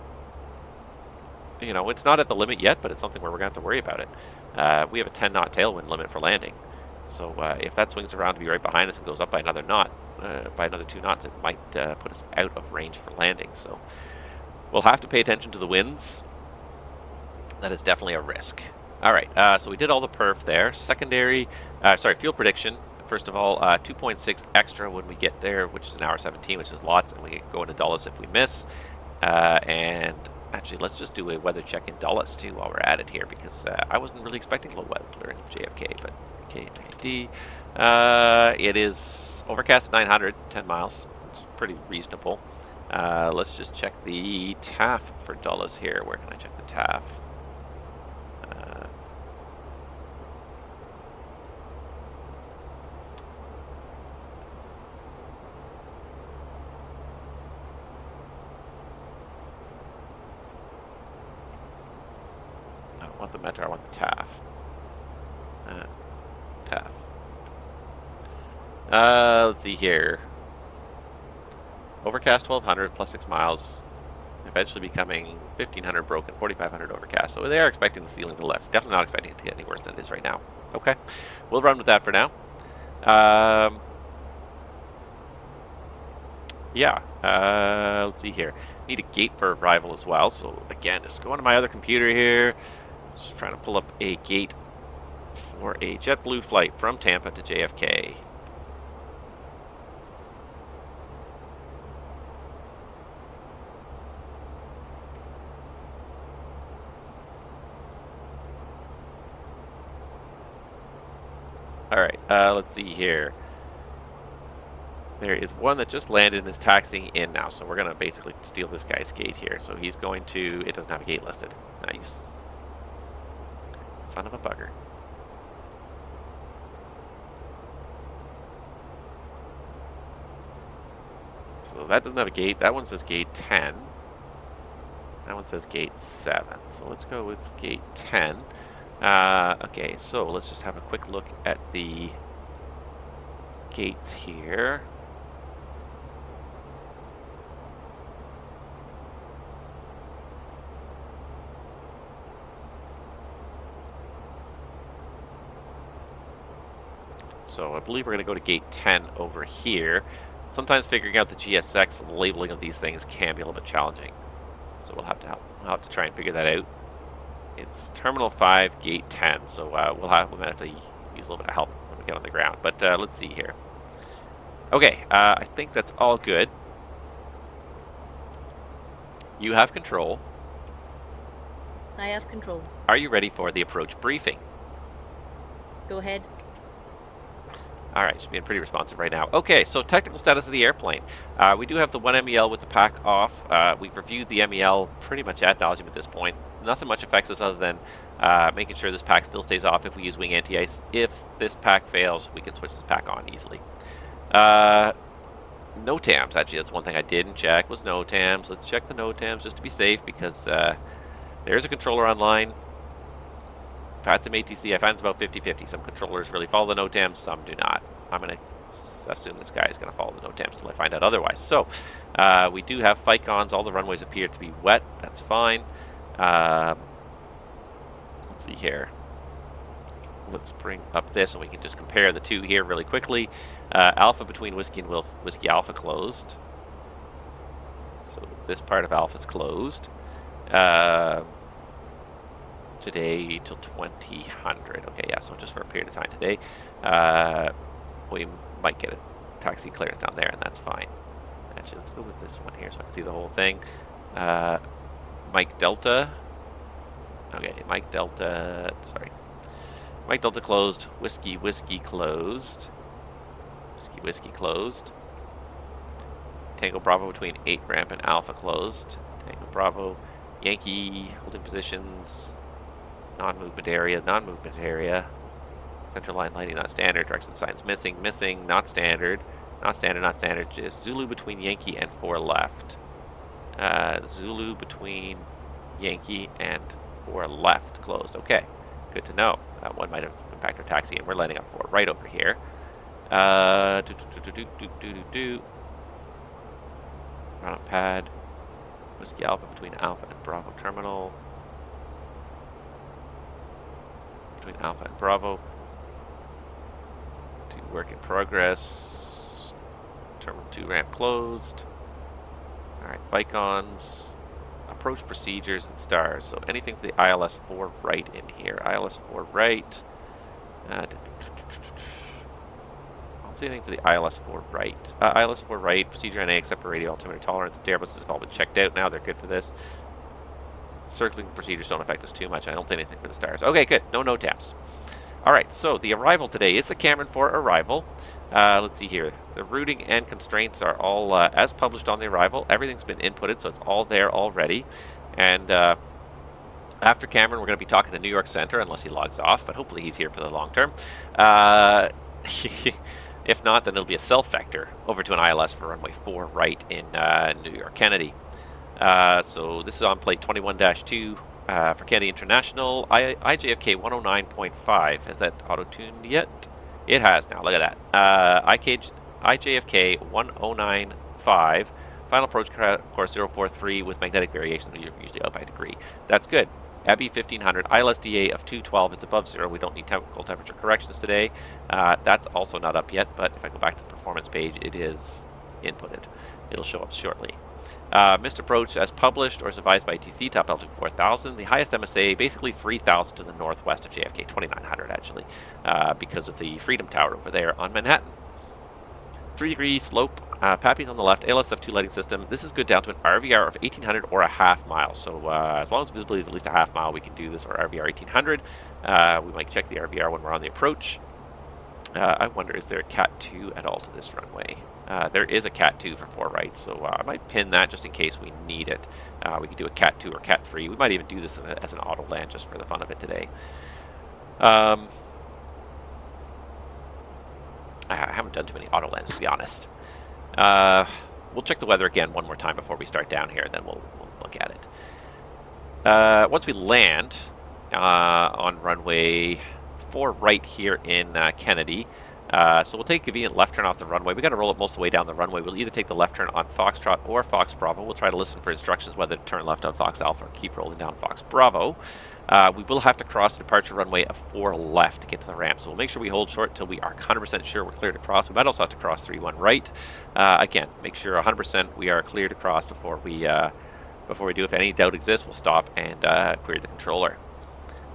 you know, it's not at the limit yet, but it's something where we're going to have to worry about it. We have a 10-knot tailwind limit for landing. So if that swings around to be right behind us and goes up by another knot, by another 2 knots, it might put us out of range for landing. So we'll have to pay attention to the winds. That is definitely a risk. All right, so we did all the perf there. Secondary, fuel prediction. First of all, 2.6 extra when we get there, which is an hour 17, which is lots, and we go into Dulles if we miss. And actually, let's just do a weather check in Dulles too while we're at it here, because I wasn't really expecting low weather in JFK, but KTPA. It is overcast at 900, 10 miles. It's pretty reasonable. Let's just check the TAF for Dulles here. Where can I check the TAF? want the Metro, I want the TAF. TAF. Let's see here. Overcast 1200 plus 6 miles. Eventually becoming 1500 broken, 4500 overcast. So they are expecting the ceiling to lift. Definitely not expecting it to get any worse than it is right now. Okay. We'll run with that for now. Yeah. Let's see here. Need a gate for arrival as well. So again, just going to my other computer here. Just trying to pull up a gate for a JetBlue flight from Tampa to JFK. Alright, let's see here. There is one that just landed and is taxiing in now, so we're going to basically steal this guy's gate here. So he's going to... It doesn't have a gate listed. Nice. Son of a bugger. So that doesn't have a gate. That one says gate 10. That one says gate 7. So let's go with gate 10. Okay, so let's just have a quick look at the gates here. So I believe we're going to go to gate 10 over here. Sometimes figuring out the GSX labeling of these things can be a little bit challenging. So we'll have to try and figure that out. It's Terminal 5, Gate 10, so we'll have to use a little bit of help when we get on the ground. But let's see here. Okay, I think that's all good. You have control. I have control. Are you ready for the approach briefing? Go ahead. All right, she's being pretty responsive right now. Okay, so technical status of the airplane. We do have the one MEL with the pack off. We've reviewed the MEL pretty much ad nauseum at this point. Nothing much affects us other than making sure this pack still stays off if we use wing anti-ice. If this pack fails, we can switch this pack on easily. NOTAMs, actually, that's one thing I didn't check, was NOTAMs. Let's check the NOTAMs just to be safe, because there's a controller online. VATSIM ATC, I find it's about 50-50. Some controllers really follow the NOTAMs, some do not. I'm going to assume this guy is going to follow the NOTAMs until I find out otherwise. So, we do have FICONs. All the runways appear to be wet. That's fine. Let's see here. Let's bring up this, and we can just compare the two here really quickly. Alpha between Whiskey and Whiskey Alpha closed. So this part of Alpha is closed. Today till 2000. Okay, yeah, so just for a period of time today. We might get a taxi clearance down there, and that's fine. Actually, let's go with this one here so I can see the whole thing. Mike Delta. Okay, Mike Delta. Sorry. Mike Delta closed. Whiskey Whiskey closed. Whiskey Whiskey closed. Tango Bravo between 8 ramp and Alpha closed. Tango Bravo. Yankee holding positions. Non-movement area. Non-movement area. Central line lighting not standard. Direction signs missing. Missing. Not standard. Not standard. Not standard. Just Zulu between Yankee and 4 left. Zulu between Yankee and 4 left closed. Okay. Good to know. That one might have impacted our taxi, and we're lighting up 4 right over here. Run up pad. Whiskey Alpha between Alpha and Bravo terminal. Between Alpha and Bravo. To work in progress. Terminal 2 ramp closed. Alright, Vicons. Approach procedures and stars. So anything for the ILS-4 right in here. ILS-4 right. I don't see anything for the ILS-4 right. ILS-4 right, procedure NA except for radio altimeter tolerance. The Airbus have all been checked out now. They're good for this. Circling procedures don't affect us too much. I don't see anything for the stars. Okay, good. No NOTAMs. Alright, so the arrival today is the Cameron 4 arrival. Let's see here. The routing and constraints are all as published on the arrival. Everything's been inputted, so it's all there already. And after Cameron, we're going to be talking to New York Center, unless he logs off, but hopefully he's here for the long term. If not, then it'll be a self-vector over to an ILS for runway 4 right in New York Kennedy. So this is on plate 21-2, for Canada International, IJFK 109.5. Has that auto-tuned yet? It has now. Look at that. IJFK 109.5. Final approach course 043 with magnetic variation. You're usually out by a degree. That's good. Abby 1500. ILSDA of 212. It's above 0. We don't need cold temperature corrections today. That's also not up yet, but if I go back to the performance page, it is inputted. It'll show up shortly. Missed approach as published or as advised by ATC, top altitude 4,000. The highest MSA, basically 3,000 to the northwest of JFK, 2,900 actually, because of the Freedom Tower over there on Manhattan. 3-degree slope, Pappy's on the left, ALSF2 lighting system. This is good down to an RVR of 1,800 or a half mile. So as long as visibility is at least a half mile, we can do this, or RVR 1,800. We might check the RVR when we're on the approach. I wonder, is there a Cat 2 at all to this runway? There is a Cat 2 for 4 right, so I might pin that just in case we need it. We could do a Cat 2 or Cat 3. We might even do this as an auto land just for the fun of it today. I haven't done too many auto lands, to be honest. We'll check the weather again one more time before we start down here, then we'll look at it. Once we land on runway 4 right here in Kennedy, so we'll take a convenient left turn off the runway. We got to roll it most of the way down the runway. We'll either take the left turn on Foxtrot or Fox Bravo. We'll try to listen for instructions whether to turn left on Fox Alpha or keep rolling down Fox Bravo. We will have to cross the departure runway of 4 left to get to the ramp, so we'll make sure we hold short until we are 100% sure we're clear to cross. We might also have to cross 3-1 right. Again, make sure 100% we are clear to cross before we do. If any doubt exists, we'll stop and query the controller.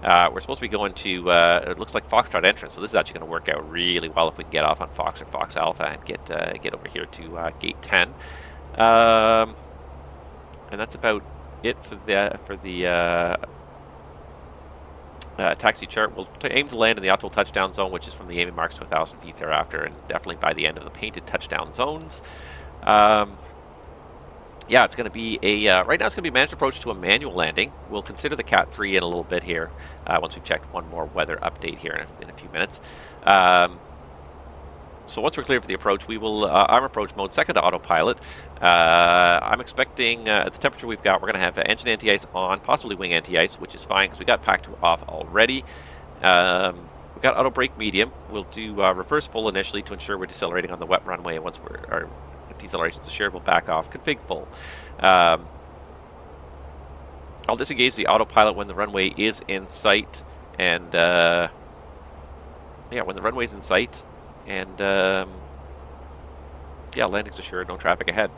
We're supposed to be going to, it looks like Foxtrot entrance, so this is actually going to work out really well if we can get off on Fox or Fox Alpha and get over here to gate 10. And that's about it for the taxi chart. We'll aim to land in the optimal touchdown zone, which is from the aiming marks to 1,000 feet thereafter, and definitely by the end of the painted touchdown zones. Yeah, it's going to be a, right now it's going to be a managed approach to a manual landing. We'll consider the Cat 3 in a little bit here, once we've checked one more weather update here in a few minutes. So once we're clear for the approach, we will arm approach mode, second to autopilot. I'm expecting, at the temperature we've got, we're going to have engine anti-ice on, possibly wing anti-ice, which is fine because we got pack 2 off already. We've got auto brake medium. We'll do reverse full initially to ensure we're decelerating on the wet runway, and once our deceleration is assured, we'll back off, config full. I'll disengage the autopilot when the runway is in sight, and yeah, when the runway's in sight, and yeah, landing's assured, no traffic ahead.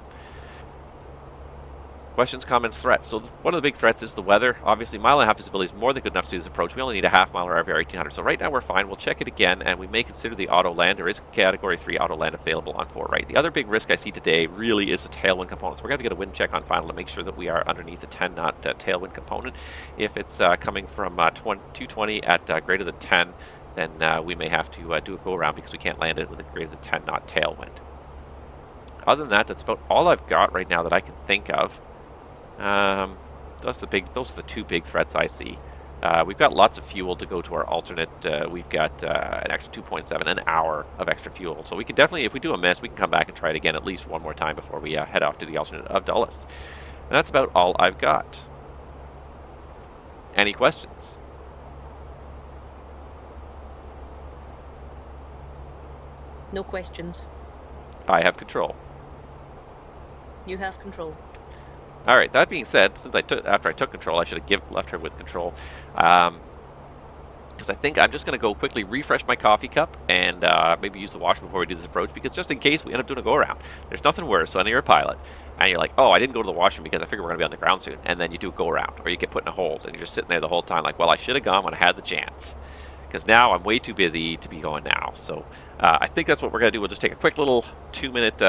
Questions, comments, threats. So one of the big threats is the weather. Obviously, 1.5 mile visibility is more than good enough to do this approach. We only need a half mile or RVR 1,800. So right now we're fine. We'll check it again, and we may consider the auto land. There is Category 3 auto land available on 4 right. The other big risk I see today really is the tailwind components. We're going to get a wind check on final to make sure that we are underneath the 10 knot tailwind component. If it's coming from 220 at greater than 10, then we may have to do a go around because we can't land it with a greater than 10 knot tailwind. Other than that, that's about all I've got right now that I can think of. Those are the 2 big threats I see. We've got lots of fuel to go to our alternate. We've got an extra 2.7, an hour of extra fuel. So we can definitely, if we do a miss, we can come back and try it again at least one more time before we head off to the alternate of Dulles. And that's about all I've got. Any questions? No questions. I have control. You have control. All right. That being said, since after I took control, I should have left her with control, because I think I'm just going to go quickly refresh my coffee cup and maybe use the washroom before we do this approach, because just in case we end up doing a go around, there's nothing worse. So when you're a pilot and you're like, oh, I didn't go to the washroom because I figured we're going to be on the ground soon, and then you do a go around, or you get put in a hold and you're just sitting there the whole time like, well, I should have gone when I had the chance, because now I'm way too busy to be going now. So I think that's what we're going to do. We'll just take a quick little 2-minute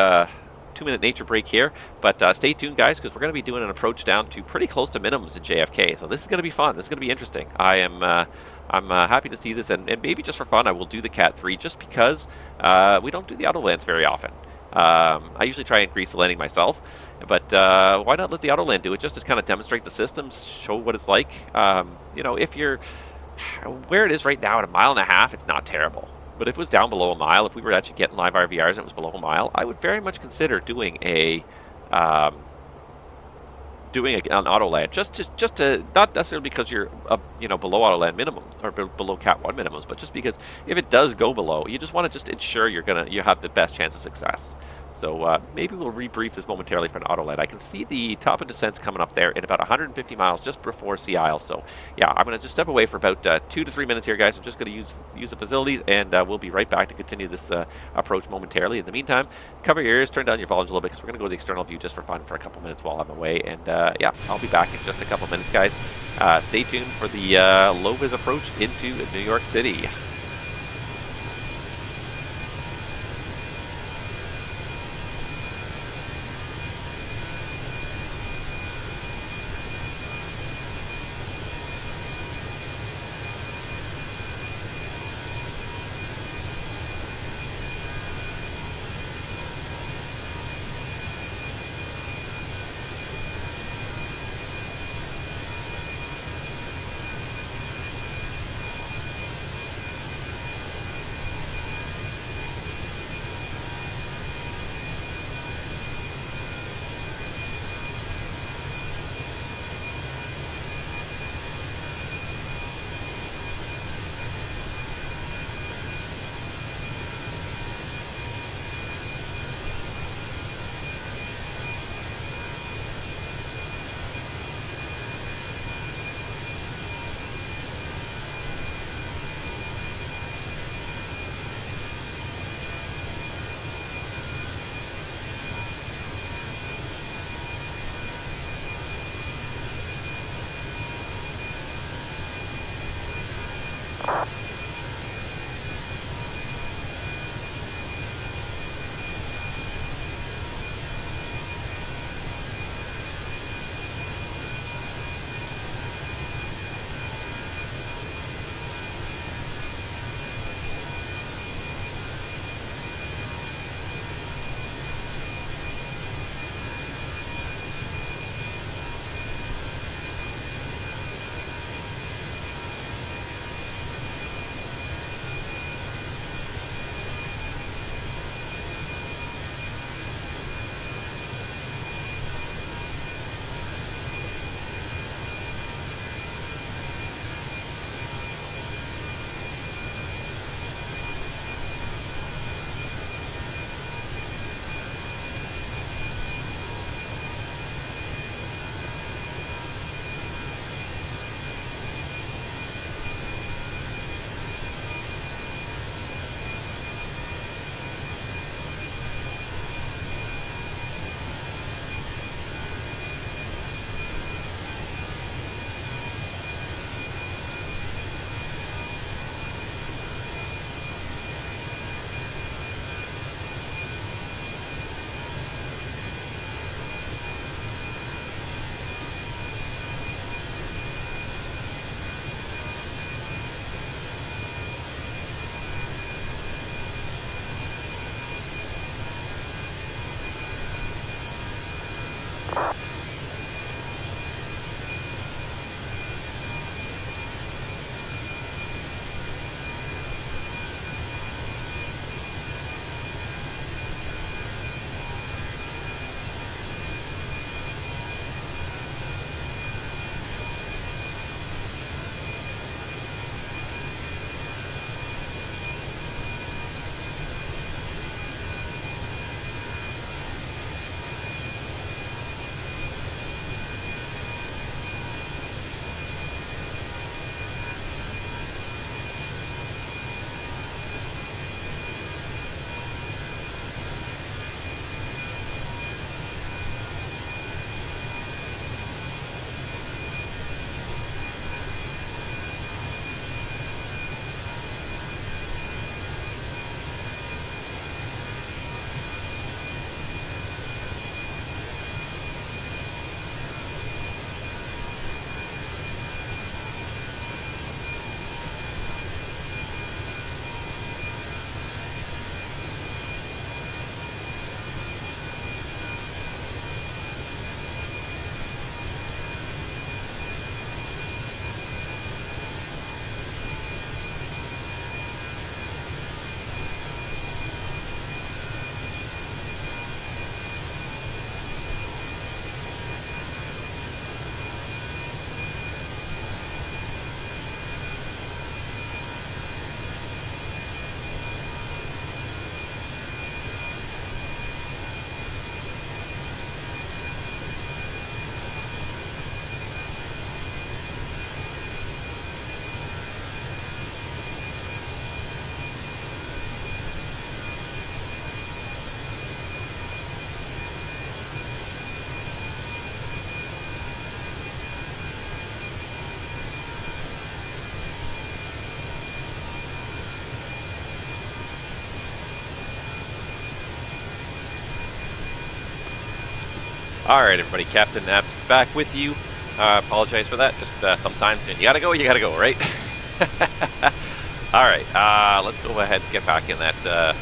nature break here, but stay tuned, guys, because we're going to be doing an approach down to pretty close to minimums in JFK. So this is going to be fun. This is going to be interesting. I'm happy to see this, and maybe just for fun, I will do the Cat 3 just because we don't do the auto lands very often. I usually try and increase the landing myself, but why not let the auto land do it just to kind of demonstrate the systems, show what it's like. You know, if you're where it is right now at 1.5 miles, it's not terrible. But if it was down below 1 mile, if we were actually getting live RVRs and it was below 1 mile, I would very much consider doing a doing an AUTOLAND, just to not necessarily because you're below AUTOLAND minimums or below Cat 1 minimums, but just because if it does go below, you just want to just ensure you have the best chance of success. So maybe we'll rebrief this momentarily for an AUTOLAND. I can see the top of descents coming up there in about 150 miles just before Sea Isle. So yeah, I'm going to just step away for about 2 to 3 minutes here, guys. I'm just going to use the facilities, and we'll be right back to continue this approach momentarily. In the meantime, cover your ears, turn down your volumes a little bit, because we're going to go to the external view just for fun for a couple minutes while I'm away. And yeah, I'll be back in just a couple minutes, guys. Stay tuned for the low-vis approach into New York City. All right, everybody. Captain Naps is back with you. Apologize for that. Just sometimes you gotta go, right? All right. Let's go ahead and get back in that.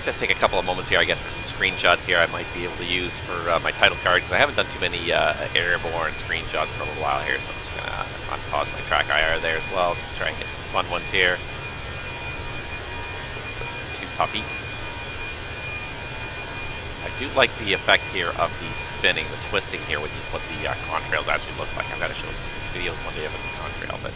Just take a couple of moments here, I guess, for some screenshots here I might be able to use for my title card, because I haven't done too many airborne screenshots for a little while here, so I'm just going to unpause my track IR there as well, just try and get some fun ones here. Wasn't too puffy. I do like the effect here of the spinning, the twisting here, which is what the contrails actually look like. I've got to show some videos one day of the contrail, but...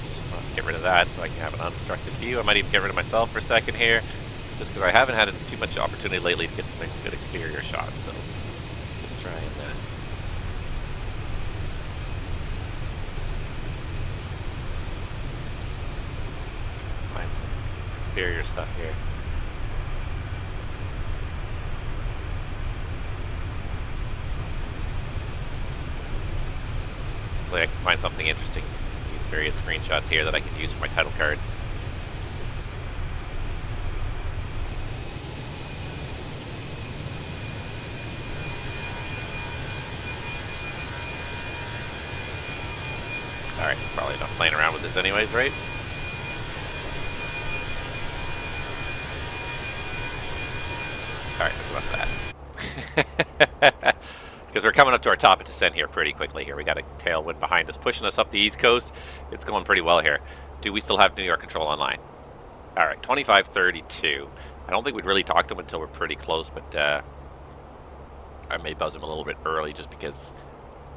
Just want to get rid of that so I can have an unobstructed view. I might even get rid of myself for a second here, just because I haven't had too much opportunity lately to get some good exterior shots. So just try and find some exterior stuff here. Hopefully I can find something interesting in these various screenshots here that I can use for my title card. Alright, it's probably enough playing around with this anyways, right? Alright, that's enough of that. Because we're coming up to our top of descent here pretty quickly here. We got a tailwind behind us pushing us up the East Coast. It's going pretty well here. Do we still have New York control online? All right, 2532. I don't think we'd really talk to him until we're pretty close, but I may buzz him a little bit early just because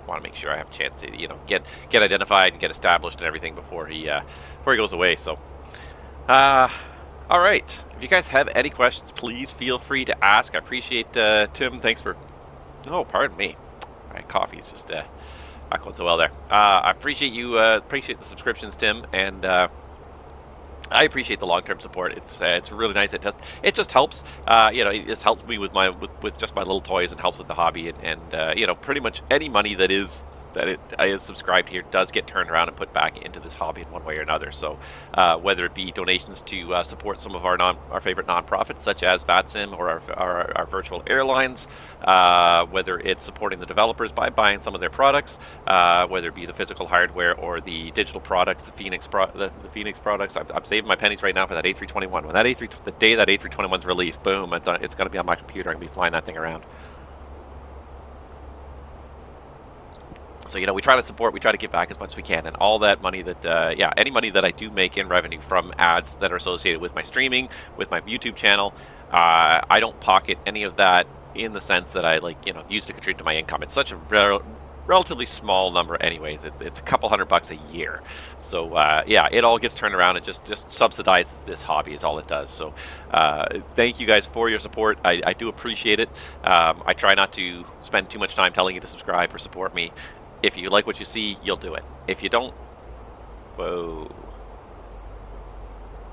I want to make sure I have a chance to, you know, get identified and get established and everything before he goes away. So, all right. If you guys have any questions, please feel free to ask. I appreciate Tim. Thanks for. Oh, pardon me. My coffee is just not going so well there. I appreciate you. Appreciate the subscriptions, Tim, and I appreciate the long-term support. It's really nice. It just helps. You know, it just helps me with just my little toys and helps with the hobby. And you know, pretty much any money that is subscribed here does get turned around and put back into this hobby in one way or another. So whether it be donations to support some of our favorite nonprofits, such as VATSIM or our virtual airlines, whether it's supporting the developers by buying some of their products, whether it be the physical hardware or the digital products, the Fenix products. I'm saving my pennies right now for that A321. When the day that A321's released, boom, it's going to be on my computer. I'm going to be flying that thing around. So, you know, we try to support, we try to give back as much as we can, and all that money that, any money that I do make in revenue from ads that are associated with my streaming, with my YouTube channel, I don't pocket any of that in the sense that I, like, you know, use to contribute to my income. It's such a relatively small number anyways. It's a couple $100 a year. So, yeah, it all gets turned around and just subsidizes this hobby is all it does. So, thank you guys for your support. I do appreciate it. I try not to spend too much time telling you to subscribe or support me. If you like what you see, you'll do it. If you don't, whoa.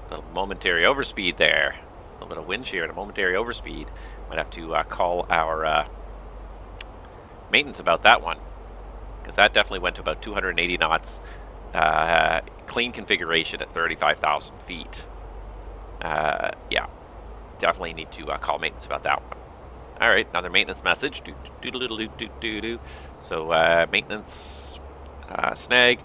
A little momentary overspeed there. A little bit of wind shear and a momentary overspeed. Might have to call our maintenance about that one, because that definitely went to about 280 knots. Clean configuration at 35,000 feet. Yeah, definitely need to call maintenance about that one. All right, another maintenance message. Do. So maintenance snag.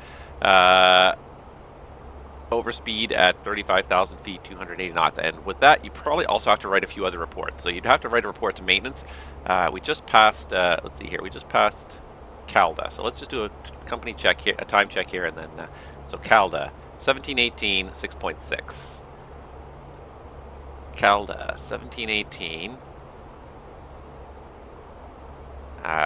Overspeed at 35,000 feet, 280 knots. And with that, you probably also have to write a few other reports. So you'd have to write a report to maintenance. We just passed, let's see here, we just passed CALDA. So let's just do a company check here, a time check here, and then, so CALDA, 1718, 6.6. CALDA, 1718.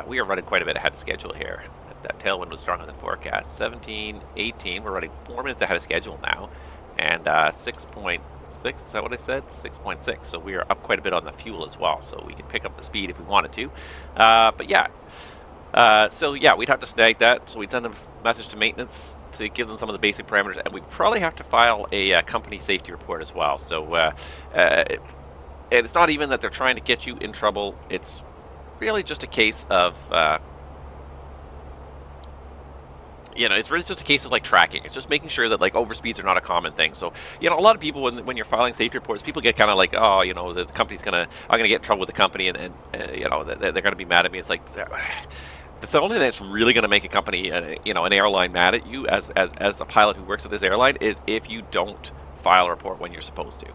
We are running quite a bit ahead of schedule here. That tailwind was stronger than forecast. 1718, we're running 4 minutes ahead of schedule now. And 6.6, is that what I said? 6.6. So we are up quite a bit on the fuel as well. So we can pick up the speed if we wanted to. But yeah. So yeah, we'd have to snag that. So we'd send a message to maintenance to give them some of the basic parameters. And we'd probably have to file a company safety report as well. So and it's not even that they're trying to get you in trouble. It's really just a case of... you know, it's really just a case of like tracking. It's just making sure that like overspeeds are not a common thing. So, you know, a lot of people when you're filing safety reports, people get kind of like, oh, you know, the company's I'm gonna get in trouble with the company, and you know, they're gonna be mad at me. It's like the only thing that's really gonna make a company, you know, an airline mad at you as a pilot who works at this airline is if you don't file a report when you're supposed to.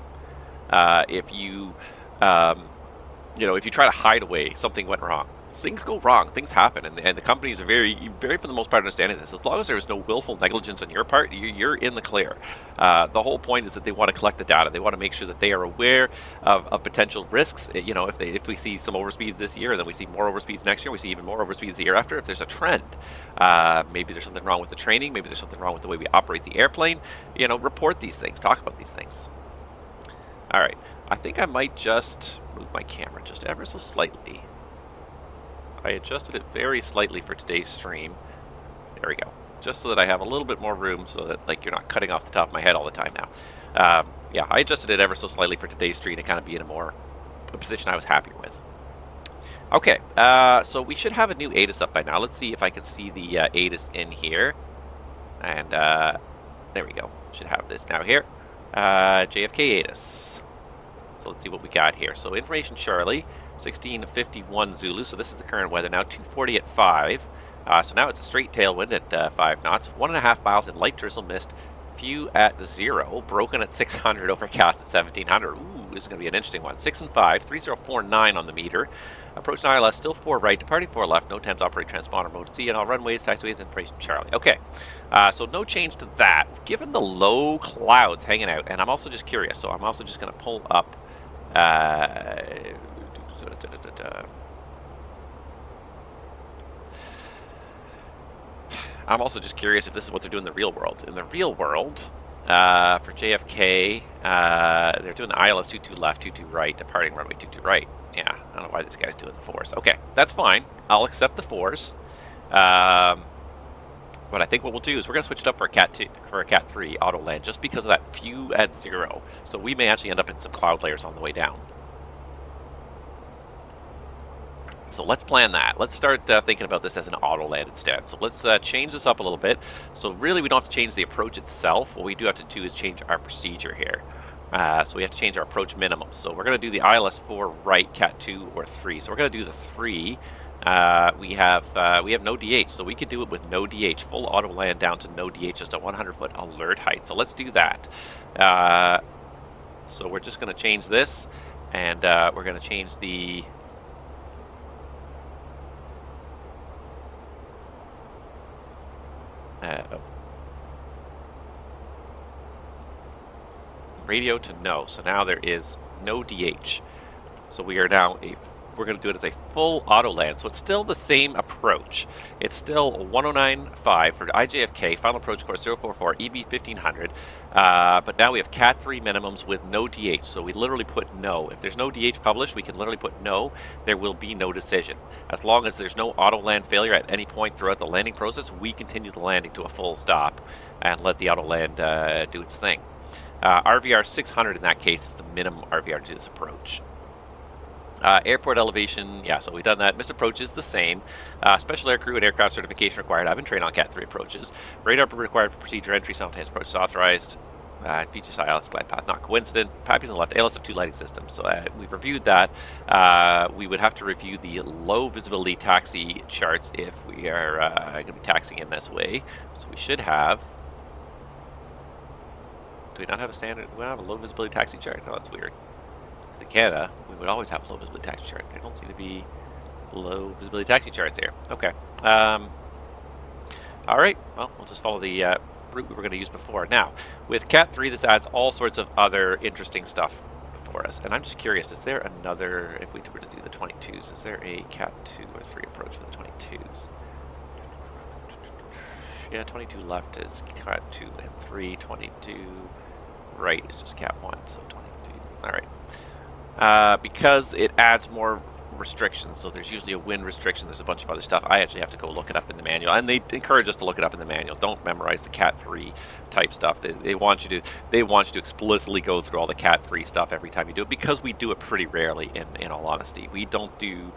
If you, you know, if you try to hide away something went wrong. Things go wrong, things happen, and the companies are very, for the most part, understanding this. As long as there is no willful negligence on your part, you're in the clear. The whole point is that they want to collect the data. They want to make sure that they are aware of potential risks. You know, if we see some overspeeds this year, and then we see more overspeeds next year, we see even more overspeeds the year after. If there's a trend, maybe there's something wrong with the training, maybe there's something wrong with the way we operate the airplane. You know, report these things, talk about these things. All right, I think I might just move my camera just ever so slightly. I adjusted it very slightly for today's stream. There we go. Just so that I have a little bit more room so that like you're not cutting off the top of my head all the time now. Yeah, I adjusted it ever so slightly for today's stream to kind of be in a position I was happy with. Okay, so we should have a new ATIS up by now. Let's see if I can see the ATIS in here. And there we go. Should have this now here. JFK ATIS. So let's see what we got here. So information Charlie. 1651 Zulu, so this is the current weather now, 240 at 5. So now it's a straight tailwind at 5 knots, 1.5 miles in light drizzle mist, few at 0, broken at 600, overcast at 1700. Ooh, this is going to be an interesting one. 6 and 5, 3049 on the meter. Approach ILS, still 4 right, departing 4 left, no temps, operate transponder mode C, and all runways, taxiways, information Charlie. Okay, so no change to that. Given the low clouds hanging out, and I'm also just curious, so I'm also just going to pull up I'm also just curious if this is what they're doing in the real world. In the real world, for JFK, they're doing the ILS 22 left, 22 right, departing runway 22 right. Yeah, I don't know why this guy's doing the 4s. Okay, that's fine. I'll accept the 4s. But I think what we'll do is we're going to switch it up for a Cat 2, for a Cat 3 auto land, just because of that few at 0. So we may actually end up in some cloud layers on the way down. So let's plan that. Let's start thinking about this as an auto land instead. So let's change this up a little bit. So really we don't have to change the approach itself. What we do have to do is change our procedure here. So we have to change our approach minimum. So we're going to do the ILS 4 right, Cat 2 or 3. So we're going to do the 3. We have no DH, so we could do it with no DH, full auto land down to no DH, just a 100-foot alert height. So let's do that. So we're just going to change this, and we're going to change the radio to no. So now there is no DH. So we are now we're going to do it as a full auto land. So it's still the same approach. It's still 1095 for IJFK, final approach course 044, EB 1500. But now we have Cat 3 minimums with no DH. So we literally put no. If there's no DH published, we can literally put no. There will be no decision. As long as there's no auto land failure at any point throughout the landing process, we continue the landing to a full stop and let the auto land do its thing. RVR 600 in that case is the minimum RVR to do this approach. Airport elevation, yeah, so we've done that. Missed approach is the same. Special air crew and aircraft certification required. I've been trained on Cat 3 approaches. Radar required for procedure entry. Simultaneous approach is authorized. Features ILS glide path not coincident. Pappies on the left. ALS of 2 lighting systems. So we've reviewed that. We would have to review the low visibility taxi charts if we are going to be taxiing in this way. So we should have. Do we not have a standard? Do we not have a low visibility taxi chart? No, that's weird. In Canada, we would always have a low visibility taxi chart. There don't seem to be low visibility taxi charts here. Okay. All right. Well, we'll just follow the route we were going to use before. Now, with Cat 3, this adds all sorts of other interesting stuff for us. And I'm just curious, is there another, if we were to do the 22s, is there a Cat 2 or 3 approach for the 22s? Yeah, 22 left is Cat 2 and 3. 22 right is just Cat 1, so 22. All right. Because it adds more restrictions, so there's usually a wind restriction, there's a bunch of other stuff. I actually have to go look it up in the manual, and they encourage us to look it up in the manual. Don't memorize the Cat 3 type stuff. They want you to explicitly go through all the Cat 3 stuff every time you do it, because we do it pretty rarely. In all honesty, we don't do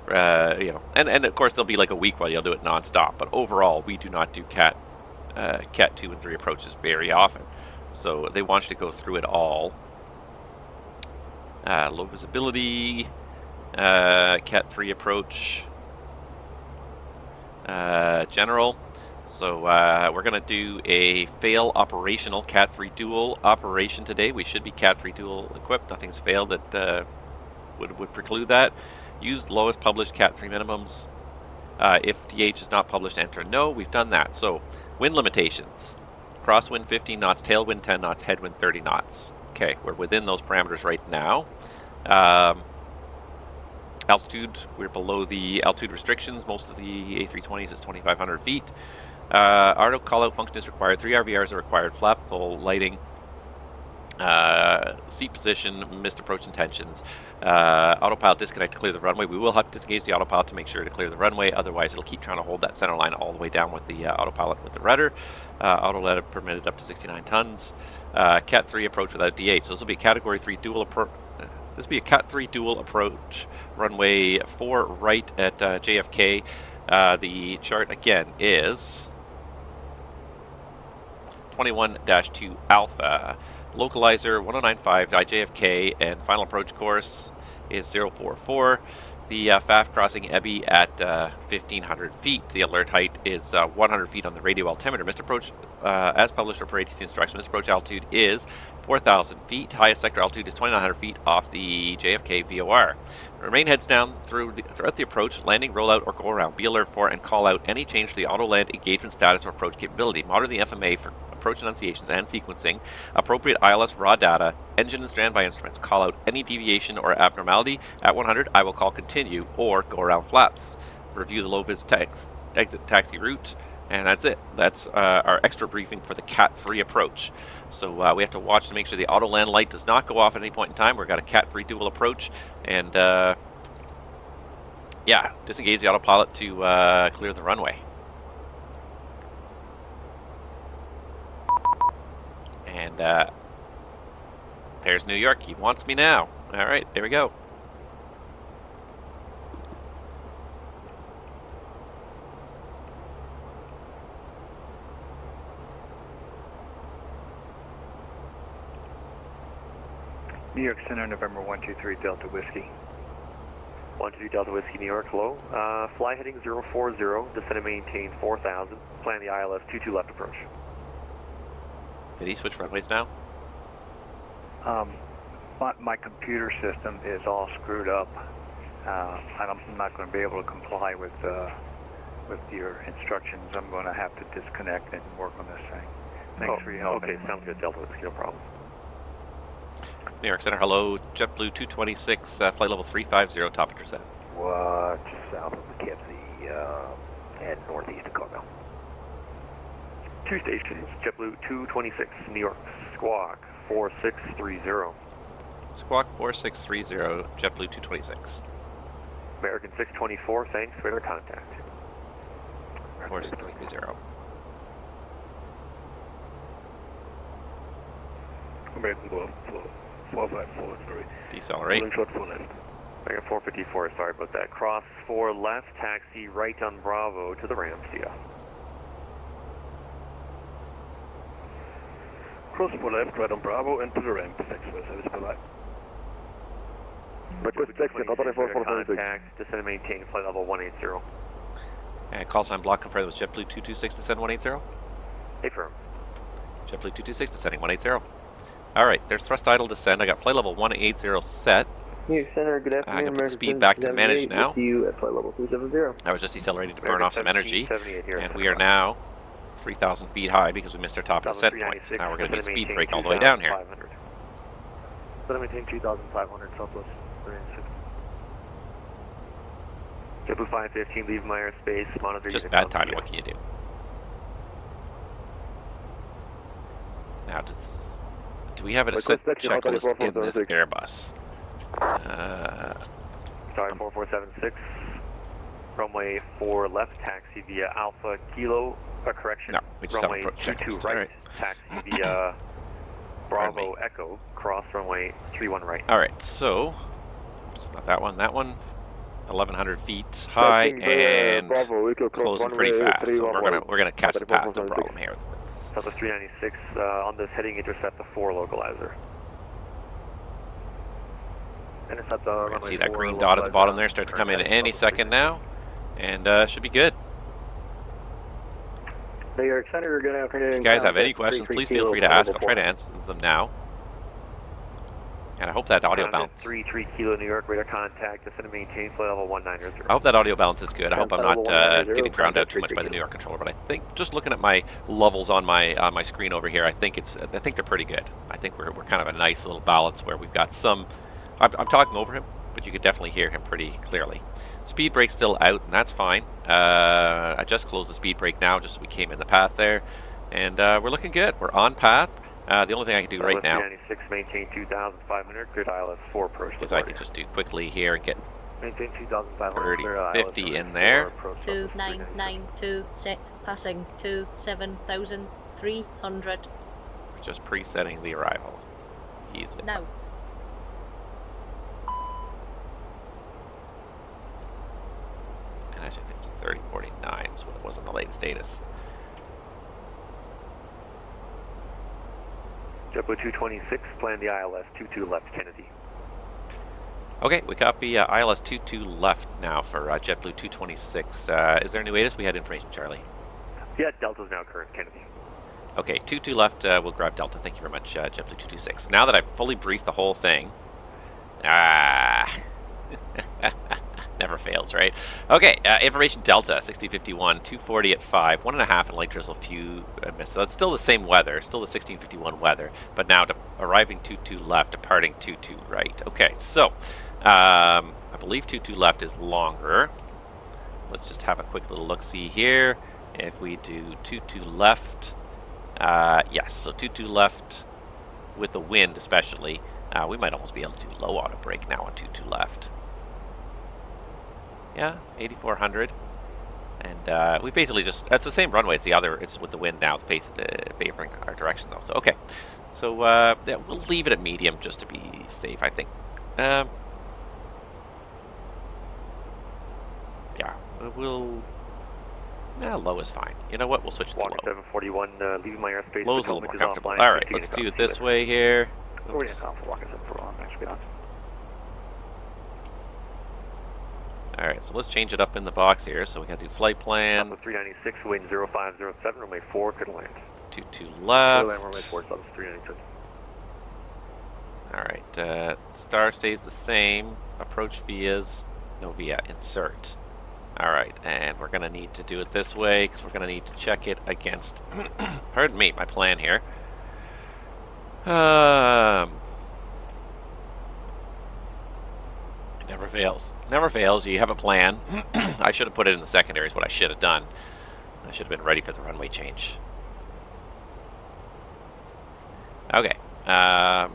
you know, and of course there'll be like a week where you'll do it non-stop, but overall we do not do Cat Cat 2 and 3 approaches very often. So they want you to go through it all. Low visibility, Cat 3 approach, general. So we're going to do a fail operational Cat 3 dual operation today. We should be Cat 3 dual equipped. Nothing's failed that would preclude that. Use lowest published Cat 3 minimums. If DH is not published, enter no. We've done that. So wind limitations. Crosswind 15 knots, tailwind 10 knots, headwind 30 knots. Okay, we're within those parameters right now. Altitude, we're below the altitude restrictions. Most of the A320s is 2,500 feet. Auto callout function is required. 3 RVRs are required. Flap full, lighting, seat position, missed approach intentions. Autopilot disconnect to clear the runway. We will have to disengage the autopilot to make sure to clear the runway. Otherwise, it'll keep trying to hold that center line all the way down with the autopilot with the rudder. AUTOLAND permitted up to 69 tons. Cat 3 approach without DH. So this will be a Category 3 dual approach. This will be a Cat 3 dual approach. Runway 4 right at JFK. The chart again is 21-2 Alpha. Localizer 1095 IJFK, and final approach course is 044. The FAF crossing Ebby at 1,500 feet. The alert height is 100 feet on the radio altimeter. Missed approach, as published or per ATC instructions, missed approach altitude is 4,000 feet. Highest sector altitude is 2,900 feet off the JFK VOR. Remain heads down throughout the approach, landing, rollout, or go around. Be alert for and call out any change to the AUTOLAND engagement status or approach capability. Monitor the FMA for approach enunciations and sequencing, appropriate ILS raw data, engine and standby instruments. Call out any deviation or abnormality. At 100, I will call continue or go around flaps. Review the low-vis exit taxi route, and that's it. That's our extra briefing for the Cat 3 approach. So we have to watch to make sure the AUTOLAND light does not go off at any point in time. We've got a Cat 3 dual approach, and yeah, disengage the autopilot to clear the runway. And there's New York. He wants me now. All right, there we go. New York Center, November 123 Delta Whiskey. 123 Delta Whiskey, New York, hello. Fly heading 040, descend and maintain 4,000. Plan the ILS 22 left approach. Did he switch runways now? My computer system is all screwed up. I'm not going to be able to comply with your instructions. I'm going to have to disconnect and work on this thing. Thanks for your help. Okay, sounds good, Delta Whiskey, no problem. New York Center, hello. JetBlue 226, flight level 350, top intercept. Watch south of Poughkeepsie and northeast of Carmel. 2 stations, JetBlue 226, New York, Squawk 4630. Squawk 4630, JetBlue 226. American 624, thanks for their contact. 4630. American 454, Decelerate. short 4 left. American 454, sorry about that. Cross 4 left, taxi right on Bravo to the ramp, see ya. Cross 4 left, right on Bravo, and to the ramp. Thanks for service, bye-bye. Request section, contact, descend and maintain flight level 180. And call sign block confirmed with JetBlue 226, descend 180. Affirm. JetBlue 226, descending 180. Alright, there's thrust idle descend. I got flight level 180 set. New York Center, good afternoon. I can put the speed back to manage now. You at flight level 270. I was just decelerating to burn off some energy. Here, And we are now 3,000 feet high because we missed our top of the set points. Now we're going to do a speed break all the way down here. Let me maintain 2,500 Southwest 360. JetBlue 515, leave my airspace, monitor. Just bad timing, what can you do? Now, do we have a set checklist in this Airbus? Sorry, 4476. Runway 4 left, taxi via Alpha Kilo, correction. No, we just have runway approach 22 checklist. right, Alright. taxi via Bravo Echo, cross runway 31 right. Alright, so, it's not that one, that one. 1,100 feet high and closing pretty fast. So we're gonna catch the path, no problem here. Southwest 396 on this heading, intercept the 4 localizer. Intercept the runway 4. See that green dot at the bottom there start to come in any second now, and should be good. New York Center, good afternoon. If you guys have any questions, please feel free to ask. I'll try to answer them now. And I hope that audio balance. 33 Kilo New York, radar contact, descend and maintain flight level 190. I hope that audio balance is good. I hope I'm not getting drowned out too much by the New York controller. But I think just looking at my levels on my screen over here, I think they're pretty good. I think we're kind of a nice little balance where we've got some. I'm talking over him, but you could definitely hear him pretty clearly. Speed brake's still out, and that's fine. I just closed the speed brake now, just so we came in the path there, and we're looking good. We're on path. The only thing I can do right now 96, maintain 2,500, cleared ILS-4 approach. is I can just do quickly here and get maintain 2,500, 30-50 in there. 2992, set, passing 27,300. Just presetting the arrival. Easy. Now. And actually, I think it was 3049 is what it was on the latest status. JetBlue 226, plan the ILS-22 left, Kennedy. Okay, we copy ILS-22 left now for JetBlue 226. Is there a new ATIS? We had information, Charlie. Yeah, Delta's now current, Kennedy. Okay, 22 left, we'll grab Delta. Thank you very much, JetBlue 226. Now that I've fully briefed the whole thing, never fails, right? Okay, information Delta, 6051, 240 at 5, 1.5 and light drizzle, few miss. So it's still the same weather, still the 1651 weather, but now arriving 22 left, departing 22 right. Okay, so I believe 22 left is longer. Let's just have a quick little look-see here. If we do 22 left, yes, so 22 left with the wind especially, we might almost be able to do low auto brake now on 22 left. Yeah, 8,400, and we basically just, that's the same runway as the other, it's with the wind now favoring our direction though, so okay. So yeah, we'll leave it at medium just to be safe, I think. Yeah, we'll, low is fine. You know what, we'll switch it to low. 741, leaving my airspace. Low's a little more comfortable. Alright, let's do it this way here. Alright, so let's change it up in the box here. So we gotta do flight plan. 396, wind 0507, runway 4, could land. 22 left. Runway 4, 396. Alright, star stays the same. Approach VIAs. No VIA, insert. Alright, and we're gonna need to do it this way because we're gonna need to check it against, pardon me, my plan here. It never fails. Never fails. You have a plan. I should have put it in the secondary is what I should have done. I should have been ready for the runway change. Okay. Crown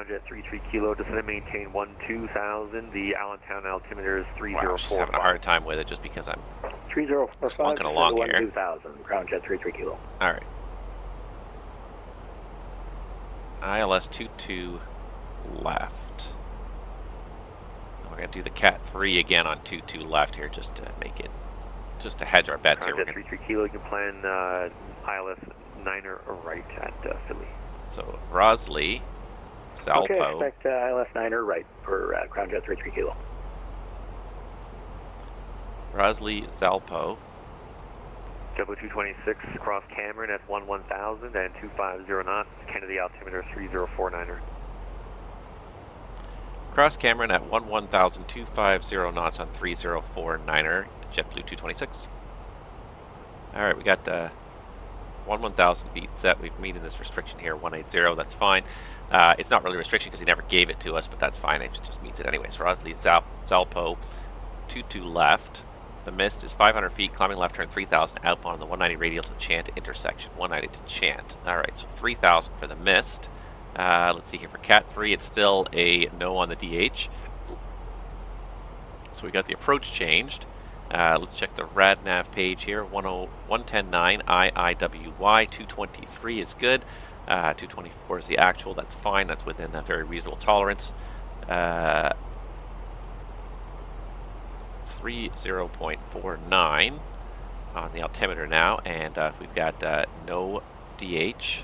Jet 33 Kilo, descend and maintain 12,000. The Allentown altimeter is 3045. Wow, I'm just having a hard time with it just because I'm 3045, clunking along here. 2,000, Crown Jet 33 Kilo. Alright. ILS-22 left. We're going to do the Cat 3 again on 22 left here just to make it, just to hedge our bets here. Jet 33 Kilo, you can plan ILS 9er right at Philly. So, Rosley, Zalpo. Okay, expect ILS 9er right for Crown Jet 33 Kilo. Rosley, Zalpo. JetBlue 226, cross Cameron at 11,000 and 250 knots. Kennedy altimeter 3049er. Cross Cameron at 11,000, 250 knots on 3049er, JetBlue 226. Alright, we got 11,000 feet set. We've meeting this restriction here, 180, that's fine. It's not really a restriction because he never gave it to us, but that's fine. It just meets it anyways. Rosley, Zalpo, 22 left. The mist is 500 feet, climbing left turn 3,000, outbound on the 190 radial to Chant intersection, 190 to Chant. Alright, so 3,000 for the mist. Let's see here, for Cat 3, it's still a no on the DH. So we got the approach changed. Let's check the RadNav page here, 110.9 IIWY, 223 is good. 224 is the actual, that's fine, that's within a very reasonable tolerance. It's 30.49 on the altimeter now, and we've got no DH.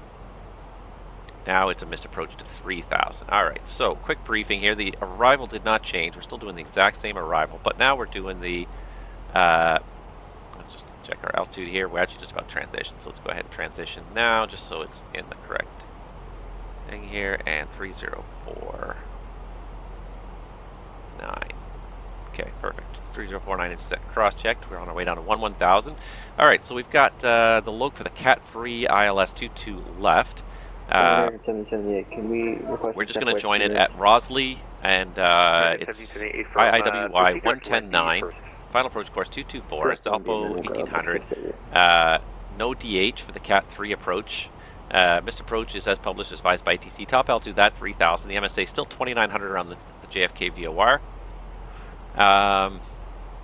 Now it's a missed approach to 3,000. All right, so quick briefing here. The arrival did not change. We're still doing the exact same arrival, but now we're doing the, let's just check our altitude here. We're actually just about to transition, so let's go ahead and transition now, just so it's in the correct thing here, and 3049. Okay, perfect. 3049 is set cross-checked. We're on our way down to 11,000. All right, so we've got the log for the Cat 3 ILS 22 left. Can we request We're just going to join it at Rosley, and it's IIWY 110.9, final approach course 224, Salpo 1800. No DH for the Cat 3 approach. Missed approach is as published as advised by ATC. Top altitude, that 3,000. The MSA still 2,900 around the JFK VOR.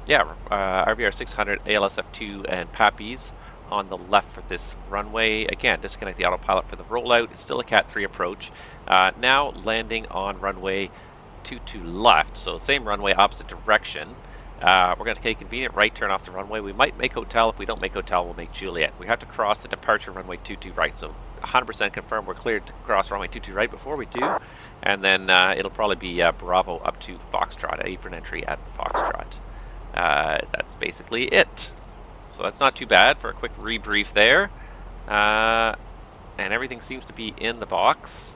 RBR 600, ALSF2, and PAPIs on the left for this runway. Again, disconnect the autopilot for the rollout. It's still a Cat 3 approach. Now landing on runway 22 left, so same runway, opposite direction. We're going to take a convenient right turn off the runway. We might make hotel. If we don't make hotel, we'll make Juliet. We have to cross the departure runway 22 right, so 100% confirm we're cleared to cross runway 22 right before we do. And then it'll probably be Bravo up to Foxtrot, apron entry at Foxtrot. That's basically it. So that's not too bad for a quick rebrief there. And everything seems to be in the box.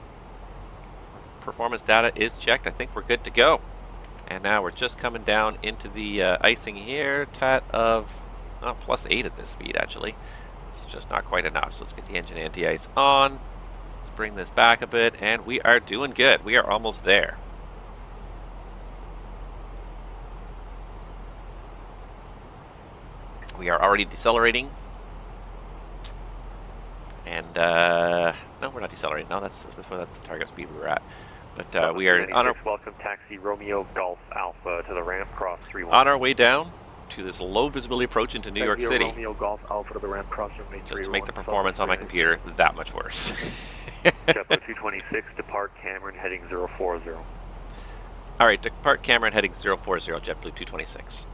Performance data is checked. I think we're good to go. And now we're just coming down into the icing here. TAT of +8 at this speed, actually. It's just not quite enough. So let's get the engine anti-ice on. Let's bring this back a bit. And we are doing good. We are almost there. We are already decelerating. And, no, we're not decelerating. No, that's the target speed we were at. But we are on our... Welcome taxi Romeo Golf Alpha to the ramp, cross 31. On our way down to this low visibility approach into New York City. Romeo Golf Alpha to the ramp, cross just to make the performance on my computer that much worse. JetBlue 226, depart Cameron, heading 040. Alright, depart Cameron, heading 040, JetBlue 226.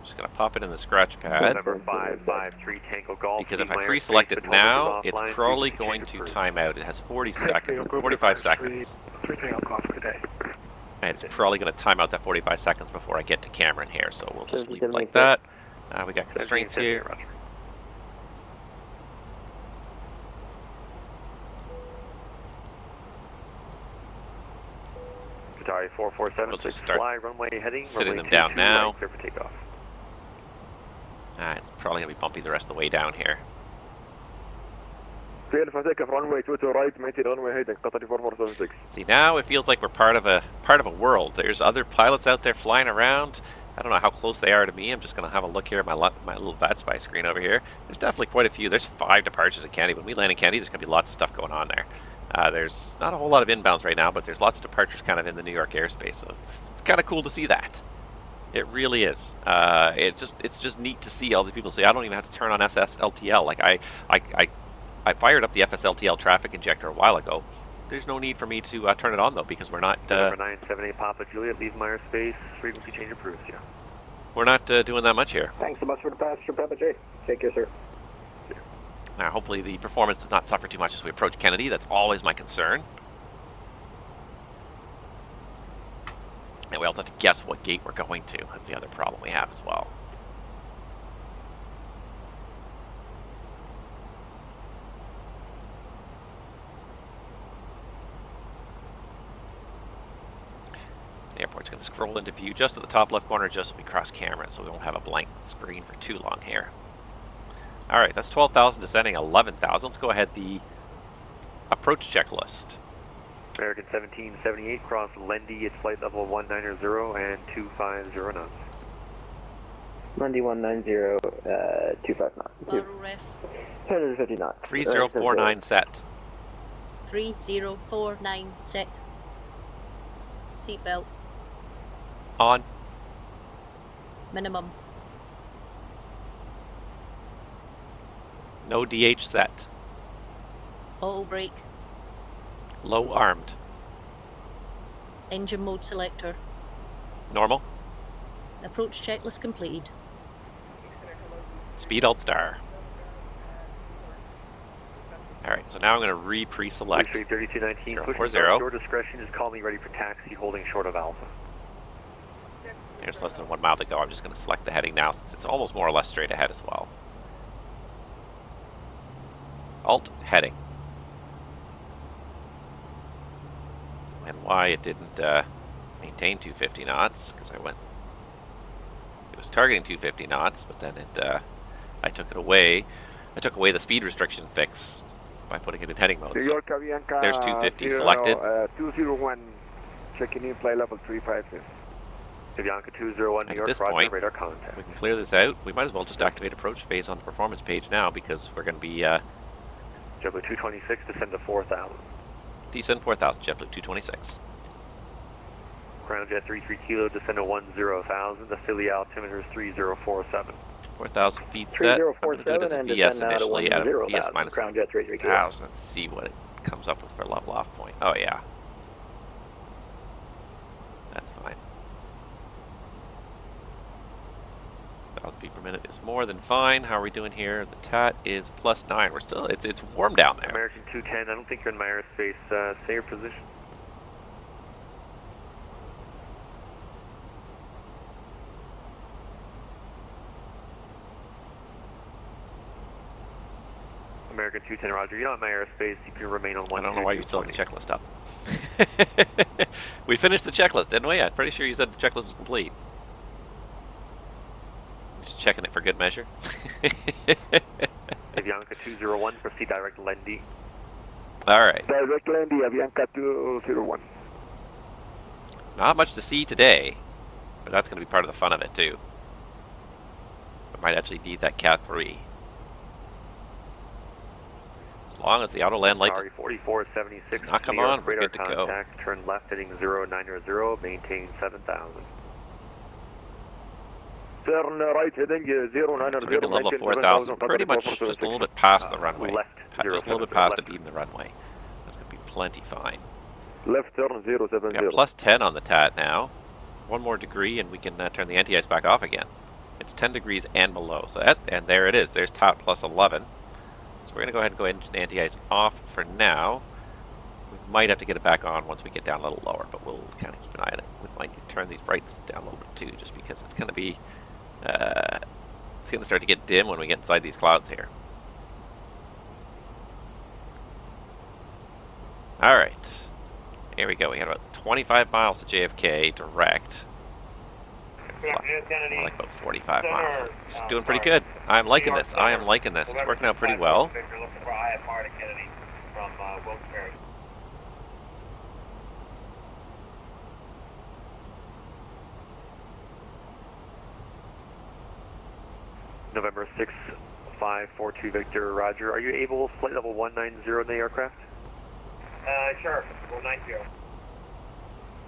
Just gonna pop it in the scratch pad. Number 553 Tango Golf. Because if I pre-select it now, it's probably going to time out. It has 45 seconds. And it's probably going to time out that 45 seconds before I get to Cameron here. So we'll just leave it like that. We got constraints here. Qatari 447, we'll just start fly, runway heading, sitting them down now. Right, clear for takeoff. It's probably going to be bumpy the rest of the way down here. Clear for takeoff, runway 22 right, maintain runway heading, Qatari 4476. See, now it feels like we're part of a world. There's other pilots out there flying around. I don't know how close they are to me. I'm just going to have a look here at my little VATSIM screen over here. There's definitely quite a few. There's 5 departures at Kennedy. When we land in Kennedy, there's going to be lots of stuff going on there. There's not a whole lot of inbounds right now, but there's lots of departures kind of in the New York airspace, so it's kind of cool to see that. It really is. It's just neat to see all these people say, I don't even have to turn on FSLTL. Like I fired up the FSLTL traffic injector a while ago. There's no need for me to turn it on though, because we're not. Number 978 Papa Juliet, leave Meyer space. Frequency change approved. Yeah. We're not doing that much here. Thanks so much for the passenger, Papa J. Take care, sir. Now, hopefully the performance does not suffer too much as we approach Kennedy. That's always my concern. And we also have to guess what gate we're going to. That's the other problem we have as well. The airport's going to scroll into view just at the top left corner just as we cross camera, so we won't have a blank screen for too long here. Alright, that's 12,000 descending 11,000. Let's go ahead the approach checklist. American 1778, cross Lendy at flight level 190 and 250 knots. Lendy 190, 25 knots. Lateral ref. 250 knots. 3049 set. 3049 set. Seatbelt. On. Minimum. No DH set. Auto brake. Low armed. Engine mode selector. Normal. Approach checklist completed. Speed Alt Star. Alright, so now I'm going to re-pre-select 3219, push 040. your discretion, just call me ready for taxi, holding short of Alpha. There's less than 1 mile to go. I'm just going to select the heading now since it's almost more or less straight ahead as well. Alt heading. And why it didn't maintain 250 knots, because it was targeting 250 knots, but then I took it away. I took away the speed restriction fix by putting it in heading mode. So there's 250 selected. 201, checking in flight level 356. Avianca 201, New At York, this Roger, point, radar contact. we can clear this out. We might as well just activate approach phase on the performance page now because we're going to be JetBlue 226, descend to 4,000. descend 4,000, JetBlue 226. Ground jet 33 kilo, descend to 10,000. The Philly altimeter is 3047. 4,000 feet set. I'm going to do it as a VS initially at a VS minus Ground jet 33 kilo. 1,000. Let's see what it comes up with for level off point. Oh yeah. That's fine. 1,000 feet per minute is more than fine. How are we doing here? The TAT is +9. We're still, it's warm down there. American 210, I don't think you're in my airspace. Say your position. American 210, Roger. You're not in my airspace. You can remain on 1. I don't know why you still have the checklist up. We finished the checklist, didn't we? I'm pretty sure you said the checklist was complete. Just checking it for good measure. Avianca 201, proceed direct Lendy. Alright. Direct Lendy, Avianca 201. Not much to see today, but that's going to be part of the fun of it too. We might actually need that Cat 3. As long as the AUTOLAND light Sorry, 4476. not come New York, on, we're radar good to contact, go. turn left heading 090, maintain 7,000. Turn right heading 090. So we're going to level 4,000, pretty much just a little bit past the runway. Left, Just a little bit past to beam the runway. That's going to be plenty fine. Left turn 070. We got +10 on the TAT now. 1 more degree and we can turn the anti-ice back off again. It's 10 degrees and below. So and there it is. There's TAT +11. So we're going to go ahead and go into anti-ice off for now. We might have to get it back on once we get down a little lower, but we'll kind of keep an eye on it. We might turn these brightnesses down a little bit too, just because it's going to be it's going to start to get dim when we get inside these clouds here. Alright. Here we go. We got about 25 miles to JFK direct. More like about 45 miles. But it's doing pretty good. I'm liking this. I am liking this. It's working out pretty well. November 6542 Victor, Roger. Are you able flight level 190 in the aircraft? Sure, 190.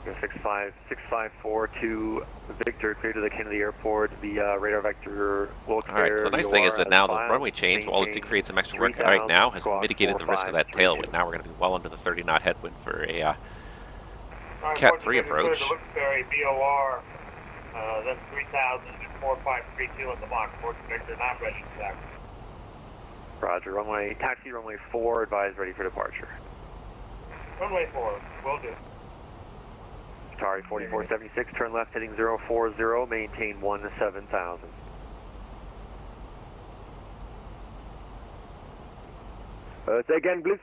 6542 Victor, clear to the Kennedy Airport. The radar vector will clear. Alright, so the nice thing is that now the runway change, while it did create some extra work right now, has mitigated the risk of that tailwind. Now we're going to be well under the 30 knot headwind for a Cat 3 approach. BOR, that's 3,4532 at the box. Fort Victor, not ready for that. Roger, runway, taxi runway 4, advise ready for departure. Runway 4, will do. Atari 4476, turn left heading 040, maintain 17,000. Say again, please.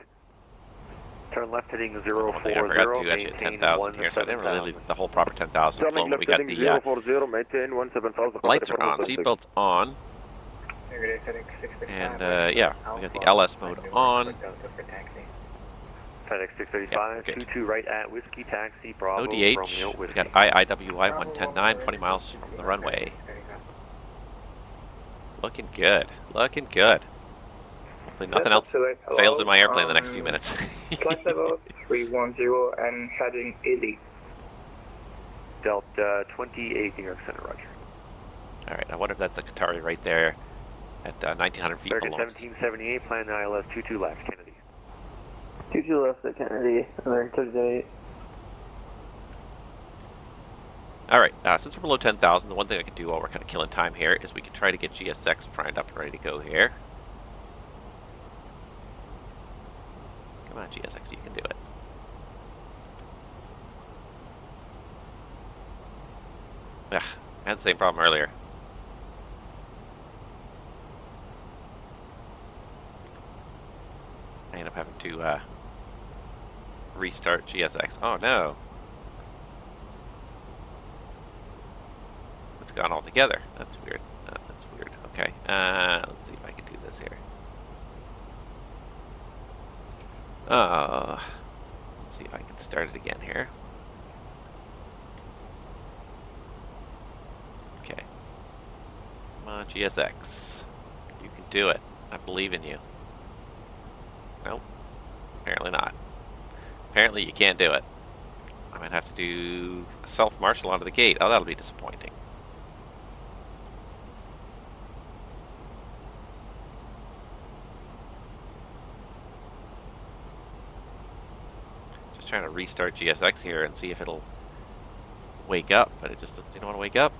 Turn left heading 040, I forgot to actually 10,000 here, so I didn't really leave the whole proper 10,000 flow. We got the lights are on, seatbelts on, and yeah, we got the LS mode on. Fenix 635, 22 right at Whiskey Taxi, Bravo, ODH, Romeo, we Whiskey. got IIWI 110.9, 20 miles from the runway. Looking good, looking good. Hopefully nothing else fails in my airplane in the next few minutes. Flight level 310 and heading 80. Delta 28, New York Center, Roger. Alright, I wonder if that's the Qatari right there at 1,900 feet American below us. 1778, plan ILS 22 left, Kennedy. 22 left at Kennedy, American 38. Alright, since we're below 10,000, the one thing I can do while we're kind of killing time here is we can try to get GSX primed up and ready to go here. Come on, GSX, you can do it. Ugh, I had the same problem earlier. I end up having to restart GSX. Oh no! It's gone all together. That's weird. That's weird. Okay. Let's see if I can do this here. Let's see if I can start it again here. Okay. Come on, GSX. You can do it. I believe in you. Nope. Apparently not. Apparently you can't do it. I might have to do a self-marshal onto the gate. Oh, that'll be disappointing. Just trying to restart GSX here and see if it'll wake up, but it just doesn't seem to want to wake up.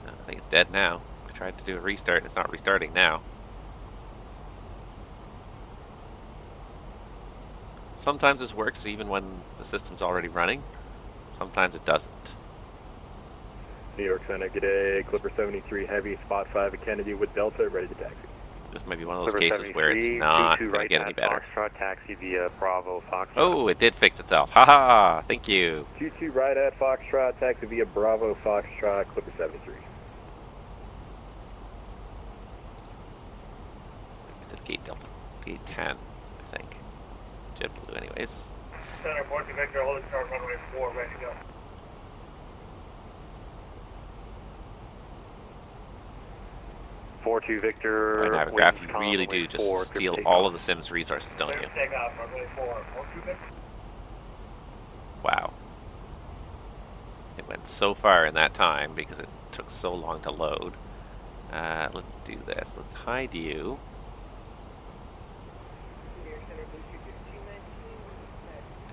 No, I think it's dead now. I tried to do a restart and it's not restarting now. Sometimes this works even when the system's already running. Sometimes it doesn't. New York Center, get a Clipper 73 Heavy, Spot 5 at Kennedy with Delta, ready to taxi. This might be one of those cases where it's not going to get any better. Foxtrot, taxi via Bravo, Foxtrot. Oh, it did fix itself. Haha, thank you. 22 right at Foxtrot, taxi via Bravo, Foxtrot, Clipper 73. It's at gate Delta, gate 10, I think. JetBlue anyways. Center, Board to Victor, holding start runway 4, ready to go. Victor. Right, Navigraph, you really do just steal all of the Sim's resources, don't you? Takeoff, runway 4, 42 Victor. Wow. It went so far in that time because it took so long to load. Let's do this. Let's hide you.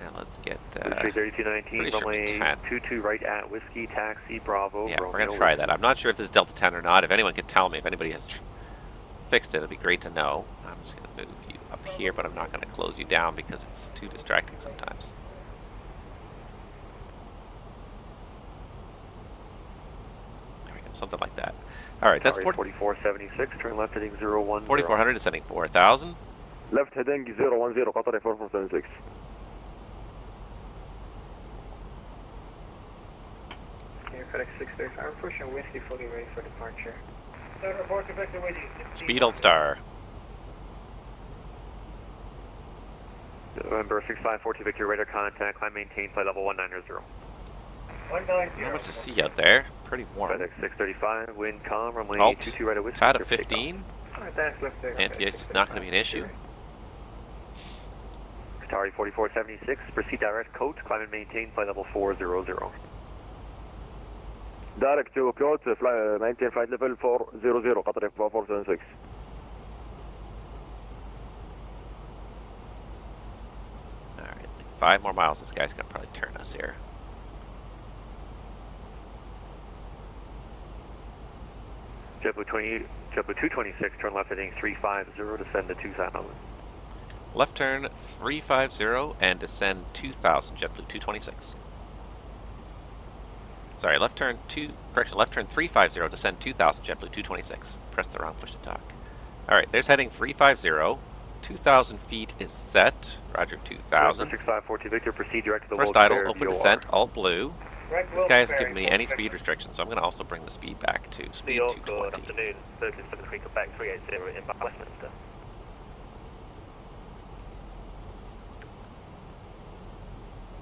And let's get 3219, runway 22 right at Whiskey, taxi, Bravo. Yeah, we're going to try that. I'm not sure if this is Delta 10 or not. If anyone can tell me, if anybody has fixed it, it'd be great to know. I'm just going to move you up here, but I'm not going to close you down because it's too distracting sometimes. There we go, something like that. All right, that's 4476, turn left heading 010. 4400 is sending 4000. Left heading 010, Qatar 4476. FedEx 635, pushing Whiskey fully ready for departure. Center, Board to Victor with you. Speed Old Star. November 6542 Victor, radar contact, climb maintain, flight level 190. 190. Not much to see out there. Pretty warm. FedEx 635, wind calm, runway Alt, 22 right at Whiskey. TAT of 15. That's left there. Anti-ice is not going to be an issue. Atari 4476, proceed direct coach, climb and maintain, flight level 400. Direct to approach, maintain flight level 400, Qatar 4476. Alright, 5 more miles. This guy's going to probably turn us here. JetBlue 226, turn left heading 350, descend to 2000. Left turn 350 and descend 2000, JetBlue 226. Sorry, left turn 350, descend 2000, JetBlue 226. Press the wrong push to talk. Alright, there's heading 350. 2,000 feet is set. Roger, 2,000. 6542 Victor, proceed direct to the First idle, open descent, alt blue. This guy hasn't given me any speed restrictions, so I'm going to also bring the speed back to speed 220. Good afternoon, 1373 Quebec 380 in Westminster.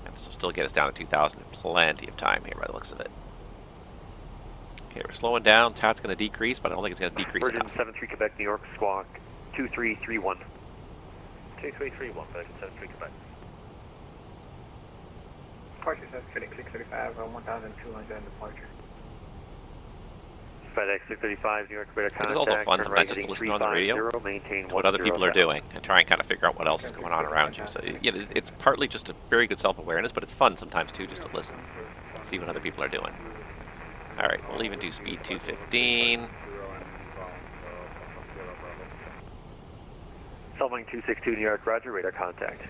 And this will still get us down to 2,000 in plenty of time here by the looks of it. Okay, we're slowing down. TAT's going to decrease, but I don't think it's going to decrease Virgin enough. 73 Quebec, New York, squawk 2331. 2331, Virgin 73 Quebec. Departure says FedEx 635, 1200 departure. FedEx 635, New York, radar contact. It is also fun turn sometimes right just to heading listen on the radio 350, maintain to what other 10 people are south. doing and try and kind of figure out what else is going on around you. So it's partly just a very good self-awareness, but it's fun sometimes too just to listen and see what other people are doing. All right, we'll even do speed 215. Summing 262, New York, roger, radar contact.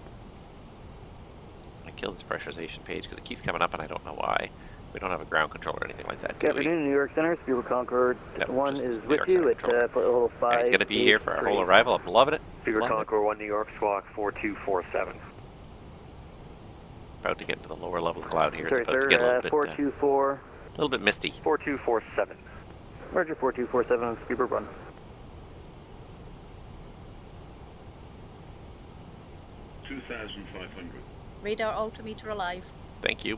I killed this pressurization page because it keeps coming up and I don't know why. We don't have a ground control or anything like that, do Good we? afternoon, New York Center. Speedbird Concorde Yep, 1 just is New with York you Center at control. flight level 5. And he's going to be here for our whole arrival. I'm loving it. Speedbird Loving it. Concorde 1, New York, squawk 4247. About to get into the lower level of cloud here. It's Sorry, about to sir. get a little 424. A little bit misty. 4247. Roger, 4247, Speedbird 1. Radar altimeter alive. Thank you.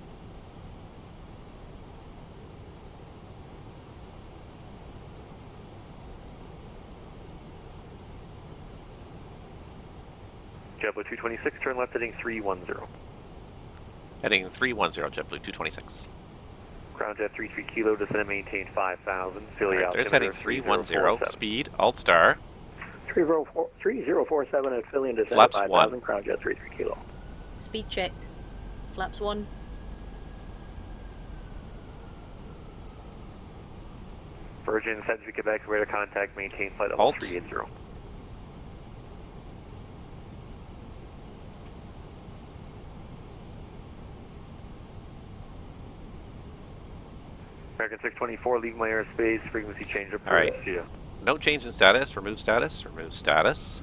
JetBlue 226, turn left heading 310. Heading 310, JetBlue 226. Ground jet 33 kilo, descend and maintain 5,000. Philly Right, there's heading 310, speed, Alt-Star. 3047 at Philly and descend Flaps 5,000, 1. Crown Jet 33 kilo. Speed checked. Flaps 1. Virgin, Century, Quebec, radar contact, maintain flight level Alt. 380. American 624, leave my airspace, frequency change approved. All right. No change in status. Remove status. Remove status.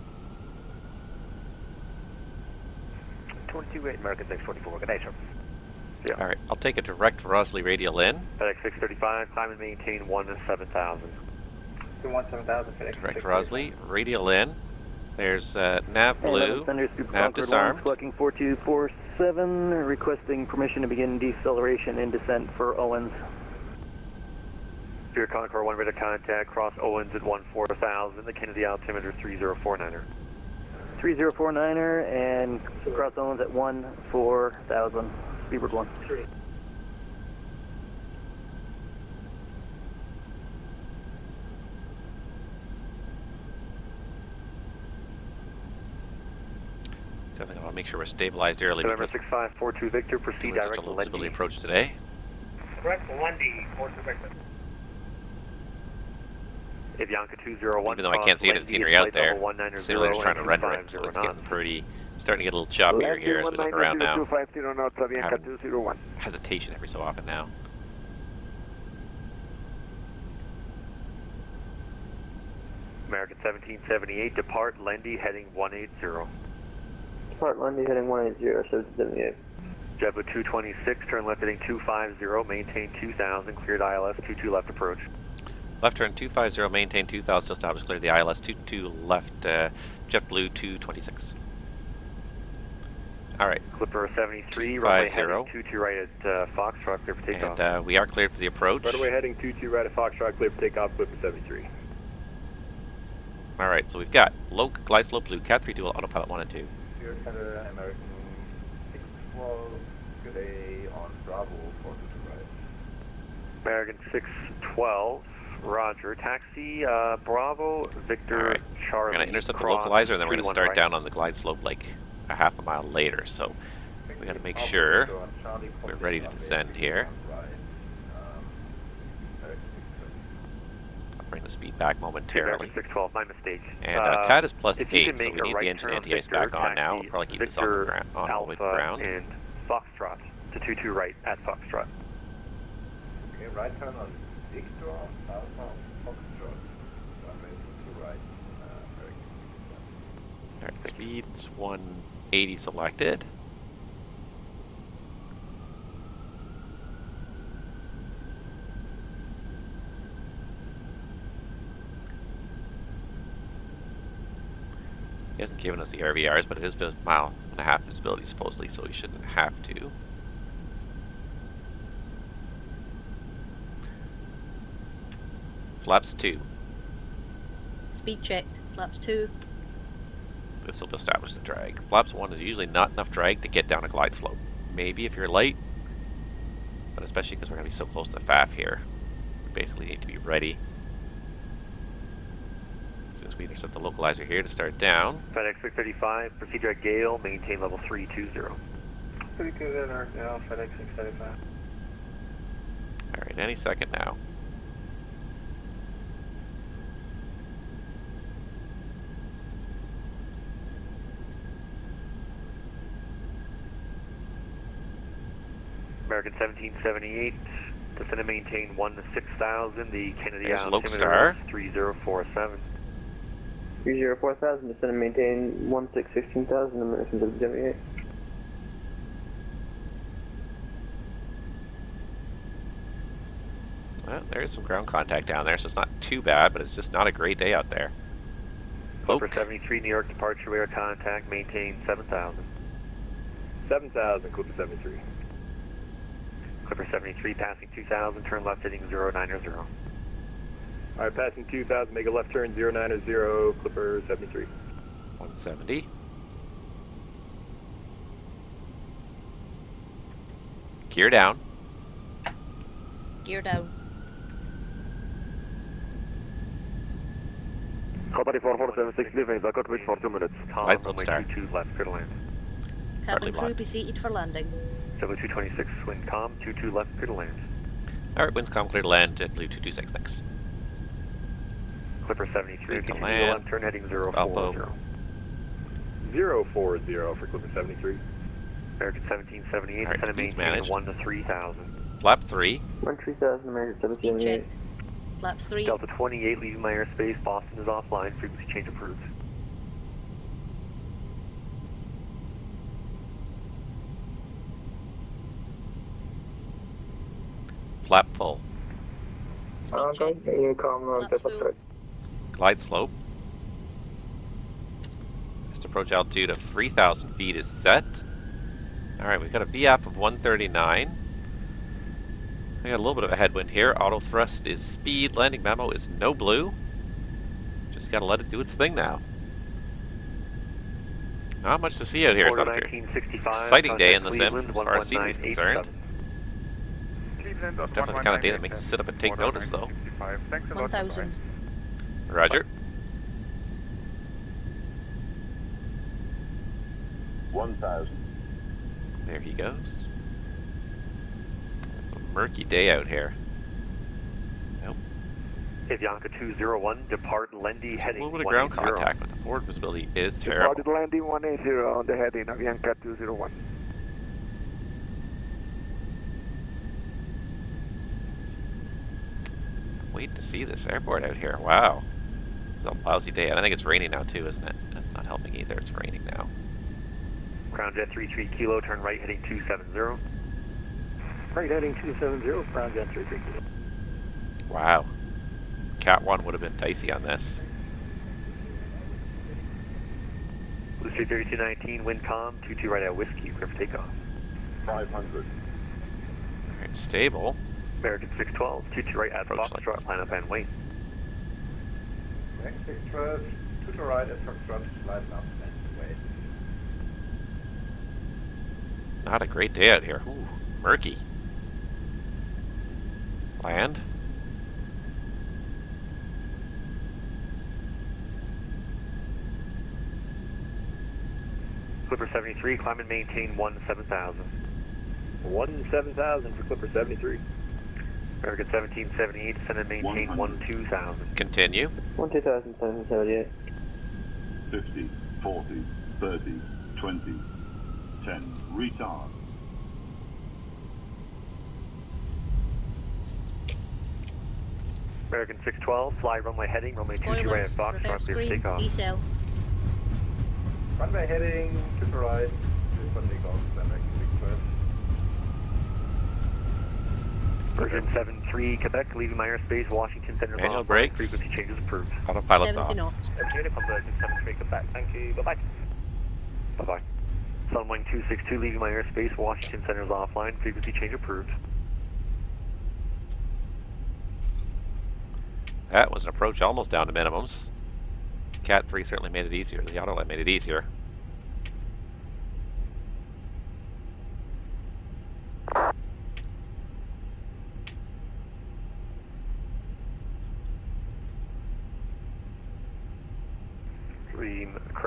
228, American 624, good night, sir. Yeah. All right. I'll take a direct Rosley radial in. FedEx 635, climb and maintain 17,000. 17,000, FedEx. Direct Rosley radial in. There's nav blue. Nav disarmed. Selecting 4247, requesting permission to begin deceleration and descent for Owens. Spirit Concorde 1, radar contact, cross Owens at 14,000, the Kennedy altimeter 3049er. 3049er and cross Owens at 14,000. Speedbird 1. I think I'll make sure we're stabilized early November because 6542 Victor, we're proceed doing such direct a to low visibility Lendy. approach today. Correct, Lundy, 42 Victor. Avianca 201. Even though I can't see any of the scenery out there, simulator's trying to render it, so it's getting pretty, starting to get a little choppier here as we look around now. Avianca 201. Hesitation every so often now. American 1778, depart Lendy heading 180. Depart Lundy heading 180, 778. JetBlue 226, turn left heading 250, maintain 2000, cleared ILS 22 left approach. Left turn 250, maintain 2000, just out, clear the ILS 22 left, JetBlue 226. All right. Clipper 73, 250. runway heading 22 right at Foxtrot, clear for takeoff. And we are cleared for the approach. Runway heading 22 right at Foxtrot, clear for takeoff, Clipper 73. All right, so we've got low glide slope blue, Cat 3 dual, autopilot 1 and 2. Spirit Center, American 612, good day on Bravo 422 right. American 612, roger. Taxi Bravo, Victor, Right. Charlie. We're going to intercept the cross, localizer, and then we're going to 31 start right. down on the glide slope like a half a mile later. So we got to make sure we're ready to descend here. I'll bring the speed back momentarily. American 612, my mistake. And TAD is plus if you 8, can so make we a need right the engine turn, anti-ice Victor, back on now. We'll taxi probably keep this on the Victor, ground, on all the way to the Alpha, ground. and Foxtrot to 22 right at Foxtrot. Okay, right turn on Victor, Alpha, Foxtrot, runway 22 right, American. All right, speed's 180 selected. He hasn't given us the RVRs, but it is mile and a half visibility supposedly, so we shouldn't have to. Flaps 2. Speed checked. Flaps 2. This will establish the drag. Flaps 1 is usually not enough drag to get down a glide slope. Maybe if you're light, but especially because we're going to be so close to the FAF here. We basically need to be ready As soon as we intercept the localizer here to start down. FedEx 635, procedure at Gale, maintain level 320. 320 North Gale, FedEx 635. Alright, any second now. American 1778, descend and maintain 1-6000, the Kennedy There's altimeter Lodestar. is 3047. 304000, descend and maintain 16,000, American 778. Well, there's some ground contact down there, so it's not too bad, but it's just not a great day out there. Clipper 73, New York departure, radar contact, maintain 7000. 7,000, Clipper 73. Clipper 73, passing 2000, turn left heading 090. Alright, passing 2,000, make a left turn 090, Clipper 73. 170. Gear down. Gear down. Company 4476, leaving the cockpit for 2 minutes. Lights Lodestar. 22 left, clear to land. Cabin crew blocked. be seated for landing. 7226, wind calm, 22 left, clear to land. Alright, winds calm, clear to land at Blue 226, thanks. Clipper 73, Clear to continue land. left turn heading 040. Alpo. 040 for Clipper 73. American 1778, Alright, descend and speed's maintain managed. 1-3000. Flap 3. 13,000, American Speed 778. checked. Flaps 3. Delta 28, leaving my airspace, Boston is offline, frequency change approved. Flap full. Speed Okay, check. you come Flaps full. Glide slope. Just approach altitude of 3,000 feet is set. Alright, we've got a VAP of 139. We got a little bit of a headwind here. Auto thrust is speed. Landing memo is no blue. Just gotta let it do its thing now. Not much to see out here. It's not a very 1965, exciting day in the sim Cleveland, as far as scenery is 11987. concerned. It's definitely the kind of day that makes you sit up and take notice, though. 1000. Roger. 1,000. There he goes. It's a murky day out here. Nope. Avianca 201, depart Lendy There's a heading little bit of ground 180. contact, but the forward visibility is terrible. Departed landing 180 on the heading, Avianca 201. Wait to see this airport out here. Wow. It's a lousy day. And I think it's raining now too, isn't it? That's not helping either. It's raining now. Crown Jet 33 Kilo, turn right heading 270. Right heading 270, Crown Jet 33. Wow. Cat 1 would have been dicey on this. Blue Street 3219, wind calm, 22 right at Whiskey, clear for takeoff. 500. Alright, stable. American 612, 22 right at Approach Foxtrot, lights. line up and wait. Next 612, to the right at Foxtrot, slide up and wait. Not a great day out here. Ooh, murky. Land. Clipper 73, climb and maintain 17000. 1,7000 for Clipper 73. American 1778, descend and maintain 12000. Continue. 12,778. 50, 40, 30, 20, 10, retard. American 612, fly runway heading, runway 22 right at Spoilers. Foxtrot, Reverse clear for green. takeoff. Decel. Runway heading to the right, clear for takeoff, American 612. Version 73, Quebec, leaving my airspace, Washington Center. Manual brakes. Frequency changes approved. Autopilot's 70 off. knots. Uniform Version 73, Quebec, thank you, bye-bye. Bye-bye. Sunwing 262, leaving my airspace, Washington Center is offline, frequency change approved. That was an approach almost down to minimums. Cat 3 certainly made it easier. The AUTOLAND made it easier.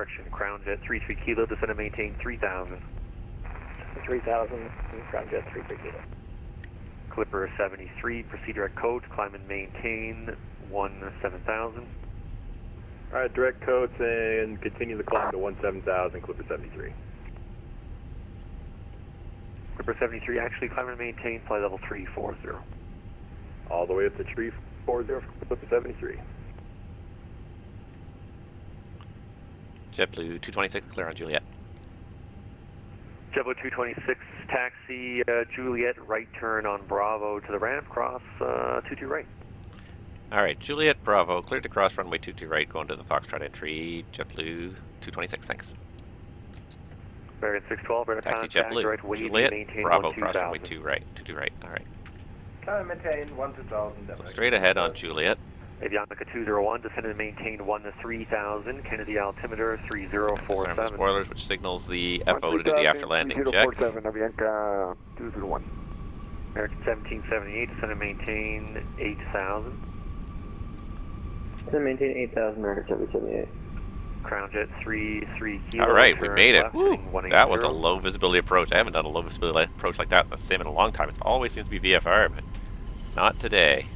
correction, Crown Jet 33 Kilo, descend and maintain 3000. 3000, Crown Jet 33 Kilo. Clipper 73, proceed direct code, climb and maintain 7000. Alright, direct codes and continue the climb to 17,000, Clipper 73. Clipper 73, actually climb and maintain, flight level 340. All the way up to 340 for Clipper 73. JetBlue 226, clear on Juliet. JetBlue 226, taxi Juliet, right turn on Bravo to the ramp, cross 22 right. Alright, Juliet Bravo, cleared to cross runway 22 right, going to the Foxtrot entry, JetBlue 226, thanks. American 612, radar Taxi contact, JetBlue, direct wave, Juliet maintain Bravo, cross runway 2000. 22 right, alright. Can I maintain 12,000? So straight ahead on Juliet. Avionics 201, descend and maintain 3000, Kennedy altimeter 3047. Spoilers, which signals the FO to do the after landing check. Avianca 201. American 1778, descend and maintain 8000. Descend and maintain 8000, American 778. Crown Jet 33 Kilo. Alright, we made it. Left, Woo. 180. That was a low visibility approach. I haven't done a low visibility approach like that in the sim in a long time. It always seems to be VFR, but not today.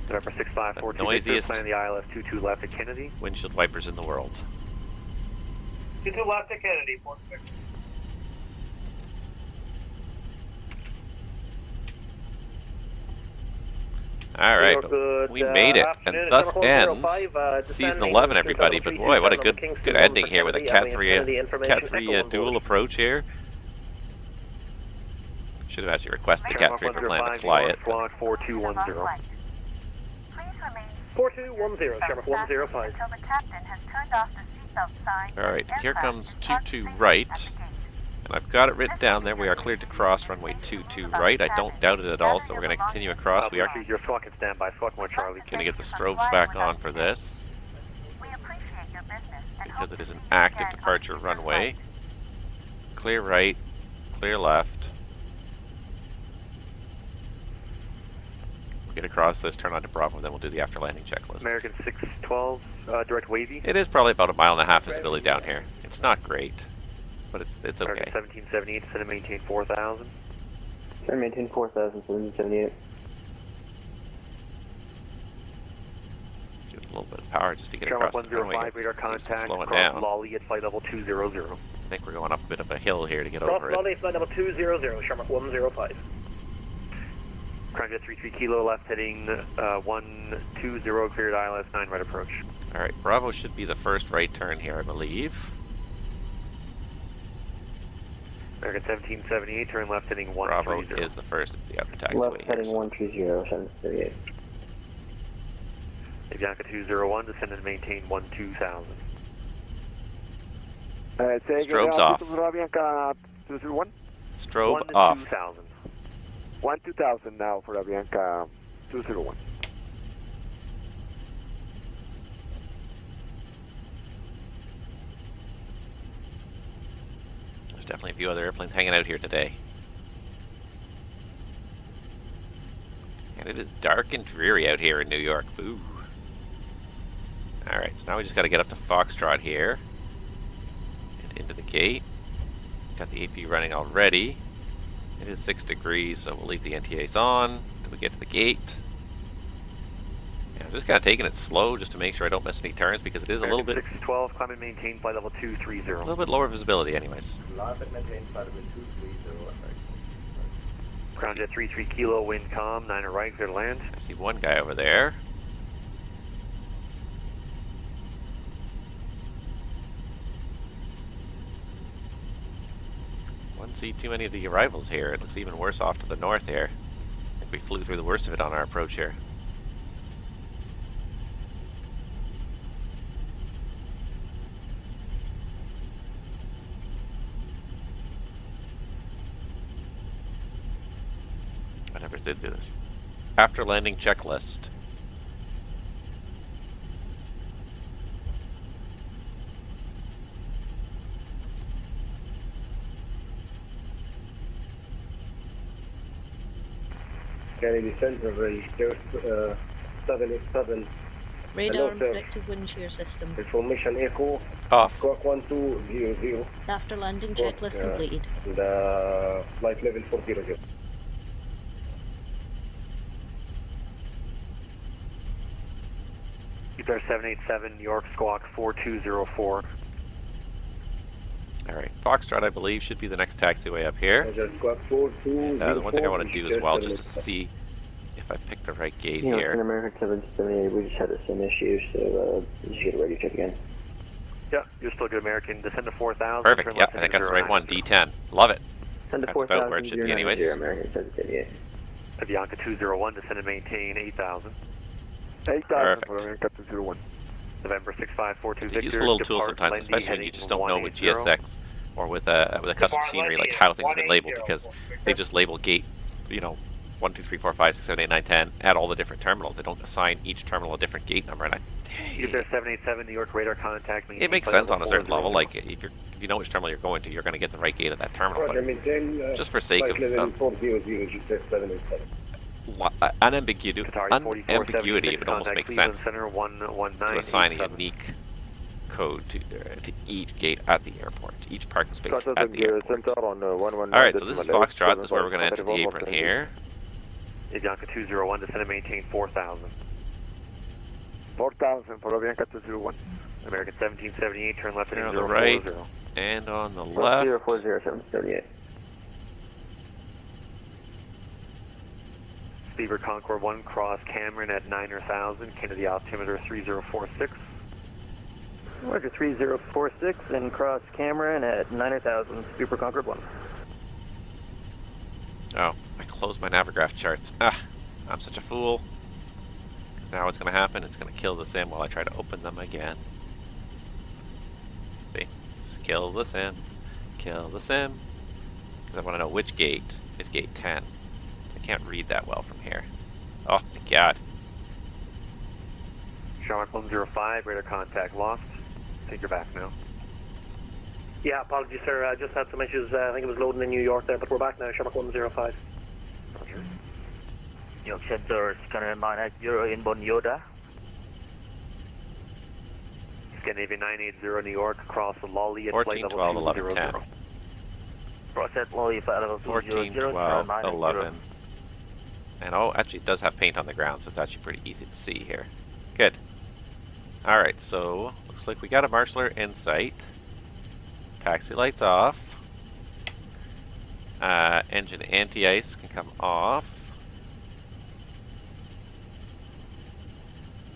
November 6542, the noisiest plan the ILS 22 left at Kennedy. windshield wipers in the world. 22 left at Kennedy, Fort Victor. Alright, but we made it, and thus ends Season 11, everybody. But boy, what a good ending here with a Cat 3 dual approach here. Should have actually requested the Cat 3 from land to fly it. Squawk 4210. 4210, Shamrock 105. Until the captain has turned off the seatbelt sign. Alright, here comes 22 right. And I've got it written down there. We are cleared to cross runway 22 right. I don't doubt it at all, so we're going to continue across. We are Your squawk in standby, squawk 1 Charlie. going to get the strobes back on for this, We appreciate your business and because hope it is an you active attend departure on future runway. flights. Clear right, clear left. We'll get across this, turn on to Bravo, and then we'll do the after landing checklist. American 612, direct wavy. It is probably about 1.5 miles visibility down here. It's not great, but it's okay. American 1778, descend and maintain 4000. Descend and maintain 4000, 778. Give it a little bit of power just to get Shamrock across the runway. 105, radar Seems to be contact, slowing cross down. Lolly at flight level 200. I think we're going up a bit of a hill here to get Cross over it. Lolly, flight level 200, Shamrock 105. Crown Jet 33 Kilo left heading 120, cleared ILS 9 right approach. Alright, Bravo should be the first right turn here, I believe. American 1778, turn left heading Bravo 130. is the first, it's the after taxiway Left here. heading 130, 738. Avianca 201, descend and maintain 12,000. Strobes off. Avianca 201. Strobe off. 12,000. 12,000 now for Avianca 201. There's definitely a few other airplanes hanging out here today. And it is dark and dreary out here in New York. Ooh. Alright, so now we just got to get up to Foxtrot here. And into the gate. Got the AP running already. It is 6 degrees, so we'll leave the NTAs on until we get to the gate. Yeah, I'm just kind of taking it slow just to make sure I don't miss any turns because it is a little bit 612, climb and maintain flight level 230. a little bit lower visibility anyways. Climb and maintain flight level 230. Crown Jet 33 Kilo, wind calm, 9 right, clear to land. I see one guy over there. One see too many of the arrivals here. It looks even worse off to the north here. I think we flew through the worst of it on our approach here. I never did do this. After landing checklist. Kennedy Center, very close, 787, Radar and predictive wind shear system. Information Echo. Off. Squawk 1200. After landing checklist completed. The flight level 400. Air 787, New York, Squawk 4204. Alright, Foxtrot, I believe, should be the next taxiway up here. Squawk 4204. The one thing I want to do as well, just to see if I pick the right gate here. In American 778, we just had the same issue, so just get a radio check again. Yeah, you're still good, American. Descend to 4,000. Perfect, yeah, I think that's the right one. D10. Love it. Send to That's about where it should be anyways. American 778. Avianca 201, descend and maintain 8,000. 8,000 for Avianca 201. November 6542 It's a Victor. useful little tool sometimes, especially when you just don't know with GSX or with a custom machinery, like how things have been labeled, because they just label gate, you know, 1, 2, 3, 4, 5, 6, 7, 8, 9, 10, add all the different terminals. They don't assign each terminal a different gate number, and Air 787, New York, radar contact. it makes sense on a certain level. Like if you know which terminal you're going to, you're going to get the right gate at that terminal. But just for sake of unambiguity, it would almost make sense to assign a unique code to each gate at the airport, each parking space at the airport. Alright, so this is Foxtrot. This is where we're going to enter the apron here. Avianca 201, descend and maintain 4,000. 4,000 for Avianca 201. American 1778, turn left Here at on the right and on the left. 040-738. Beaver Concord 1, cross Cameron at 9,000, Kennedy altimeter 3046. Roger 3046 and cross Cameron at 9,000, Super Concord 1. Oh, I closed my Navigraph charts. Ah, I'm such a fool. Because now what's going to happen, it's going to kill the sim while I try to open them again. See? Just kill the sim. Kill the sim. Because I want to know which gate is gate 10. I can't read that well from here. Oh my god. Shark 105, radar contact lost. I think you're back now. Yeah, apologies, sir. I just had some issues. I think it was loading in New York there, but we're back now. Shark 105. Roger. New York Center, scanner 980 inbound Yoda. Scandinavia 980 New York, cross the Lolly at 14, flight 12, level 11, 10. Process Lolly for level 14, 12, 11. And oh, actually it does have paint on the ground, so it's actually pretty easy to see here. Good. Alright, so looks like we got a marshaller in sight. Taxi lights off. Engine anti-ice can come off.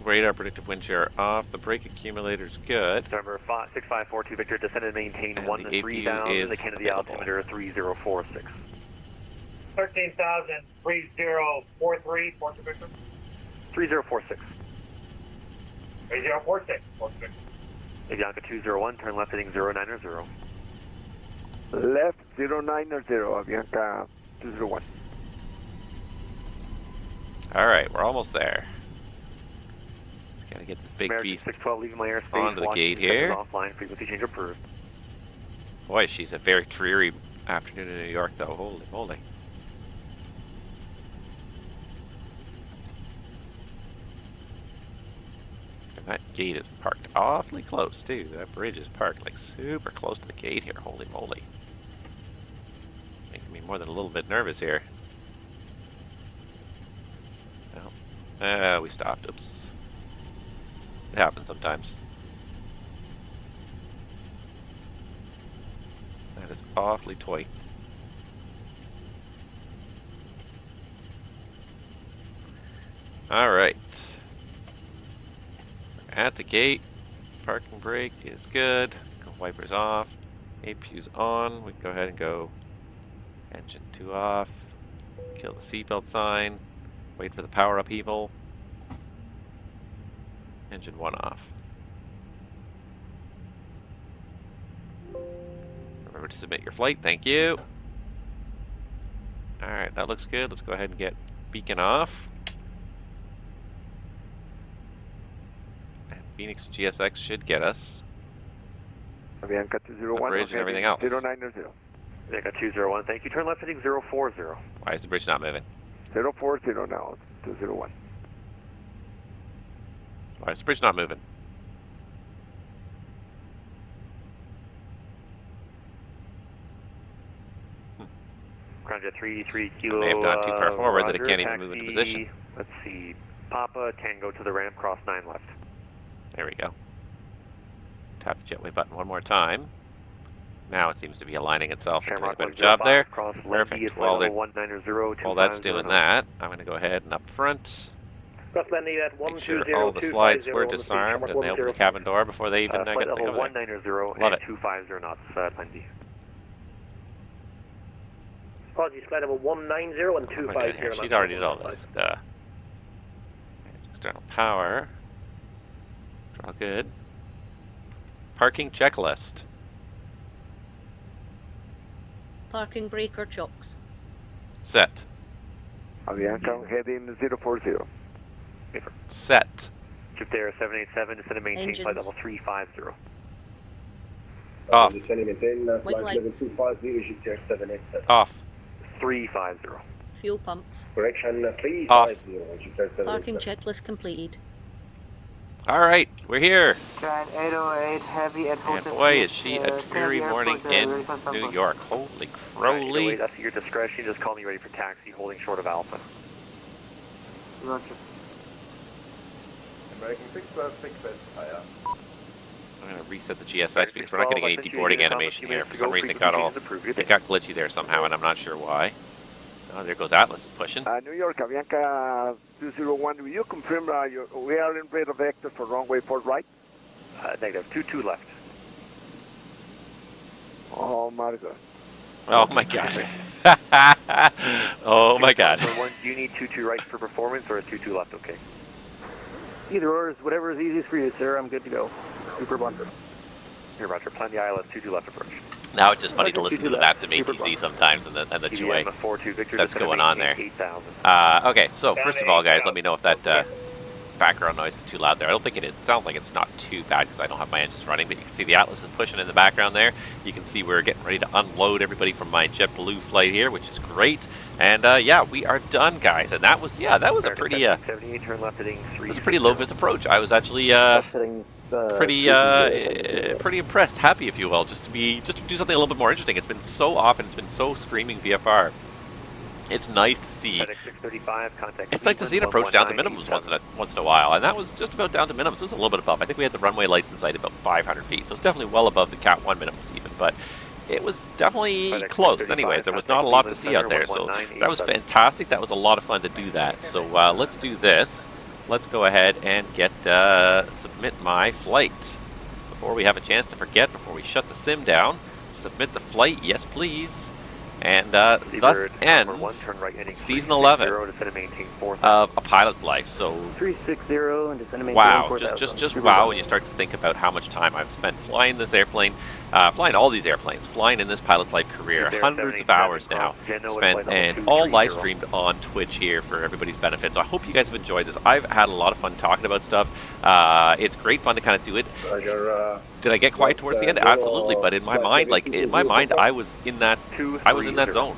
Radar predictive wind shear off. The brake accumulator's good. November 6542 Victor, descend and maintain And 1 the to 3,000, the Kennedy available. altimeter 3046. 13,000, 3043, Port Victor. 3046. 3046, Port Victor. Avianca 201, turn left heading 090. Left 090, Avianca 201. Alright, we're almost there. Gotta get this big American beast 612 leaving my airspace. onto the gate Washington here. centers offline, frequency change approved. Boy, she's a very dreary afternoon in New York, though. Holy moly. And that gate is parked awfully close, too. That bridge is parked, like, super close to the gate here. Holy moly. Making me more than a little bit nervous here. Well, we stopped. Oops. It happens sometimes. That is awfully toy. Alright. At the gate. Parking brake is good. Wipers off. APU's on. We can go ahead and go engine 2 off. Kill the seatbelt sign. Wait for the power upheaval. Engine 1 off. Remember to submit your flight, thank you. Alright, that looks good. Let's go ahead and get beacon off. And Phoenix GSX should get us. Avianca 201, the bridge and everything else. 090. Avianca 201, thank you. Turn left heading 040. Why is the bridge not moving? 040 now, 201. Why is the bridge not moving? Ground 3 Kilo. May have gone too far forward that it Roger, can't even move into position. Let's see. Papa, Tango to the ramp, cross 9 left. There we go. Tap the jetway button one more time. Now it seems to be aligning itself and doing a better job there. Perfect. While that's doing that, I'm going to go ahead and up front. Make sure all the slides were disarmed and they open the cabin door before they even get the thing over there. Love it. 250 knots, Lindy. Apologies, flight level 190 and 250. She'd already did all this. There's external power. It's all good. Parking checklist. Parking brake or chocks. Set. Avianca heading 040. Set. Shift Air 787, descend and maintain Engines. flight level 350. Off. Descending maintain, White flight level lights. 250, shift Air 787. Off. 350. Fuel pumps. Correction, 350, Off. shift Air 787. Parking checklist completed. All right, we're here. Giant 808 heavy at And boy, is she a dreary morning in New York. Holy crowley. That's at your discretion. Just call me ready for taxi, holding short of Alpha. Roger. American 6 higher. I'm going to reset the GSX because we're not getting any deboarding animation here. For some reason it got glitchy there somehow, and I'm not sure why. Oh, there goes Atlas is pushing. New York, Avianca 201, will you confirm we are in radar vector for runway 4 right? Negative, 22 left. Oh my God. Oh my God. Oh my God. Do you need 22 right for performance or is 22 left okay? Either or, is whatever is easiest for you, sir. I'm good to go. Super blunder. Here, Roger. Plan the ILS 22 left approach. Now it's just funny to listen to the VATSIM ATC sometimes and the two-way that's going on there. Okay, so first of all, guys, let me know if that background noise is too loud there. I don't think it is. It sounds like it's not too bad because I don't have my engines running, but you can see the Atlas is pushing in the background there. You can see we're getting ready to unload everybody from my JetBlue flight here, which is great. And yeah, we are done, guys. And that was a pretty low-vis approach. I was actually pretty impressed, happy if you will, just to do something a little bit more interesting. It's been so often, it's been so screaming VFR. It's nice to see. It's nice to see an approach down to minimums once in a while, and that was just about down to minimums. It was a little bit above. I think we had the runway lights in sight about 500 feet, so it's definitely well above the Cat 1 minimums even, but it was definitely close. Anyways, there was not a lot to see out there, so that was fantastic. That was a lot of fun to do that. So let's do this. Let's go ahead and get submit my flight before we have a chance to forget. Before we shut the sim down, submit the flight. Yes, please. And thus ends season 11 of A Pilot's Life. So 360 and descend and maintain wow, just wow when you start to think about how much time I've spent flying this airplane, flying all these airplanes, flying in this Pilot's Life career, hundreds of hours now spent, and all live streamed on Twitch here for everybody's benefit. So I hope you guys have enjoyed this. I've had a lot of fun talking about stuff. It's great fun to kind of do it. Did I get quiet towards the end? Absolutely, but in my mind, I was in that zone.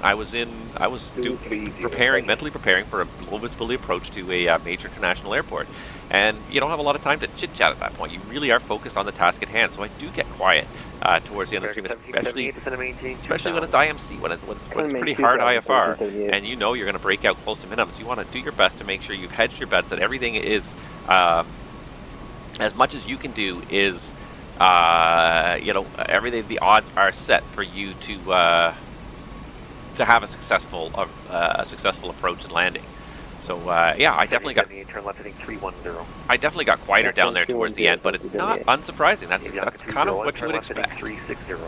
Mentally preparing for a low visibility approach to a major international airport, and you don't have a lot of time to chit chat at that point. You really are focused on the task at hand. So I do get quiet towards the end of the stream, especially when it's IMC, when it's pretty hard IFR, and you know you're going to break out close to minimums. You want to do your best to make sure you've hedged your bets, that everything is as much as you can do is. Everything, the odds are set for you to have a successful approach and landing. So yeah, I definitely got quieter down there towards the end, but it's not unsurprising. That's kind of what you would expect.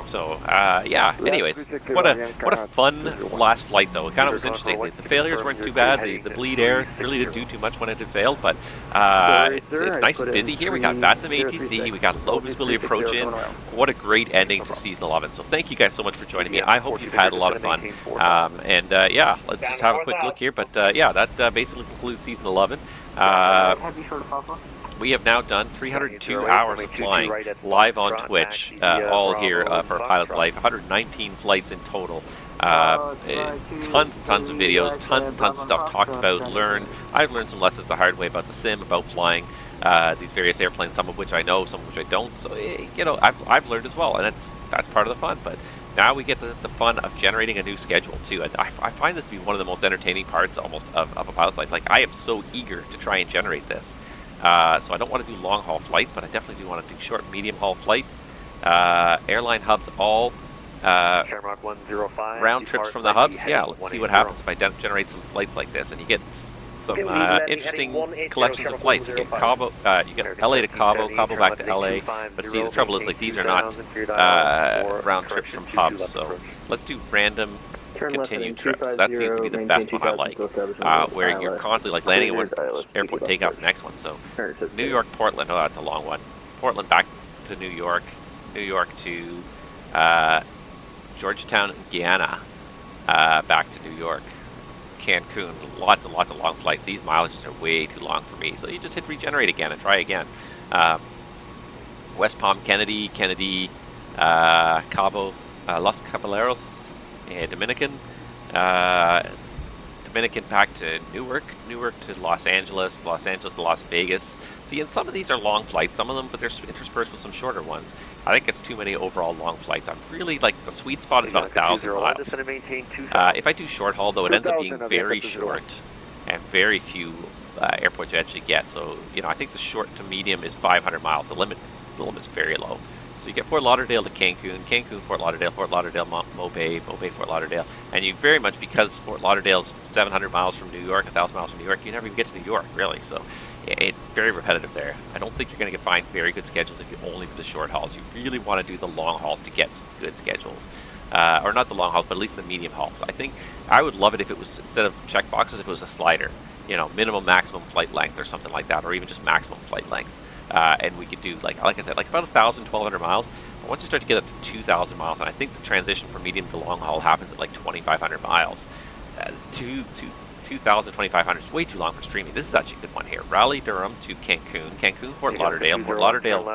So yeah. Anyways, what a fun last flight though. It kind of was interesting. The failures weren't too bad. The bleed air really didn't do too much when it had failed, but it's nice and busy here. We got VATSIM ATC. We got low visibility approach in. What a great ending to season 11. So thank you guys so much for joining me. I hope you've had a lot of fun. Yeah, let's just have a quick look here. But yeah, that basically concludes season 11. We have now done 302 hours of flying live on Twitch, all here for A Pilot's Life. 119 flights in total. Tons and tons of videos, tons and tons of stuff talked about, learned. I've learned some lessons the hard way about the sim, about flying. these various airplanes, some of which I know, some of which I don't. So you know, I've learned as well, and that's part of the fun. But now we get the fun of generating a new schedule too. And I find this to be one of the most entertaining parts almost of a pilot's life. Like I am so eager to try and generate this. So I don't want to do long haul flights, but I definitely do want to do short, medium haul flights. Airline hubs all. Shamrock 105. Round trips from the hubs. Yeah, let's see what happens if I generate some flights like this, and you get some interesting collections of flights. You get Cabo, you get LA to Cabo, Cabo back to LA. But see, the trouble is like these are not round trips from hubs. So let's do random continued trips. That seems to be the best one I like, where you're constantly like landing at one airport, taking off the next one. So New York, Portland. Oh, that's a long one. Portland back to New York. New York to Georgetown and Guyana, back to New York. Cancun, lots and lots of long flights. These mileages are way too long for me, so you just hit regenerate again and try again. West Palm, Kennedy, Cabo, Los Caballeros, Dominican, Dominican back to Newark, Newark to Los Angeles to Las Vegas. See, and some of these are long flights, some of them, but they're interspersed with some shorter ones. I think it's too many overall long flights. I'm really, like, the sweet spot is about 1,000 miles. If I do short haul, though, it ends up being very short and very few airports you actually get. So, you know, I think the short to medium is 500 miles. The limit is very low. So you get Fort Lauderdale to Cancun, Cancun, Fort Lauderdale, Mobay, Fort Lauderdale. And you very much, because Fort Lauderdale's 700 miles from New York, 1,000 miles from New York, you never even get to New York, really. So it's very repetitive there. I don't think you're going to find very good schedules if you only do the short hauls. You really want to do the long hauls to get some good schedules. Or not the long hauls, but at least the medium hauls. I think I would love it if it was, instead of check boxes, if it was a slider. You know, minimum, maximum flight length or something like that, or even just maximum flight length. And we could do, like I said, like about 1,000, 1,200 miles. But once you start to get up to 2,000 miles, and I think the transition from medium to long haul happens at like 2,500 miles. 2,000, 2,500 is way too long for streaming. This is actually a good one here. Raleigh, Durham to Cancun, Cancun, Fort Lauderdale,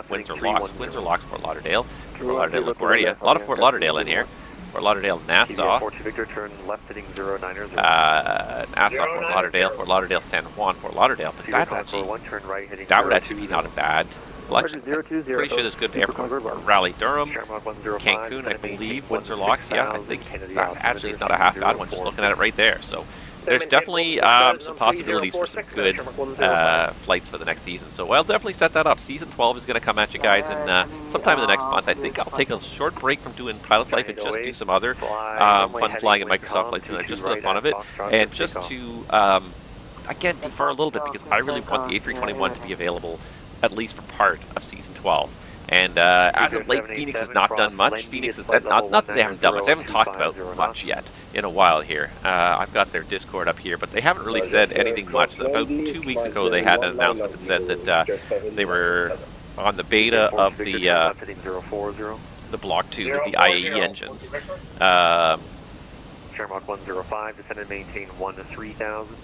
Windsor Locks, Fort Lauderdale, LaGuardia. A lot of Fort Lauderdale in here. Fort Lauderdale, Nassau. Victor, turn left heading 090. Nassau, Fort Lauderdale, San Juan, Fort Lauderdale. But that's actually, that would actually be not a bad selection. Pretty sure there's good airport for Raleigh, Durham, Cancun, I believe, Windsor Locks. Yeah, I think that actually is not a half bad one, just looking at it right there. So there's definitely some possibilities for some good flights for the next season. So I'll definitely set that up. Season 12 is going to come at you guys in sometime in the next month. I think I'll take a short break from doing Pilot Life and just do some other fun flying and Microsoft flights in there, just for the fun of it. And just to, again, defer a little bit, because I really want the A321 to be available at least for part of Season 12. And as of late, Fenix has not done much. Fenix is not that they haven't done much. They haven't talked about much yet in a while here. I've got their Discord up here, but they haven't really said anything much. About 2 weeks ago, they had an announcement that said that they were on the beta of the Block 2 with the IAE engines. Shamrock 105, descend and maintain 1 to 3,000.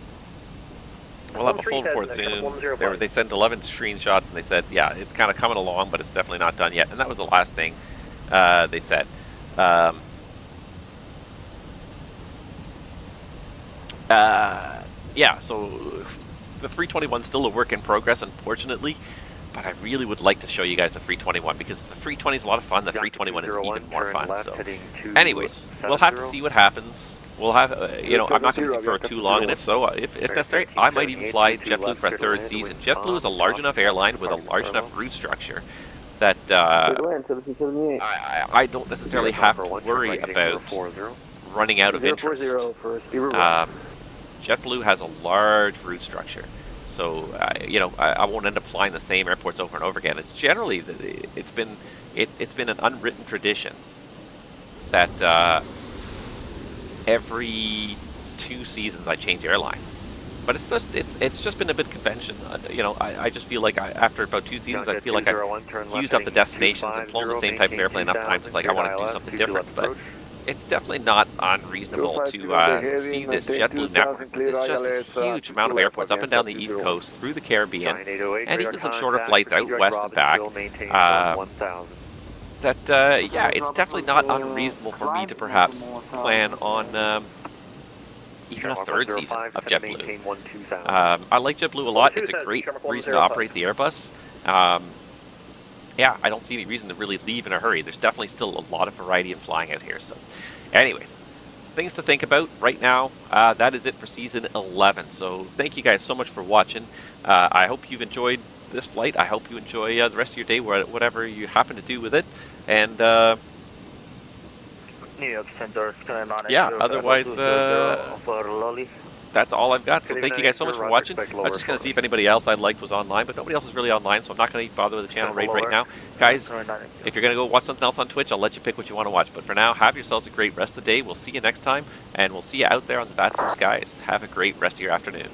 We'll have a full report soon. They sent 11 screenshots, and they said, yeah, it's kind of coming along, but it's definitely not done yet. And that was the last thing they said. Yeah, so the 321 is still a work in progress, unfortunately. But I really would like to show you guys the 321, because the 320 is a lot of fun. The 321 is even more fun. So, anyways, we'll have to see what happens. We'll have, you know, I'm not going to defer too long, and if so, if necessary, I might even fly JetBlue for a third season. JetBlue is a large enough airline with a large enough route structure that I don't necessarily have to worry about running out of interest. JetBlue has a large route structure. So, you know, I won't end up flying the same airports over and over again. It's generally, it's been an unwritten tradition that every 2 seasons I change airlines. But it's just been a bit convention. You know, I just feel like after about 2 seasons, I feel like I've used up the destinations and flown the same type of airplane enough times. It's like I want to do something different. But it's definitely not unreasonable to see this JetBlue network. It's just a huge amount of airports up and down the East Coast, through the Caribbean, and even some shorter flights out west and back. Yeah, it's definitely not unreasonable for me to perhaps plan on even a third season of JetBlue. Maintain 12000. I like JetBlue a lot. It's a great reason to operate the Airbus. Yeah, I don't see any reason to really leave in a hurry. There's definitely still a lot of variety in flying out here. So, anyways, things to think about right now. That is it for season 11. So thank you guys so much for watching. I hope you've enjoyed this flight. I hope you enjoy the rest of your day, whatever you happen to do with it. And New York Center, yeah, otherwise, that's all I've got. So thank you guys so much for watching. I was just going to see if anybody else I liked was online, but nobody else is really online, so I'm not going to bother with the channel raid right now. Guys, if you're going to go watch something else on Twitch, I'll let you pick what you want to watch. But for now, have yourselves a great rest of the day. We'll see you next time, and we'll see you out there on the VATSIM skies. Have a great rest of your afternoon.